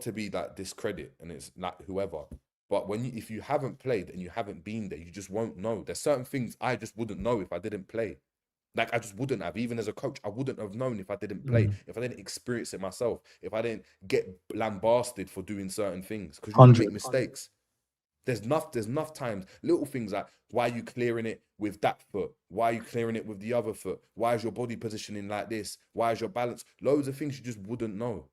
to be like discredit, and it's like whoever. But if you haven't played and you haven't been there, you just won't know. There's certain things I just wouldn't know if I didn't play. Like I just wouldn't have. Even as a coach, I wouldn't have known if I didn't play, if I didn't experience it myself, if I didn't get lambasted for doing certain things, because you make mistakes. There's enough times, little things like, why are you clearing it with that foot? Why are you clearing it with the other foot? Why is your body positioning like this? Why is your balance? Loads of things you just wouldn't know.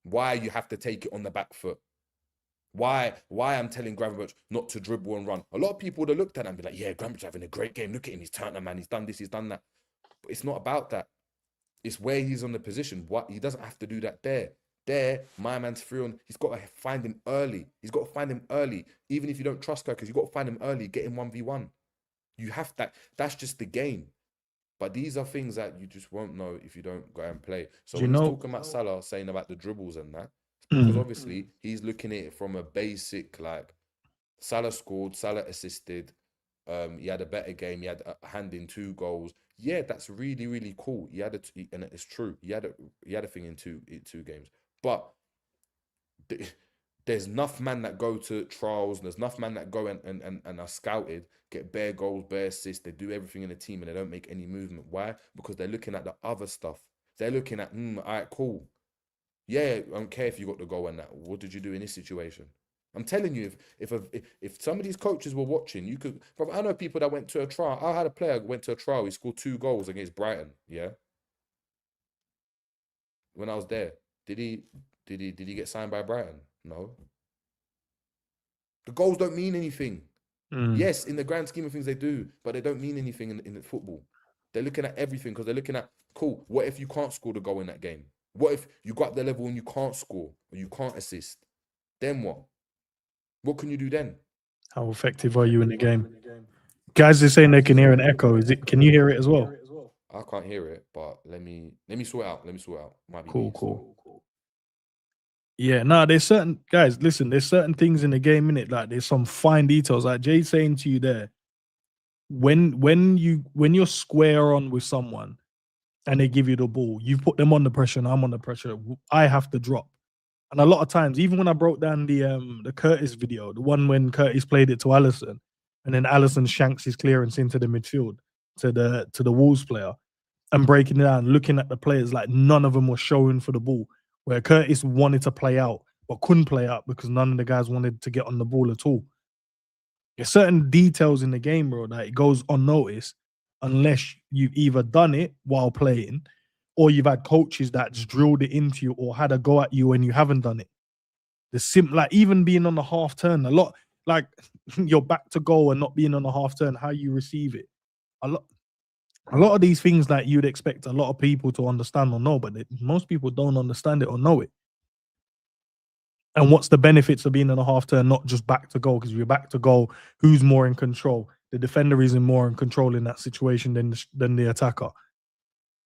Why you have to take it on the back foot. Why I'm telling Gravenberch not to dribble and run. A lot of people would have looked at it and be like, yeah, Gravenberch having a great game. Look at him. He's turned a man. He's done this. He's done that. But it's not about that. It's where he's on the position. He doesn't have to do that there. There, my man's free on. He's got to find him early. Even if you don't trust because you've got to find him early. Get him 1v1. You have that. That's just the game. But these are things that you just won't know if you don't go and play. So when he's talking about Salah, saying about the dribbles and that, because obviously he's looking at it from a basic, like Salah scored, Salah assisted, he had a better game, he had a hand in 2 goals. Yeah, that's really, really cool. And it's true. He had a thing in two games. But there's enough men that go to trials, and there's enough men that go and are scouted, get bare goals, bare assists, they do everything in a team and they don't make any movement. Why? Because they're looking at the other stuff. They're looking at, all right, cool. Yeah, I don't care if you got the goal and that. What did you do in this situation? I'm telling you, if some of these coaches were watching, you could. Bro, I know people that went to a trial. I had a player who went to a trial. He scored 2 goals against Brighton. Yeah, when I was there. Did he get signed by Brighton? No. The goals don't mean anything. Yes, in the grand scheme of things they do, but they don't mean anything in football. They're looking at everything because they're looking at, cool, what if you can't score the goal in that game? What if you got the level and you can't score or you can't assist? Then what? What can you do then? How effective are you in the game? Guys are saying they can hear an echo. Is it? Can you hear it as well? I can't hear it, but let me sort it out. Might be Cool, me, cool. Yeah, no, there's certain guys. Listen, there's certain things in the game, in it. Like there's some fine details. Like Jay's saying to you there, when you're square on with someone and they give you the ball, you put them under pressure and I'm under pressure. I have to drop. And a lot of times, even when I broke down the Curtis video, the one when Curtis played it to Alisson, and then Alisson shanks his clearance into the midfield to the Wolves player, and breaking it down, looking at the players, like none of them were showing for the ball. Where Curtis wanted to play out, but couldn't play out because none of the guys wanted to get on the ball at all. There's certain details in the game, bro, that it goes unnoticed unless you've either done it while playing or you've had coaches that just drilled it into you or had a go at you when you haven't done it. Like even being on the half turn, a lot, like you're back to goal and not being on the half turn, how you receive it. A lot of these things that you'd expect a lot of people to understand or know, but most people don't understand it or know it. And what's the benefits of being on a half turn, not just back to goal? Because if you're back to goal, who's more in control? The defender isn't more in control in that situation than the attacker.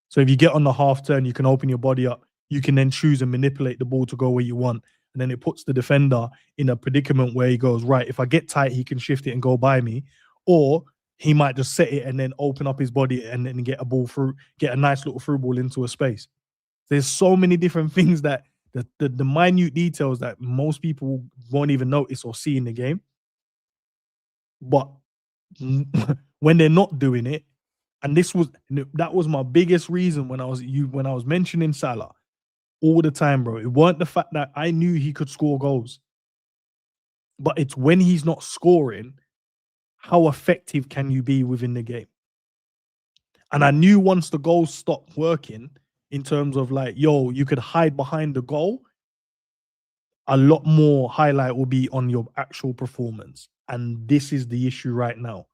So if you get on the half turn, you can open your body up. You can then choose and manipulate the ball to go where you want. And then it puts the defender in a predicament where he goes, right, if I get tight, he can shift it and go by me. Or he might just set it and then open up his body and then get a ball through, get a nice little through ball into a space. There's so many different things that the minute details that most people won't even notice or see in the game. But when they're not doing it, and that was my biggest reason when I was mentioning Salah all the time, bro. It weren't the fact that I knew he could score goals, but it's when he's not scoring, how effective can you be within the game? And I knew once the goals stopped working, in terms of like, yo, you could hide behind the goal, a lot more highlight will be on your actual performance. And this is the issue right now.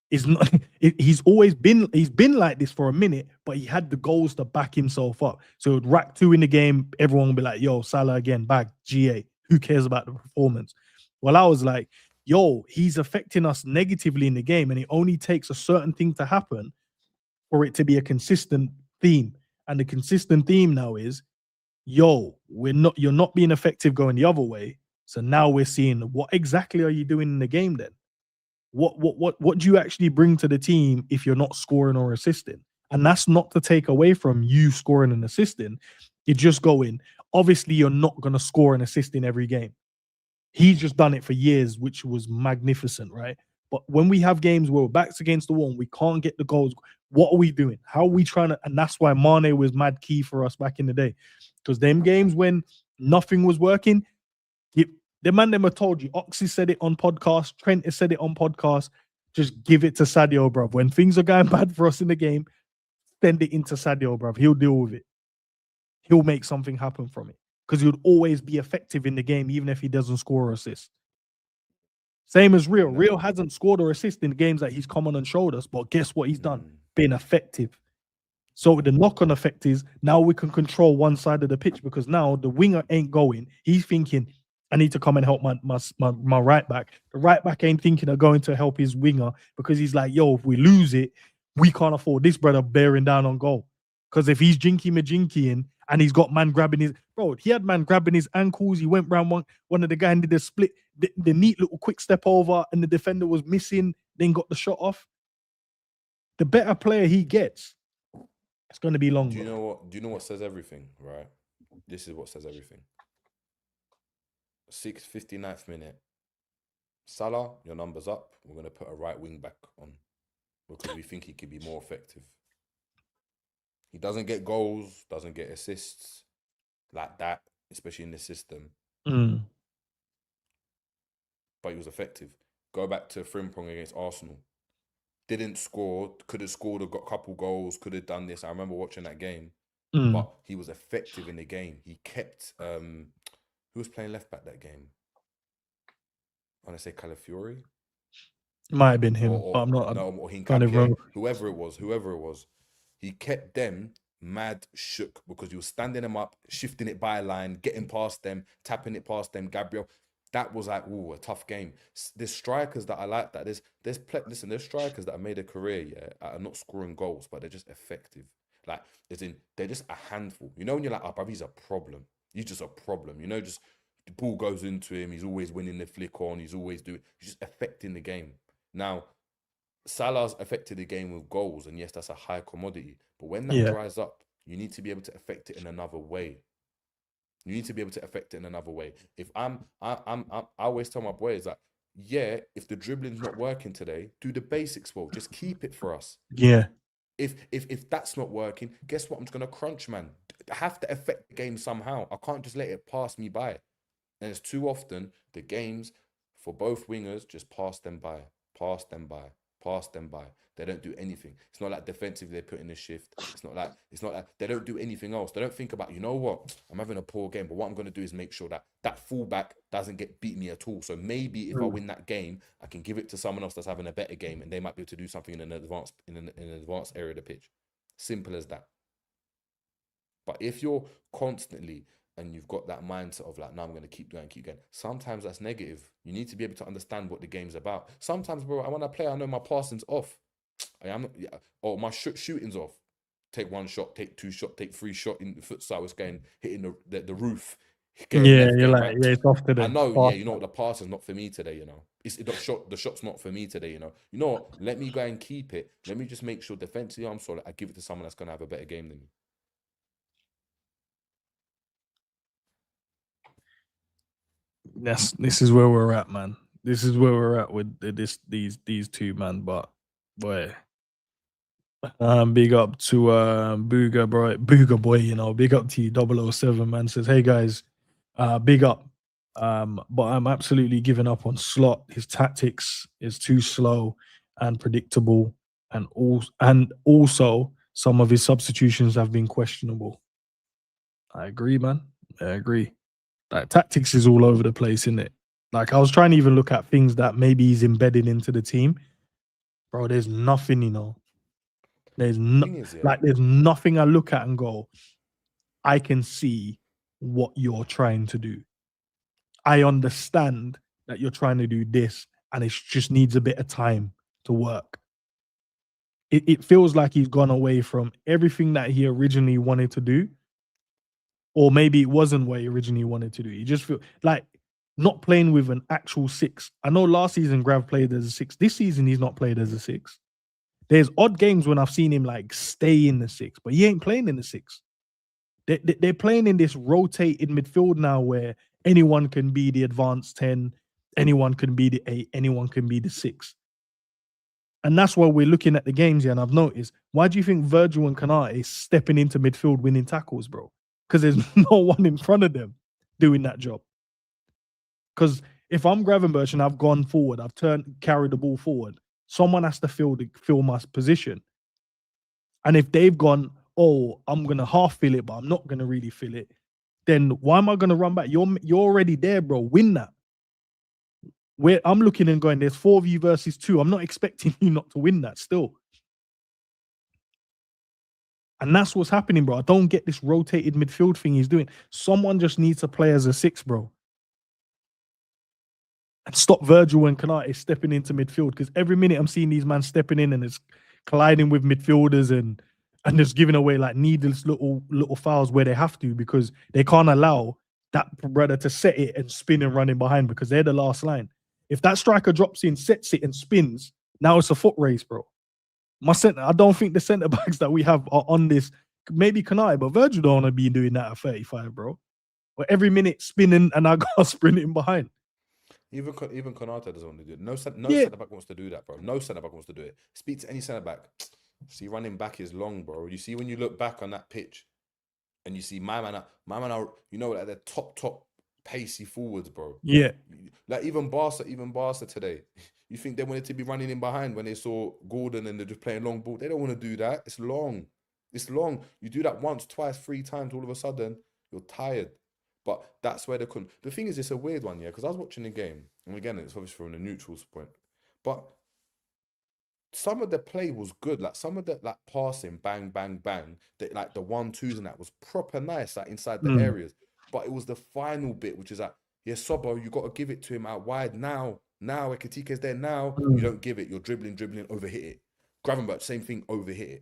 He's been like this for a minute, but he had the goals to back himself up. So it would rack 2 in the game, everyone would be like, yo, Salah again, back, GA. Who cares about the performance? Well, I was like, yo, he's affecting us negatively in the game, and it only takes a certain thing to happen for it to be a consistent theme. And the consistent theme now is, yo, you're not being effective going the other way. So now we're seeing, what exactly are you doing in the game then? What do you actually bring to the team if you're not scoring or assisting? And that's not to take away from you scoring and assisting. It's just going, obviously you're not going to score and assist in every game. He's just done it for years, which was magnificent, right? But when we have games where we're backs against the wall and we can't get the goals, what are we doing? How are we trying to? And that's why Mane was mad key for us back in the day. Because them games when nothing was working, the man never told you. Oxy said it on podcast. Trent has said it on podcast. Just give it to Sadio, bruv. When things are going bad for us in the game, send it into Sadio, bruv. He'll deal with it. He'll make something happen from it. Because he would always be effective in the game, even if he doesn't score or assist. Same as Real. Real hasn't scored or assist in the games that he's come on and showed us, but guess what he's done? Been effective. So the knock-on effect is now we can control one side of the pitch because now the winger ain't going. He's thinking, I need to come and help my right back. The right back ain't thinking of going to help his winger because he's like, yo, if we lose it, we can't afford this brother bearing down on goal. Because if he's jinky-majinkying and he's got man grabbing his... Bro, he had man grabbing his ankles. He went round one of the guys and did a split, the neat little quick step over, and the defender was missing, then got the shot off. The better player he gets, it's going to be long. Do you know what says everything, right? This is what says everything. 59th minute. Salah, your number's up. We're going to put a right wing back on because we think he could be more effective. He doesn't get goals, doesn't get assists like that, especially in the system. But he was effective. Go back to Frimpong against Arsenal. Didn't score, could have scored a couple goals, could have done this. I remember watching that game. but he was effective in the game. He kept who was playing left back that game? I want to say Calafiori. It might have been him, but I'm not. No, or can't even remember. whoever it was. He kept them mad shook because he was standing them up, shifting it by a line, getting past them, tapping it past them. Gabriel, that was like, ooh, a tough game. There's strikers that I like that. There's strikers that have made a career, yeah, are not scoring goals, but they're just effective. Like, they're just a handful. You know, when you're like, oh, bruv, he's a problem. He's just a problem. You know, just the ball goes into him. He's always winning the flick on. He's just affecting the game. Now, Salah's affected the game with goals, and yes, that's a high commodity. But when that dries up, you need to be able to affect it in another way. If I always tell my boys that, yeah, if the dribbling's not working today, do the basics well. Just keep it for us. Yeah. If that's not working, guess what? I'm just gonna crunch, man. I have to affect the game somehow. I can't just let it pass me by. And it's too often the games for both wingers just pass them by. They don't do anything. It's not like defensively they put in a shift. It's not like they don't do anything else. They don't think about, you know what, I'm having a poor game, but what I'm going to do is make sure that fullback doesn't beat me at all. So maybe if I win that game, I can give it to someone else that's having a better game, and they might be able to do something in an advanced area of the pitch. Simple as that. But if you're constantly and you've got that mindset of like, no, I'm going to keep going. Sometimes that's negative. You need to be able to understand what the game's about. Sometimes, bro, when I play, I know my passing's off. Or my shooting's off. Take one shot, take two shot, take three shot in the futsal. It's hitting the roof. You're like, right. It's off today. I know, you know what, the pass is not for me today, you know. The shot's not for me today, you know. You know what? Let me go and keep it. Let me just make sure defensively I'm solid. I give it to someone that's going to have a better game than me. This is where we're at, man. This is where we're at with these two, man. But boy, big up to Booger boy, you know, big up to you, 007, man. Says, hey guys, big up. But I'm absolutely giving up on Slot. His tactics is too slow and predictable, and also some of his substitutions have been questionable. I agree, man. I agree. Like, tactics is all over the place, isn't it? Like, I was trying to even look at things that maybe he's embedded into the team. Bro, there's nothing, you know. There's nothing I look at and go, I can see what you're trying to do. I understand that you're trying to do this, and it just needs a bit of time to work. It feels like he's gone away from everything that he originally wanted to do. Or maybe it wasn't what he originally wanted to do. You just feel like not playing with an actual six. I know last season Grav played as a six. This season he's not played as a six. There's odd games when I've seen him like stay in the six, but he ain't playing in the six. They're playing in this rotated midfield now where anyone can be the advanced 10, anyone can be the 8, anyone can be the 6. And that's why we're looking at the games here, and I've noticed, why do you think Virgil and Kanate is stepping into midfield winning tackles, bro? Because there's no one in front of them doing that job. Because if I'm Gravenberch and I've gone forward, I've carried the ball forward, someone has to fill my position. And if they've gone, oh, I'm going to half fill it, but I'm not going to really fill it, then why am I going to run back? You're already there, bro. Win that. I'm looking and going, there's 4 of you versus 2. I'm not expecting you not to win that still. And that's what's happening, bro. I don't get this rotated midfield thing he's doing. Someone just needs to play as a 6, bro. And stop Virgil and Kanate stepping into midfield, because every minute I'm seeing these men stepping in and it's colliding with midfielders and just giving away like needless little fouls where they have to, because they can't allow that brother to set it and spin and run in behind, because they're the last line. If that striker drops in, sets it and spins, now it's a foot race, bro. I don't think the centre backs that we have are on this. Maybe Kanai, but Virgil don't want to be doing that at 35, bro. Or every minute spinning and I got sprinting behind. Even Konate doesn't want to do it. No centre back wants to do that, bro. No centre back wants to do it. Speak to any centre back. See, running back is long, bro. You see when you look back on that pitch, and you see my man are, you know, like they're top pacey forwards, bro. Yeah. Like even Barca today. You think they wanted to be running in behind when they saw Gordon and they're just playing long ball? They don't want to do that. It's long. It's long. You do that once, twice, 3 times, all of a sudden, you're tired. But that's where the thing is, it's a weird one, yeah, because I was watching the game, and again, it's obviously from the neutrals point, but some of the play was good. Like some of the like passing, bang, bang, bang, like the 1-2s and that was proper nice, like inside the areas. But it was the final bit, which is like, yeah, Sobo, you got to give it to him out wide now. Now, Ekitike's there now. You don't give it. You're dribbling, overhit it. Gravenberch, same thing, overhit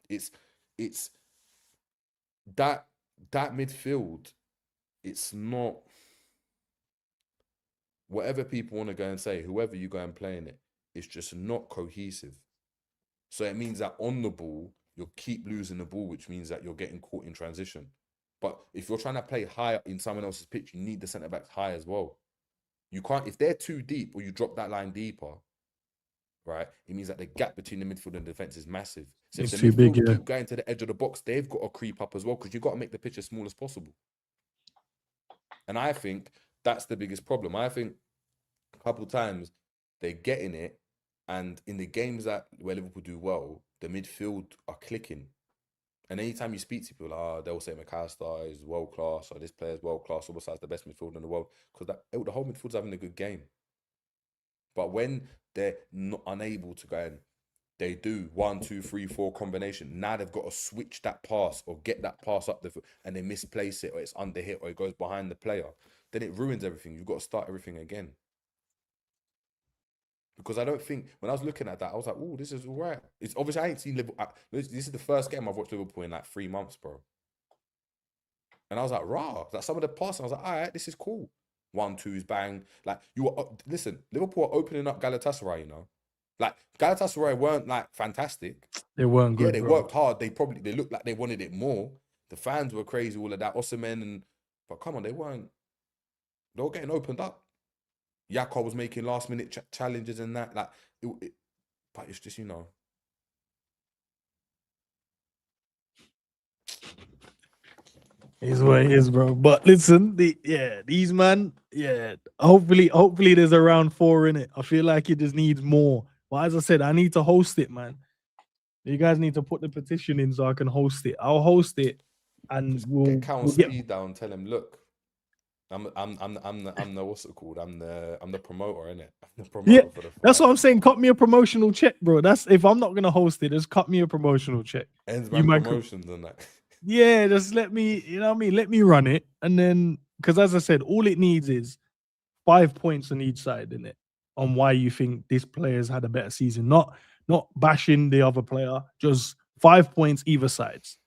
it. It's that midfield. It's not whatever people want to go and say, whoever you go and play in it, it's just not cohesive. So it means that on the ball, you'll keep losing the ball, which means that you're getting caught in transition. But if you're trying to play high in someone else's pitch, you need the centre-backs high as well. You can't, if they're too deep or you drop that line deeper, right, it means that the gap between the midfield and the defence is massive. So if the too big, keep going to the edge of the box, they've got to creep up as well, because you've got to make the pitch as small as possible. And I think that's the biggest problem. I think a couple of times they're getting it, and in the games where Liverpool do well, the midfield are clicking. And anytime you speak to people, they'll say McAllister is world class, or this player is world class, or besides the best midfielder in the world, because the whole midfield's having a good game. But when they're not unable to go and they do 1, 2, 3, 4 combination, now they've got to switch that pass or get that pass up the foot, and they misplace it, or it's under hit, or it goes behind the player, then it ruins everything. You've got to start everything again. Because I don't think, when I was looking at that, I was like, oh, this is all right. It's obviously, I ain't seen Liverpool. This is the first game I've watched Liverpool in like 3 months, bro. And I was like, rah. Like some of the passing, I was like, all right, this is cool. 1-2s, bang. Like, listen, Liverpool are opening up Galatasaray, you know. Like, Galatasaray weren't like fantastic. They weren't good. Yeah, they worked hard. They looked like they wanted it more. The fans were crazy, all of that. But come on, they were getting opened up. Yako was making last-minute challenges and that. Like, but it's just, you know. Is what it is, bro. But listen, these man, hopefully there's a round 4 in it. I feel like it just needs more. But as I said, I need to host it, man. You guys need to put the petition in so I can host it. I'll host it, and we'll get speed down. Tell him, look. I'm the what's it called? I'm the promoter, innit? I'm the promoter for the fight. That's what I'm saying. Cut me a promotional check, bro. That's if I'm not gonna host it, just cut me a promotional check. Endz promotions and that. Yeah, just let me, you know what I mean? Let me run it. And then, because as I said, all it needs is 5 points on each side, innit? On why you think this player's had a better season. Not bashing the other player, just 5 points either sides.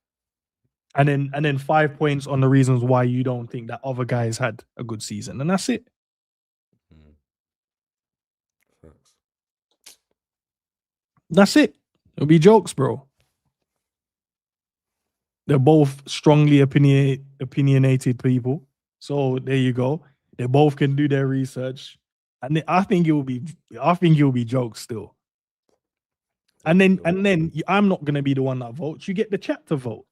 And then 5 points on the reasons why you don't think that other guys had a good season. And that's it. That's it. It'll be jokes, bro. They're both strongly opinionated people. So there you go. They both can do their research. And I think it will be jokes still. And then I'm not gonna be the one that votes. You get the chat to vote.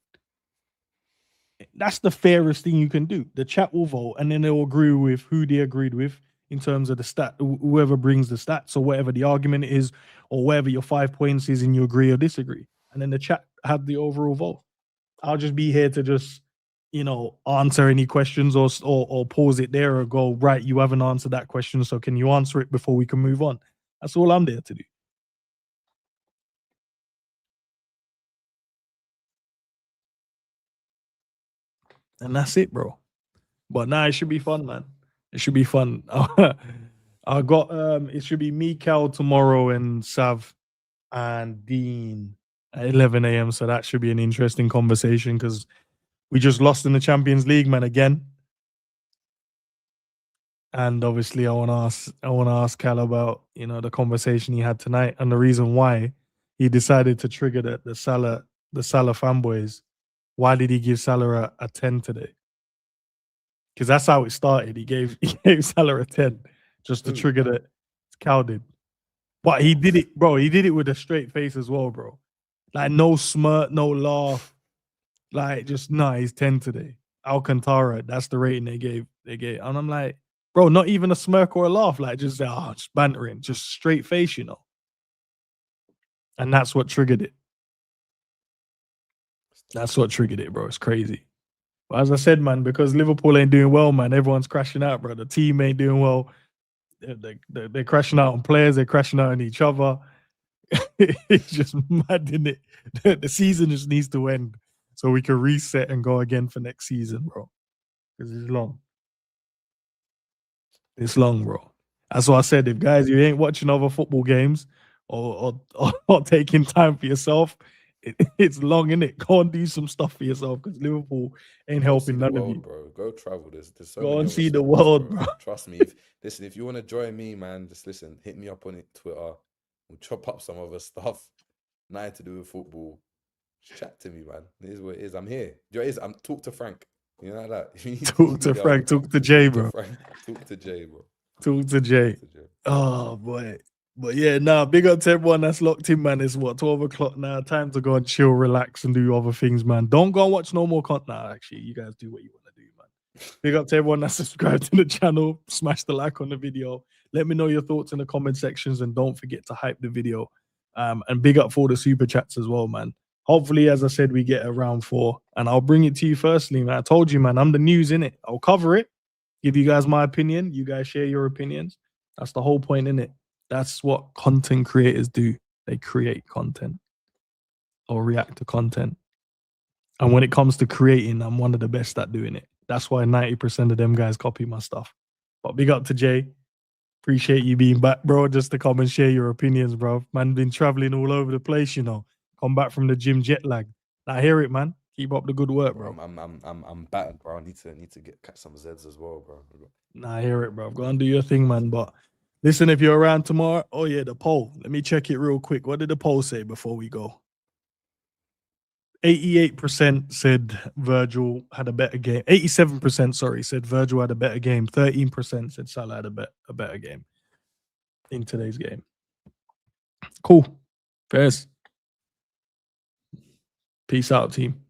That's the fairest thing you can do. The chat will vote, and then they'll agree with who they agreed with in terms of the stat, whoever brings the stats or whatever the argument is, or whatever your 5 points is, and you agree or disagree. And then the chat have the overall vote. I'll just be here to just, answer any questions or pause it there or go, right, you haven't answered that question, so can you answer it before we can move on? That's all I'm there to do. And that's it, bro. But now it should be fun, man. It should be fun. I got it should be me, Cal tomorrow, and Sav and Dean at 11 a.m. So that should be an interesting conversation because we just lost in the Champions League, man, again. And obviously, I want to ask Cal about the conversation he had tonight and the reason why he decided to trigger the Salah fanboys. Why did he give Salah a 10 today? Because that's how it started. He gave Salah a 10 just to trigger the Cal did. But he did it, bro. He did it with a straight face as well, bro. Like no smirk, no laugh. Like just he's 10 today. Alcantara, that's the rating they gave. And I'm like, bro, not even a smirk or a laugh. Like just bantering, just straight face, It's And that's what triggered it. That's what triggered it, bro. It's crazy. But as I said, man, because Liverpool ain't doing well, man, everyone's crashing out, bro. The team ain't doing well. They're crashing out on players. They're crashing out on each other. It's just mad, isn't it? The season just needs to end so we can reset and go again for next season, bro. Because it's long. It's long, bro. That's why I said, if guys, you ain't watching other football games or taking time for yourself, it's long, innit? Go and do some stuff for yourself because Liverpool ain't helping none of you. Bro. Go travel. There's so Go many and other see the sports, world, bro. Trust me. If you want to join me, man, just listen. Hit me up on it, Twitter. We'll chop up some other stuff. Nothing to do with football. Just chat to me, man. It is what it is. I'm here. You know what it is? I'm talk to Frank. You know like that. Talk to Frank. Talk to Jay, bro. Talk to Jay, bro. Talk to Jay. Oh boy. But yeah, nah, big up to everyone that's locked in, man. It's what, 12 o'clock now. Time to go and chill, relax, and do other things, man. Don't go and watch no more content. Nah, actually, you guys do what you want to do, man. Big up to everyone that's subscribed to the channel. Smash the like on the video. Let me know your thoughts in the comment sections, and don't forget to hype the video. And big up for the super chats as well, man. Hopefully, as I said, we get a round 4, and I'll bring it to you firstly, man. I told you, man, I'm the news in it. I'll cover it, give you guys my opinion. You guys share your opinions. That's the whole point in it. That's what content creators do. They create content or react to content. And when it comes to creating, I'm one of the best at doing it. That's why 90% of them guys copy my stuff. But big up to Jay. Appreciate you being back, bro, just to come and share your opinions, bro. Man, been traveling all over the place, you know. Come back from the gym jet lag. I hear it, man. Keep up the good work, bro. I'm battered, bro. I need to catch some Zeds as well, bro. I hear it, bro. Go and do your thing, man. But listen, if you're around tomorrow, oh yeah, the poll. Let me check it real quick. What did the poll say before we go? 88% said Virgil had a better game. 87%, sorry, said Virgil had a better game. 13% said Salah had a better game in today's game. Cool. Fairs. Peace out, team.